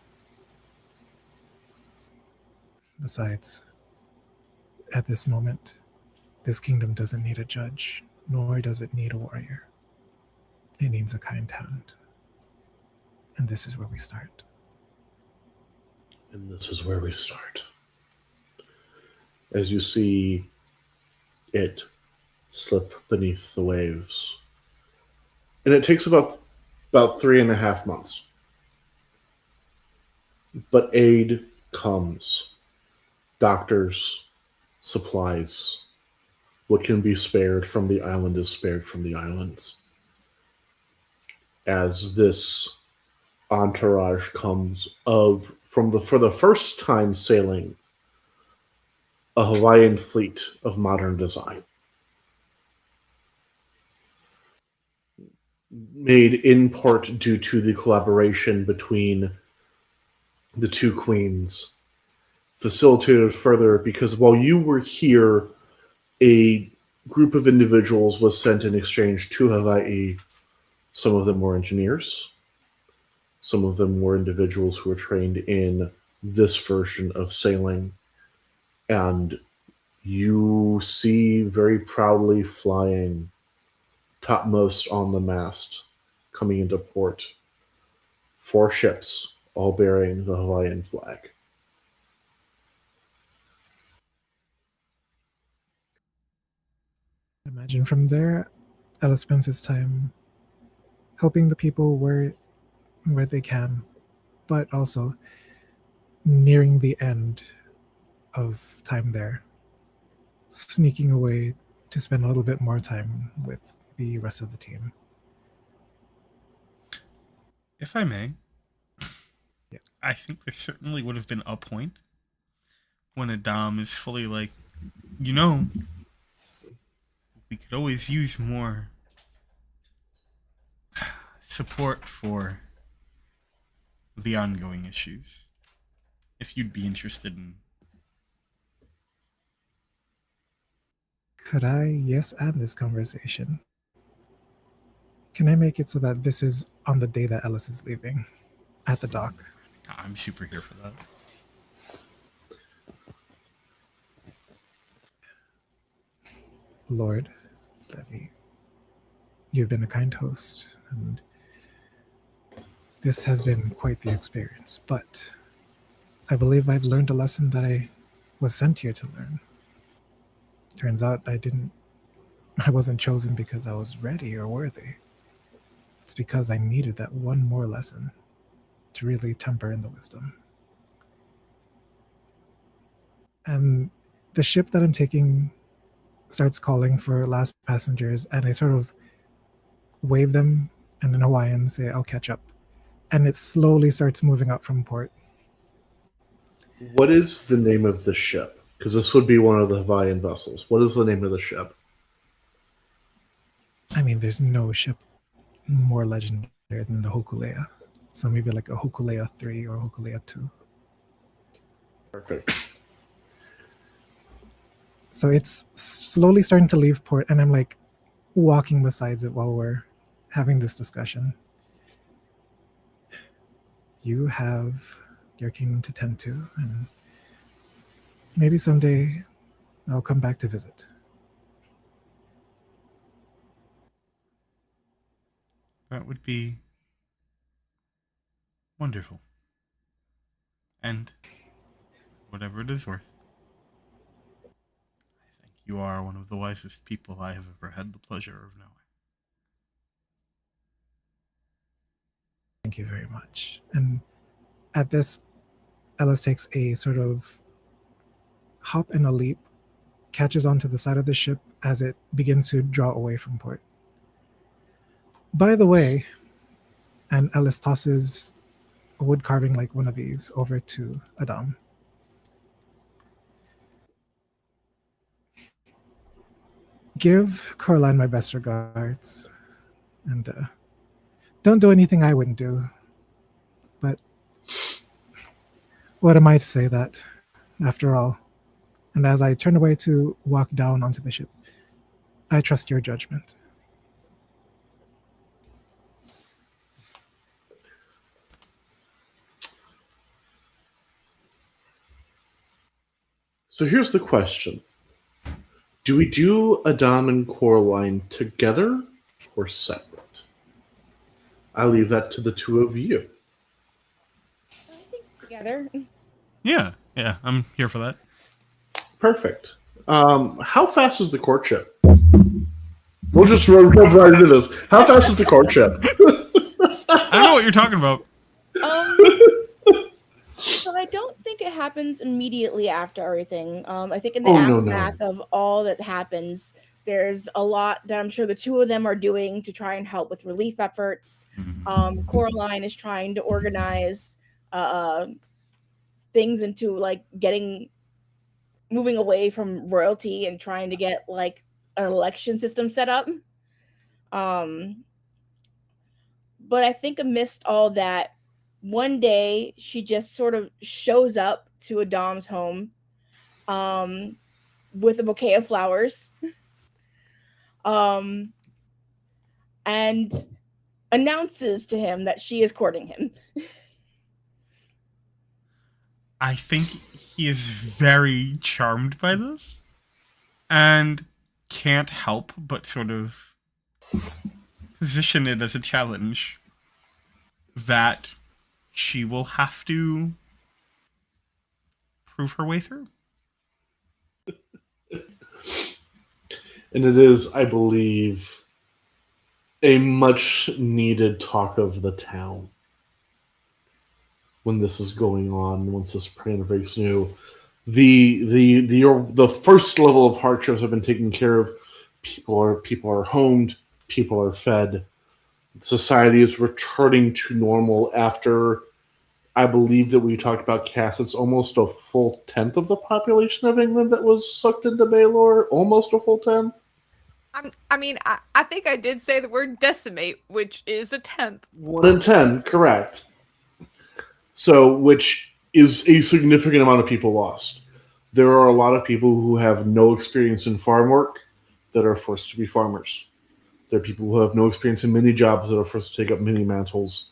Besides, at this moment, this kingdom doesn't need a judge, nor does it need a warrior. It needs a kind hand. And this is where we start. And this is where we start. As you see it slip beneath the waves. And it takes about 3.5 months. But aid comes. Doctors, supplies. What can be spared from the island is spared from the islands. As this entourage comes for the first time sailing a Hawaiian fleet of modern design. Made in part due to the collaboration between the two queens, facilitated further because while you were here, a group of individuals was sent in exchange to Hawaii. Some of them were engineers. Some of them were individuals who were trained in this version of sailing. And you see very proudly flying topmost on the mast, coming into port, 4 ships, all bearing the Hawaiian flag. Imagine from there, Ellis spends his time helping the people where they can, but also nearing the end of time there, sneaking away to spend a little bit more time with the rest of the team. If I may, Yeah. I think there certainly would have been a point when Adam is fully like, you know, we could always use more support for the ongoing issues. If you'd be interested in. Could I, yes, add this conversation? Can I make it so that this is on the day that Ellis is leaving at the dock? I'm super here for that. Lord Levy, you've been a kind host, and this has been quite the experience, but I believe I've learned a lesson that I was sent here to learn. Turns out I wasn't chosen because I was ready or worthy. It's because I needed that one more lesson to really temper in the wisdom. And the ship that I'm taking starts calling for last passengers, and I sort of wave them and in Hawaiian say, I'll catch up. And it slowly starts moving up from port. What is the name of the ship? Because this would be one of the Hawaiian vessels. What is the name of the ship? I mean, there's no ship more legendary than the Hokulea. So maybe like a Hokulea 3 or Hokulea 2. Perfect. So it's slowly starting to leave port, and I'm like walking besides it while we're having this discussion. You have your kingdom to tend to, and maybe someday I'll come back to visit. That would be wonderful. And whatever it is worth, I think you are one of the wisest people I have ever had the pleasure of knowing. Thank you very much. And at this, Ellis takes a sort of hop and a leap, catches onto the side of the ship as it begins to draw away from port. By the way, and Ellis tosses a wood carving like one of these over to Adam. Give Coraline my best regards, and don't do anything I wouldn't do. But what am I to say that, after all? And as I turn away to walk down onto the ship, I trust your judgment. So here's the question. Do we do Adam and Coraline together or separate? I leave that to the two of you. I think together. Yeah, I'm here for that. Perfect. How fast is the courtship? We'll just jump right into this. How fast is the courtship? I don't know what you're talking about. So I don't think it happens immediately after everything. I think in the No. aftermath of all that happens, there's a lot that I'm sure the two of them are doing to try and help with relief efforts. Coraline is trying to organize things into like moving away from royalty and trying to get like an election system set up. But I think amidst all that, one day she just sort of shows up to Adam's home with a bouquet of flowers and announces to him that she is courting him. I think he is very charmed by this and can't help but sort of position it as a challenge that she will have to prove her way through. And it is, I believe, a much needed talk of the town when this is going on, once this plan breaks new. The first level of hardships have been taken care of. People are homed, people are fed. Society is returning to normal after, I believe that we talked about Cass. It's almost a full tenth of the population of England that was sucked into Baylor. Almost a full tenth. I think I did say the word decimate, which is a tenth. 1 in 10, correct. So, which is a significant amount of people lost. There are a lot of people who have no experience in farm work that are forced to be farmers. There are people who have no experience in mini jobs that are forced to take up mini mantles.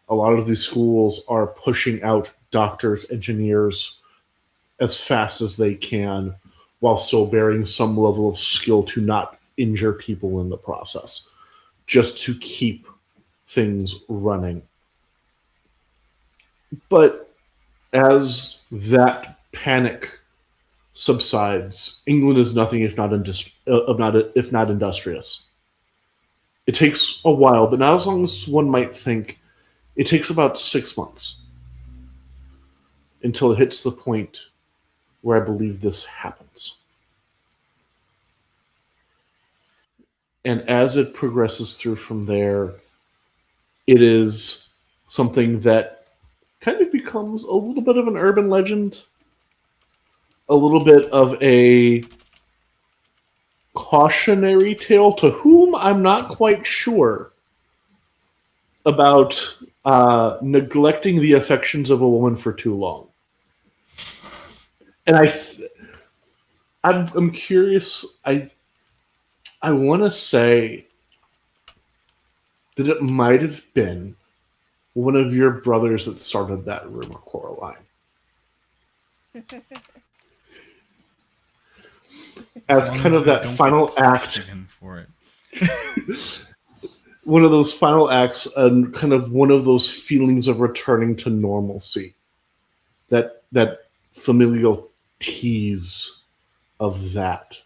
A lot of these schools are pushing out doctors, engineers as fast as they can while still bearing some level of skill to not injure people in the process, just to keep things running. But as that panic subsides, England is nothing if not industrious. It takes a while, but not as long as one might think. It takes about 6 months until it hits the point where I believe this happens. And as it progresses through from there, it is something that kind of becomes a little bit of an urban legend, a little bit of a cautionary tale to whom I'm not quite sure about neglecting the affections of a woman for too long. And I'm curious. I want to say that it might have been one of your brothers that started that rumor, Coraline. As kind of that final act, for it. one of those final acts, and kind of one of those feelings of returning to normalcy. That familial tease of that.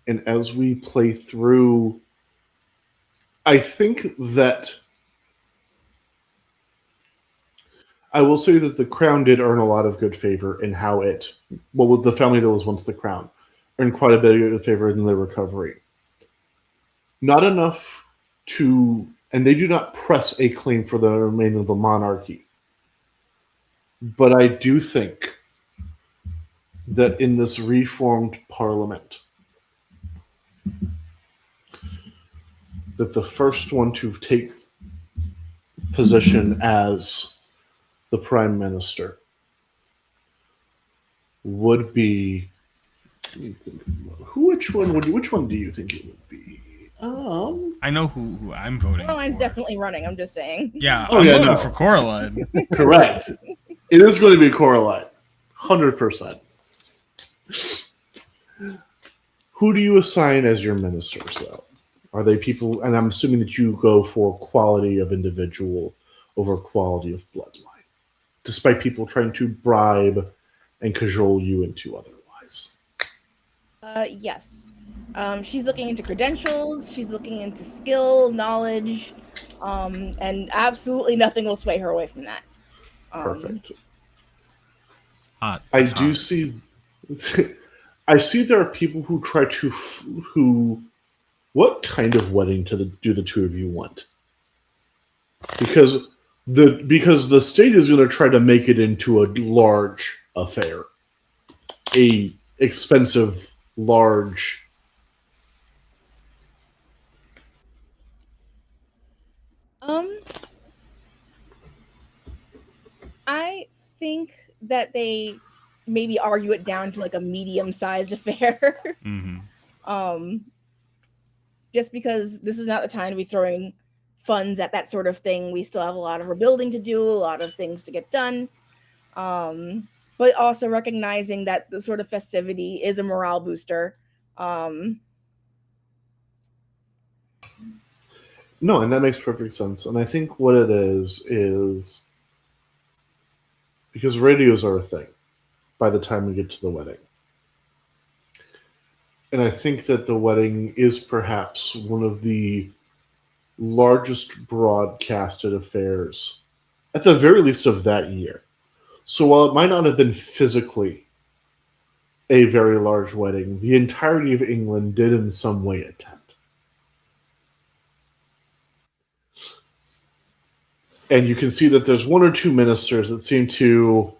And as we play through, I think that I will say that the crown did earn a lot of good favor in how it, well, with the family that was once the crown, earned quite a bit of good favor in the recovery. Not enough to, and they do not press a claim for the remainder of the monarchy. But I do think that in this reformed parliament, that the first one to take position as the prime minister would be. Which one do you think it would be? I know who I'm voting Coraline's for. definitely running. I'm just saying. Yeah, I'm voting for Coraline. Correct. It is going to be Coraline, 100%. Who do you assign as your ministers, though? Are they people? And I'm assuming that you go for quality of individual over quality of bloodline, despite people trying to bribe and cajole you into otherwise. Yes. She's looking into credentials. She's looking into skill, knowledge, and absolutely nothing will sway her away from that. Perfect. Hot. I do see. I see there are people who try to who. What kind of wedding do the two of you want? Because the state is going to try to make it into a large affair, a expensive, large. I think that they maybe argue it down to like a medium-sized affair. Just because this is not the time to be throwing funds at that sort of thing. We still have a lot of rebuilding to do, a lot of things to get done. But also recognizing that the sort of festivity is a morale booster. No, and that makes perfect sense. And I think what it is because radios are a thing by the time we get to the wedding. And I think that the wedding is perhaps one of the largest broadcasted affairs, at the very least of that year. So while it might not have been physically a very large wedding, the entirety of England did in some way attend. And you can see that there's one or two ministers that seem to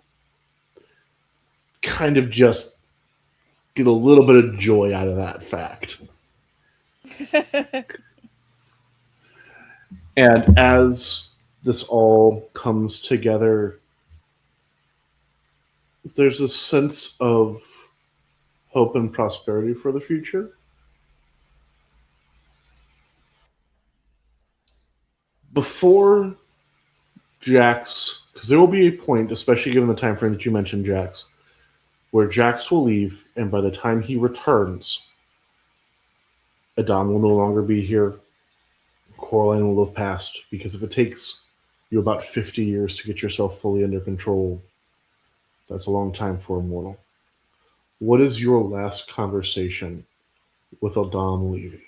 kind of just get a little bit of joy out of that fact. And as this all comes together, there's a sense of hope and prosperity for the future. Before Jax, because there will be a point, especially given the time frame that you mentioned, Jax, where Jax will leave, and by the time he returns, Adon will no longer be here. Coraline will have passed, because if it takes you about 50 years to get yourself fully under control, that's a long time for a mortal. What is your last conversation with Adon leaving?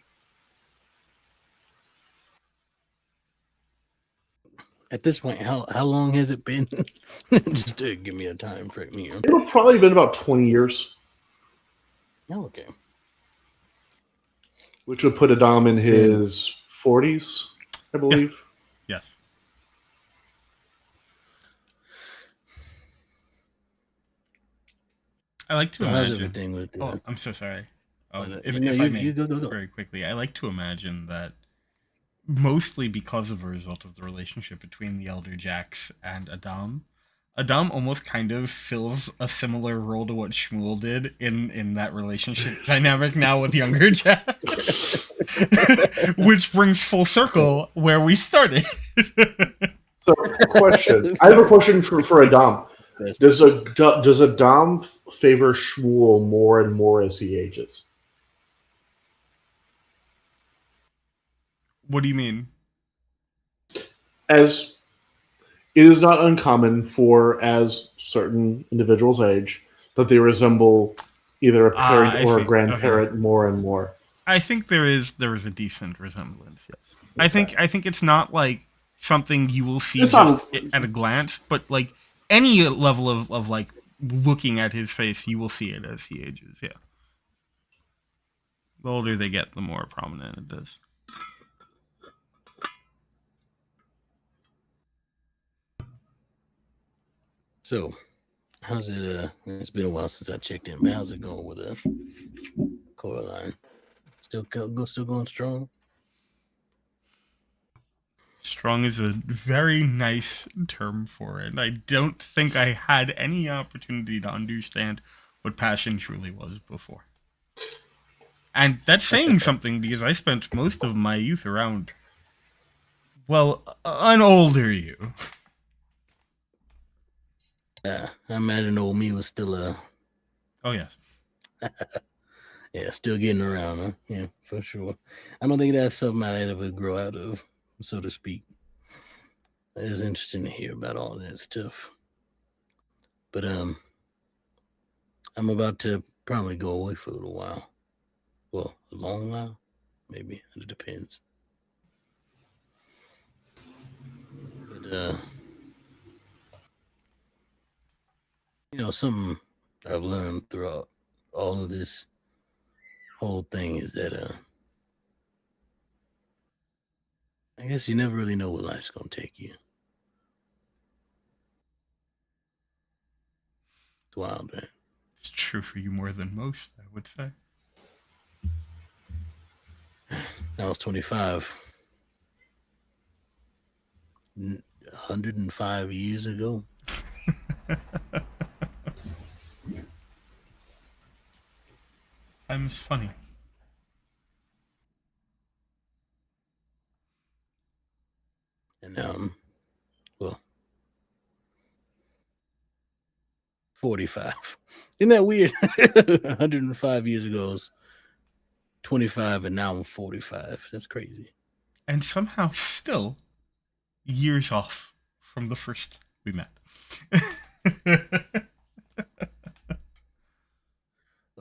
At this point, how long has it been? Just to give me a time frame here. It'll probably been about 20 years. Oh, okay. Which would put Adam in his 40s, I believe. Yes. I like to So how's imagine. everything with Oh, I'm so sorry. you If I may, you go. very quickly, I like to imagine that mostly because of a result of the relationship between the elder Jax and Adam. Adam almost kind of fills a similar role to what Shmuel did in that relationship dynamic now with younger Jax. Which brings full circle where we started. So, question. I have a question for Adam. Does Adam favor Shmuel more and more as he ages? What do you mean? As it is not uncommon for, as certain individuals age, that they resemble either a parent I or a see. grandparent Okay. more and more. I think there is a decent resemblance. Yes. Okay. I think it's not like something you will see It's just not. at a glance, but like any level of like looking at his face, you will see it as he ages. Yeah. The older they get, the more prominent it is. So, how's it? It's been a while since I checked in, but how's it going with Coraline? Still going strong? Strong is a very nice term for it. I don't think I had any opportunity to understand what passion truly was before. And that's saying something because I spent most of my youth around, well, an older you. Yeah, I imagine old me was still Oh, yes. yeah, still getting around, huh? Yeah, for sure. I don't think that's something I'd ever grow out of, so to speak. It is interesting to hear about all that stuff. But I'm about to probably go away for a little while. Well, a long while, maybe. It depends. But something I've learned throughout all of this whole thing is that I guess you never really know where life's gonna take you. It's wild, man. It's true for you more than most, I would say. I was 25. 105 years ago. Time's funny. And well, 45. Isn't that weird? 105 years ago I was 25 and now I'm 45. That's crazy. And somehow still years off from the first we met.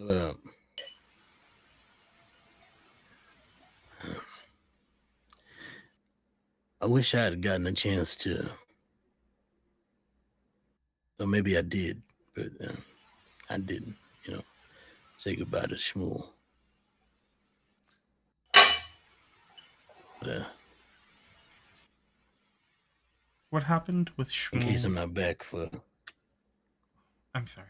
Uh, I wish I had gotten a chance to, or maybe I did, but I didn't, say goodbye to Shmuel. But, What happened with Shmuel? in case I'm not back for... I'm sorry.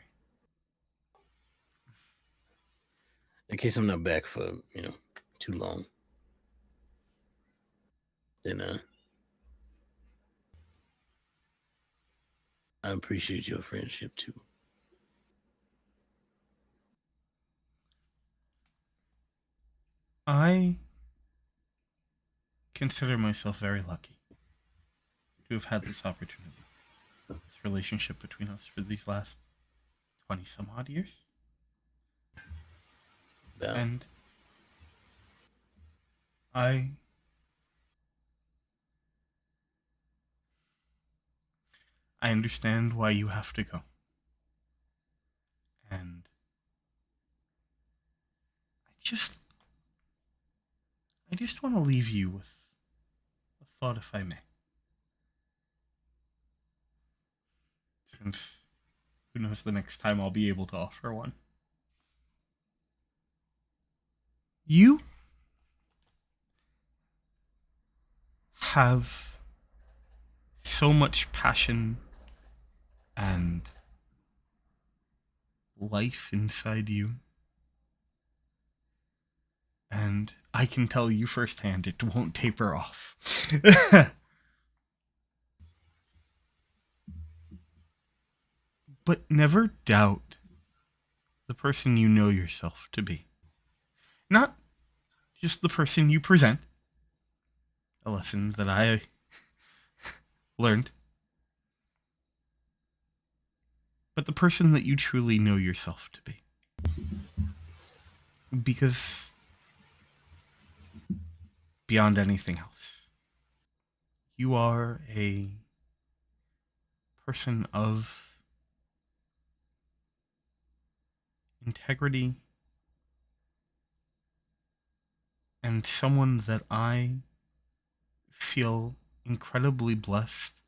In case I'm not back for, too long, then I appreciate your friendship too. I consider myself very lucky to have had this opportunity, this relationship between us for these last 20 some odd years. Yeah. And I understand why you have to go. And I just want to leave you with a thought, if I may. Since who knows the next time I'll be able to offer one. You have so much passion and life inside you. And I can tell you firsthand it won't taper off. But never doubt the person you know yourself to be. Not just the person you present. A lesson that I learned. But the person that you truly know yourself to be. Because beyond anything else, you are a person of integrity and someone that I feel incredibly blessed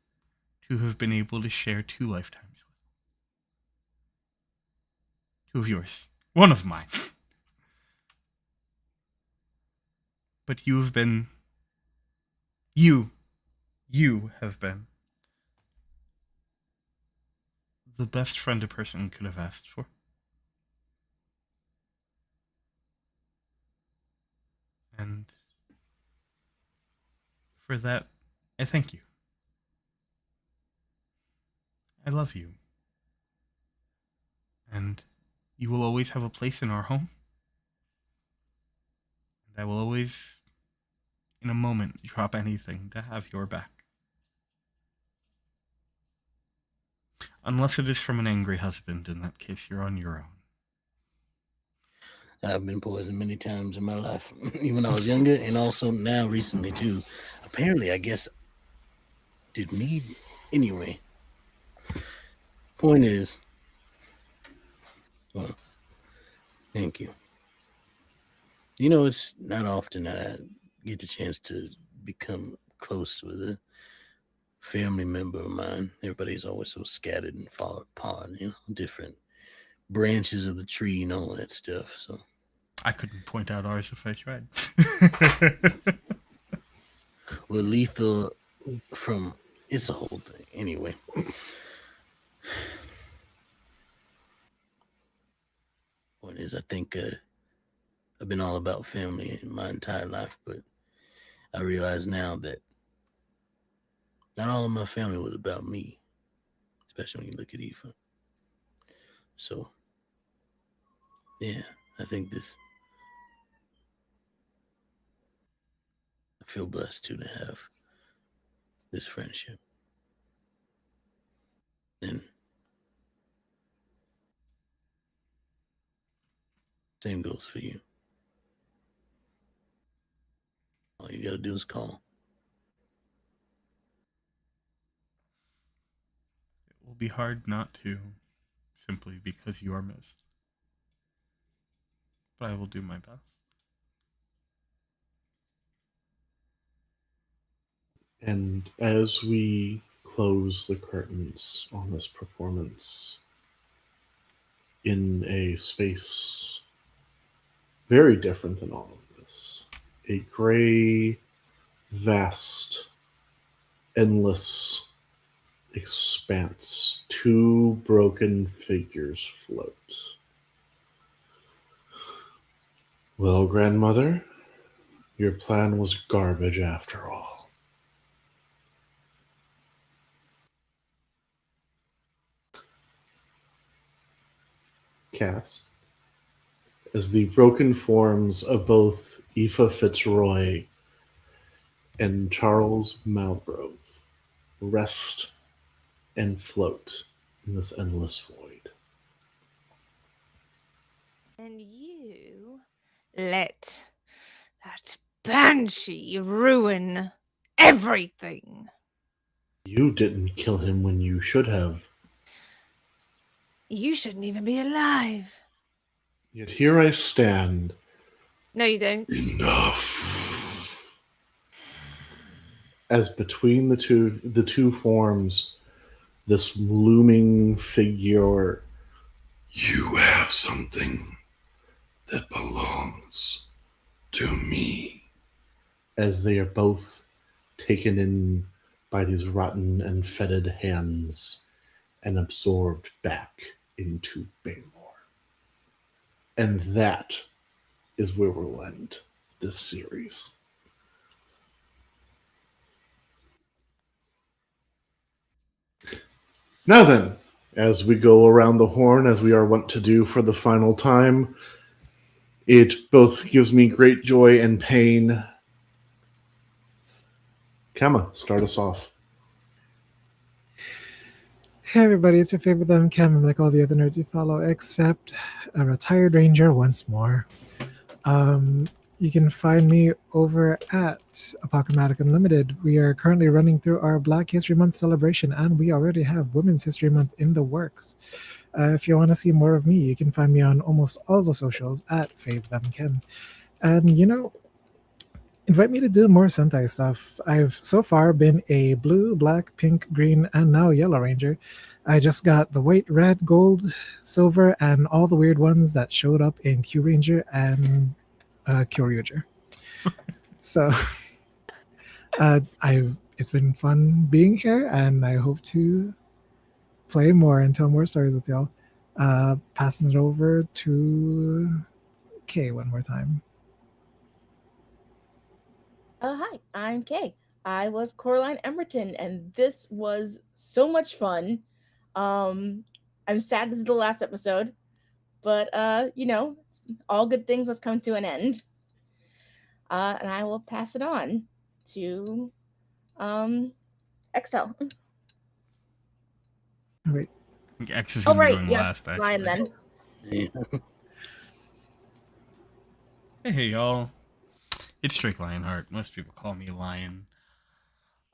to have been able to share 2 lifetimes with. 2 of yours. 1 of mine. But you have been... You have been the best friend a person could have asked for. And for that, I thank you. I love you. And you will always have a place in our home. And I will always, in a moment, drop anything to have your back. Unless it is from an angry husband, in that case, you're on your own. I've been poisoned many times in my life, even when I was younger, and also now recently too. Apparently, I guess, did need anyway. Point is, well, thank you. You know, it's not often that I get the chance to become close with a family member of mine. Everybody's always so scattered and far apart, you know, different branches of the tree and all that stuff. So I couldn't point out ours if I tried. well, Lethal from it's a whole thing. Anyway. Point is, I think I've been all about family in my entire life, but I realize now that not all of my family was about me, especially when you look at Aoife. So, yeah, I think I feel blessed too to have this friendship. And same goes for you. All you gotta do is call. It will be hard not to, simply because you are missed. But I will do my best. And as we close the curtains on this performance in a space very different than all of this, a gray, vast, endless expanse, 2 broken figures float. Well, grandmother, your plan was garbage after all. Cass, as the broken forms of both Aoife Fitzroy and Charles Malgrove rest and float in this endless void. And you let that banshee ruin everything. You didn't kill him when you should have. You shouldn't even be alive. Yet here I stand. No, you don't. Enough. As between the two forms, this looming figure. You have something that belongs to me. As they are both taken in by these rotten and fetid hands and absorbed back into Baymore. And that is where we'll end this series. Now then, as we go around the horn, as we are wont to do for the final time, it both gives me great joy and pain. Kama, start us off. Hey everybody, it's your favorite them Cam, like all the other nerds you follow, except a retired ranger once more. You can find me over at Apocalyptic Unlimited. We are currently running through our Black History Month celebration, and we already have Women's History Month in the works. If you want to see more of me, you can find me on almost all the socials at FaveThemKem. And invite me to do more Sentai stuff. I've so far been a blue, black, pink, green, and now yellow ranger. I just got the white, red, gold, silver, and all the weird ones that showed up in Q Ranger and Kyoryuger. So it's been fun being here, and I hope to play more and tell more stories with y'all. Passing it over to Kay one more time. Hi, I'm Kay. I was Coraline Emberton, and this was so much fun. I'm sad this is the last episode, but all good things must come to an end. And I will pass it on to Extel. Wait. I think X is going to be going last, actually. Lion then. Hey, y'all. It's Drake Lionheart. Most people call me Lion.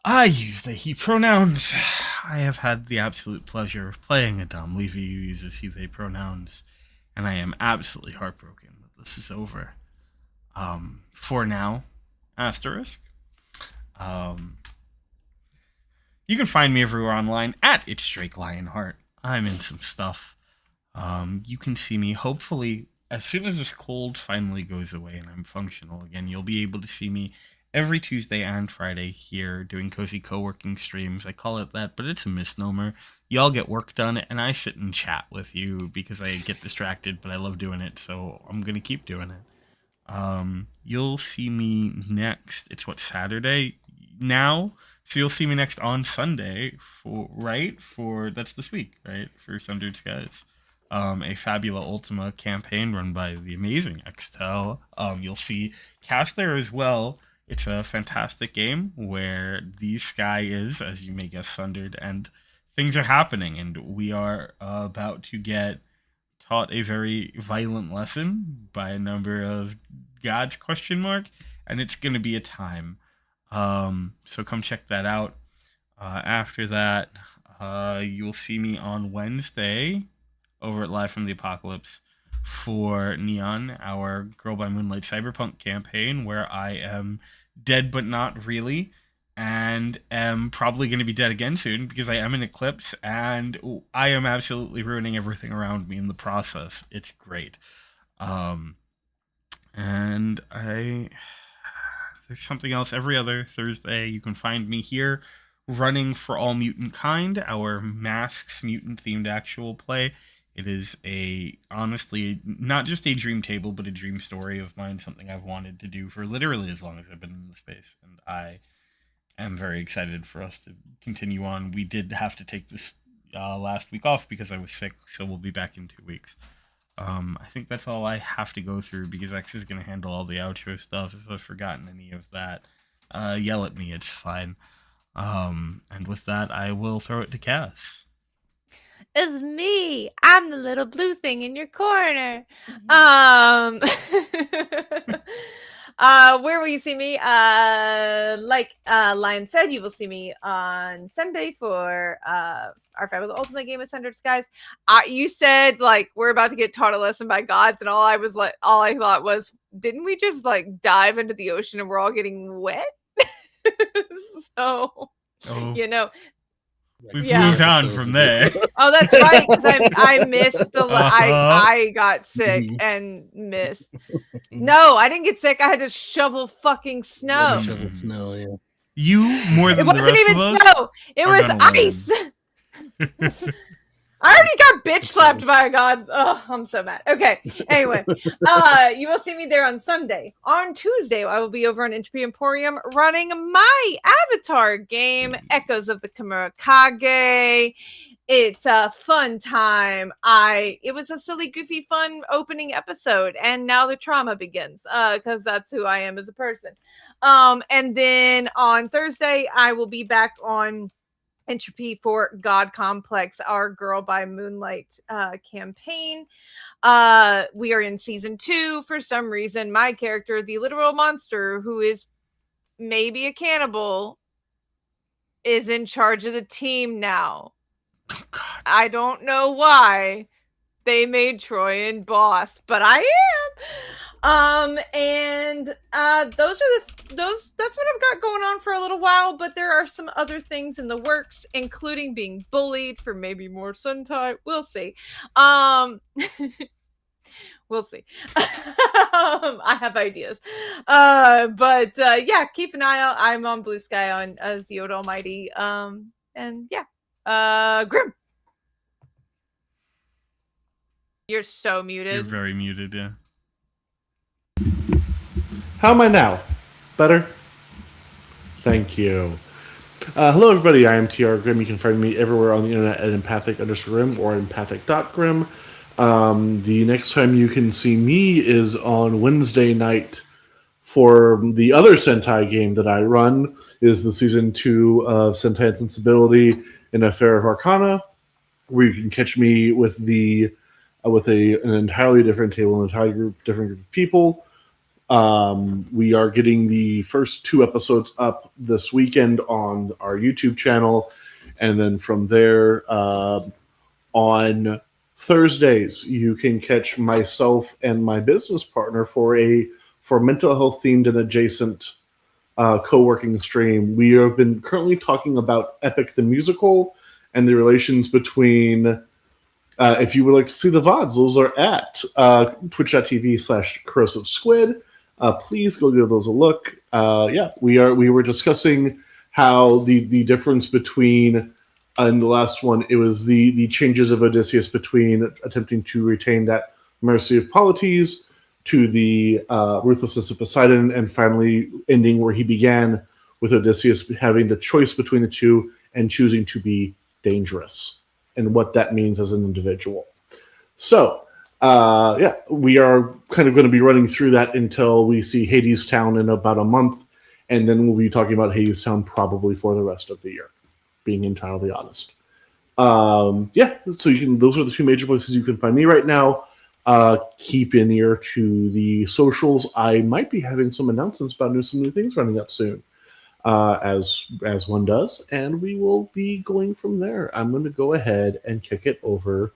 I use they, he pronouns. I have had the absolute pleasure of playing a Dom Levy who uses he, they pronouns, and I am absolutely heartbroken that this is over. For now, asterisk. You can find me everywhere online at It's Drake Lionheart. I'm in some stuff. You can see me, hopefully, as soon as this cold finally goes away and I'm functional again, you'll be able to see me every Tuesday and Friday here doing cozy co-working streams. I call it that, but it's a misnomer. Y'all get work done, and I sit and chat with you because I get distracted, but I love doing it, so I'm going to keep doing it. You'll see me next. It's Saturday now? So you'll see me next on Sunday for that's this week, right? For Sundered Skies. A Fabula Ultima campaign run by the amazing Extel. You'll see Cast there as well. It's a fantastic game where the sky is, as you may guess, sundered, and things are happening, and we are about to get taught a very violent lesson by a number of gods, ? And it's going to be a time. So come check that out. After that, you'll see me on Wednesday over at Live from the Apocalypse for Neon, our Girl by Moonlight Cyberpunk campaign, where I am dead but not really, and am probably going to be dead again soon because I am in Eclipse, and I am absolutely ruining everything around me in the process. It's great. And there's something else every other Thursday. You can find me here running For All Mutant Kind, our Masks mutant themed actual play. It is honestly, not just a dream table, but a dream story of mine, something I've wanted to do for literally as long as I've been in the space. And I am very excited for us to continue on. We did have to take this last week off because I was sick, so we'll be back in 2 weeks. I think that's all I have to go through because X is going to handle all the outro stuff. If I've forgotten any of that, yell at me. It's fine. And with that, I will throw it to Cass. It's me. I'm the little blue thing in your corner. Where will you see me? Like Lion said, you will see me on Sunday for our Fabulous Ultimate game of Sundered Skies. You said like we're about to get taught a lesson by gods, and all I thought was, didn't we just like dive into the ocean and we're all getting wet? So we've moved on from there. Oh, that's right, because I missed I got sick and missed. No, I didn't get sick. I had to shovel fucking snow. Shovel snow, yeah. You more than it wasn't the rest even of us snow. It was ice. I already got bitch slapped by a god. Oh, I'm so mad. Okay. Anyway, you will see me there on Sunday. On Tuesday, I will be over on Entropy Emporium running my Avatar game, Echoes of the Kimura Kage. It's a fun time. It was a silly, goofy, fun opening episode, and now the trauma begins. Because that's who I am as a person. And then on Thursday, I will be back on Entropy for God Complex, our Girl by Moonlight campaign. We are in season 2. For some reason, my character, the literal monster, who is maybe a cannibal, is in charge of the team now. Oh, God. I don't know why they made Troy and boss, but I am. And those are that's what I've got going on for a little while, but there are some other things in the works, including being bullied for maybe more Sentai. We'll see. We'll see. I have ideas. But yeah, keep an eye out. I'm on Blue Sky on Yoda Almighty. And yeah. Grim. You're so muted. You're very muted, yeah. How am I now? Better? Thank you. Hello, everybody. I am TR Grim. You can find me everywhere on the internet at empathic_grim or empathic.grim. The next time you can see me is on Wednesday night for the other Sentai game that I run. Is the season 2 of Sentai and Sensibility in Affair of Arcana, where you can catch me with an entirely different table, an entirely different group of people. We are getting the first 2 episodes up this weekend on our YouTube channel, and then from there, on Thursdays, you can catch myself and my business partner for mental health themed and adjacent co-working stream. We have been currently talking about Epic the Musical and the relations between. If you would like to see the VODs, those are at twitch.tv/corrosive squid. Please go give those a look. We were discussing how the difference between in the last one, it was the changes of Odysseus between attempting to retain that mercy of Polites to the ruthlessness of Poseidon, and finally ending where he began with Odysseus having the choice between the two and choosing to be dangerous, and what that means as an individual. So, we are kind of going to be running through that until we see Hades Town in about a month, and then we'll be talking about Hades Town probably for the rest of the year, being entirely honest. So those are the 2 major places you can find me right now. Keep an ear to the socials. I might be having some announcements about some new things running up soon, as one does, and we will be going from there. I'm going to go ahead and kick it over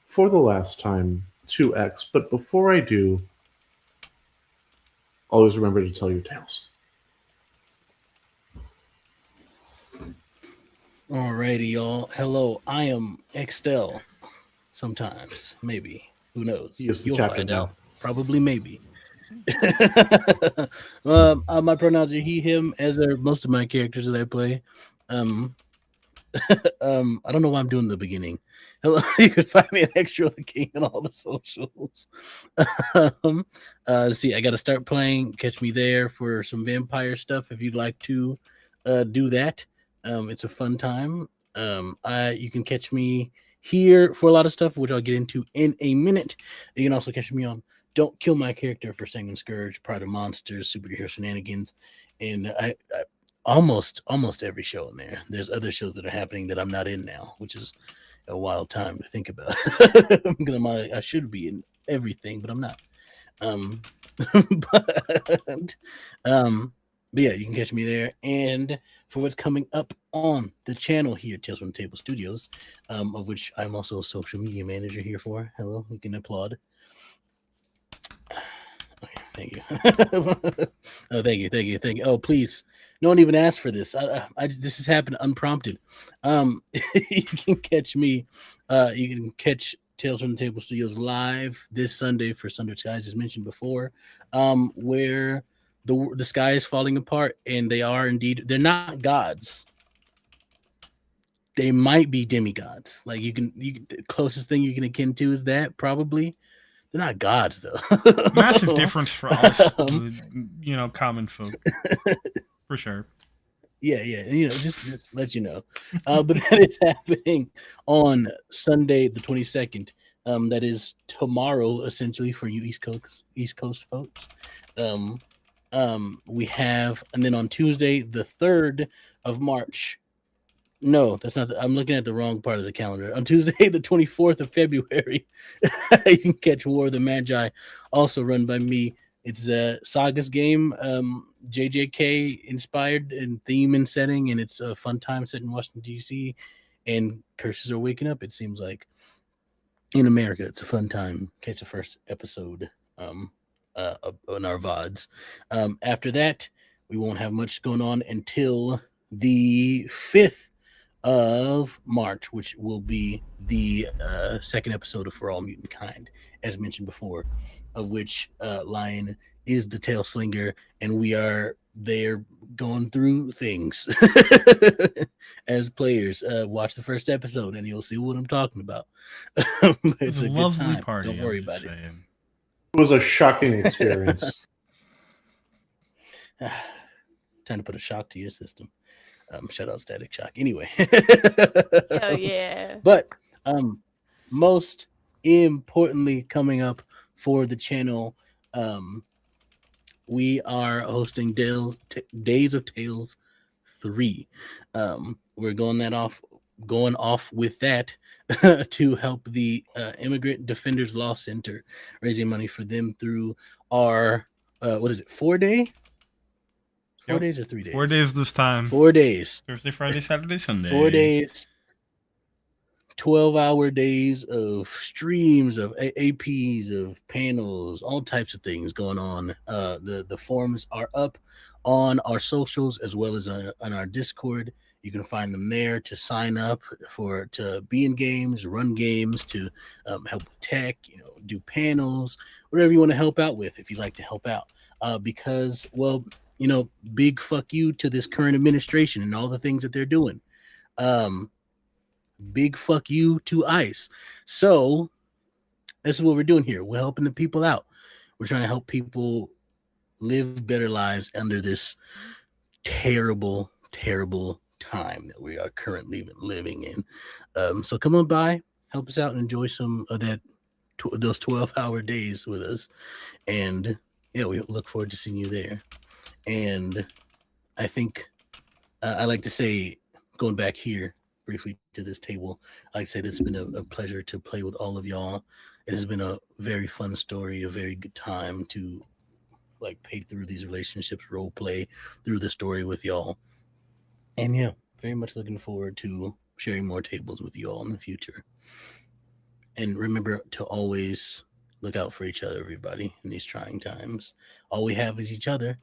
for the last time to X, but before I do, always remember to tell your tales. Alrighty, y'all. Hello, I am Extel. Sometimes, maybe. Who knows? He is the You'll captain find now. out. Probably, maybe. My pronouns are he, him, as are most of my characters that I play. I don't know why I'm doing the beginning. Hello, you can find me at Extra the King on all the socials. Let's see, I got to start playing. Catch me there for some vampire stuff if you'd like to do that. It's a fun time. You can catch me here for a lot of stuff, which I'll get into in a minute. You can also catch me on Don't Kill My Character for Sanguine Scourge, Pride of Monsters, Superhero Shenanigans, and I almost every show in there. There's other shows that are happening that I'm not in now, which is a wild time to think about. I should be in everything, but I'm not. But yeah, you can catch me there. And for what's coming up on the channel here, Tales from the Table Studios, of which I'm also a social media manager here for. Hello, you can applaud. Okay, thank you. Oh, thank you. Oh, please, no one even asked for this. This has happened unprompted. You can catch me. You can catch Tales from the Table Studios live this Sunday for Sunday Skies, as mentioned before, where the sky is falling apart, and they're not gods. they might be demigods. Like the closest thing you can akin to is that probably. They're not gods though. Massive difference for us, common folk, for sure. Yeah, just let you know. But that is happening on Sunday, the 22nd. That is tomorrow, essentially, for you East Coast folks. We have, and then on Tuesday, the 3rd of March. No, that's not. I'm looking at the wrong part of the calendar. On Tuesday, the 24th of February, you can catch War of the Magi, also run by me. It's a Saga's game, JJK inspired in theme and setting, and it's a fun time set in Washington, D.C. And curses are waking up, it seems like. In America, it's a fun time. Catch the first episode on our VODs. After that, we won't have much going on until the 5th of March, which will be the second episode of For All Mutant Kind, as mentioned before, of which Lion is the tail slinger, and we are there going through things as players. Watch the first episode, and you'll see what I'm talking about. It's a lovely good time. party. Don't worry about it. It was a shocking experience. Time to put a shock to your system. Shout out Static Shock. Anyway. Hell yeah. But most importantly, coming up for the channel, we are hosting Days of Tales 3. We're going off with that to help the Immigrant Defenders Law Center, raising money for them through our 4-day? 4 days or 3 days? 4 days this time. 4 days. Thursday, Friday, Saturday, Sunday. 4 days. 12-hour days of streams, of APs, of panels, all types of things going on. The forums are up on our socials as well as on our Discord. You can find them there to sign up to be in games, run games, to help with tech, do panels, whatever you want to help out with if you'd like to help out. Because, big fuck you to this current administration and all the things that they're doing. Big fuck you to ICE. So this is what we're doing here. We're helping the people out. We're trying to help people live better lives under this terrible, terrible time that we are currently living in. So come on by, help us out, and enjoy some of those 12-hour days with us. And yeah, we look forward to seeing you there. And I think I like to say, going back here briefly to this table, I'd say this has been a pleasure to play with all of y'all. It has been a very fun story, a very good time to pay through these relationships, role play through the story with y'all. And yeah, very much looking forward to sharing more tables with you all in the future. And remember to always look out for each other, everybody, in these trying times. All we have is each other,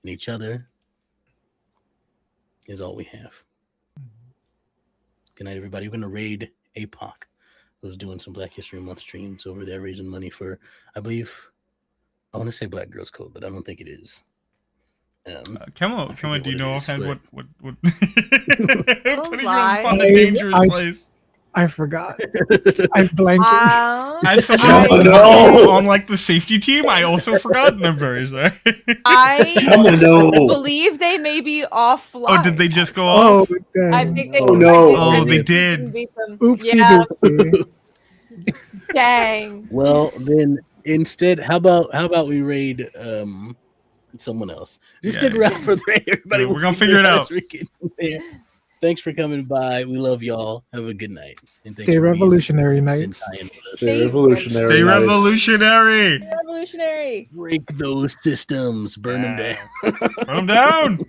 and each other is all we have. Good night, everybody. We're going to raid APOC, who's doing some Black History Month streams over there, raising money for, I believe, I want to say Black Girls Code, but I don't think it is. Come on, do you know offhand what putting you lie. on a dangerous place? I forgot. I blanked. As someone on the safety team, I also forgot numbers. I believe they may be offline. Oh, did they just go off? Dang. I think they. They did. Oopsie Yeah. doopsie. Dang. Well, then instead, how about we raid someone else? Just stick around for the raid, everybody. Yeah, we're gonna figure it out. Thanks for coming by. We love y'all. Have a good night. And Stay revolutionary, nights. Stay revolutionary. Stay revolutionary. Revolutionary. Break those systems. Burn them down. Burn them down.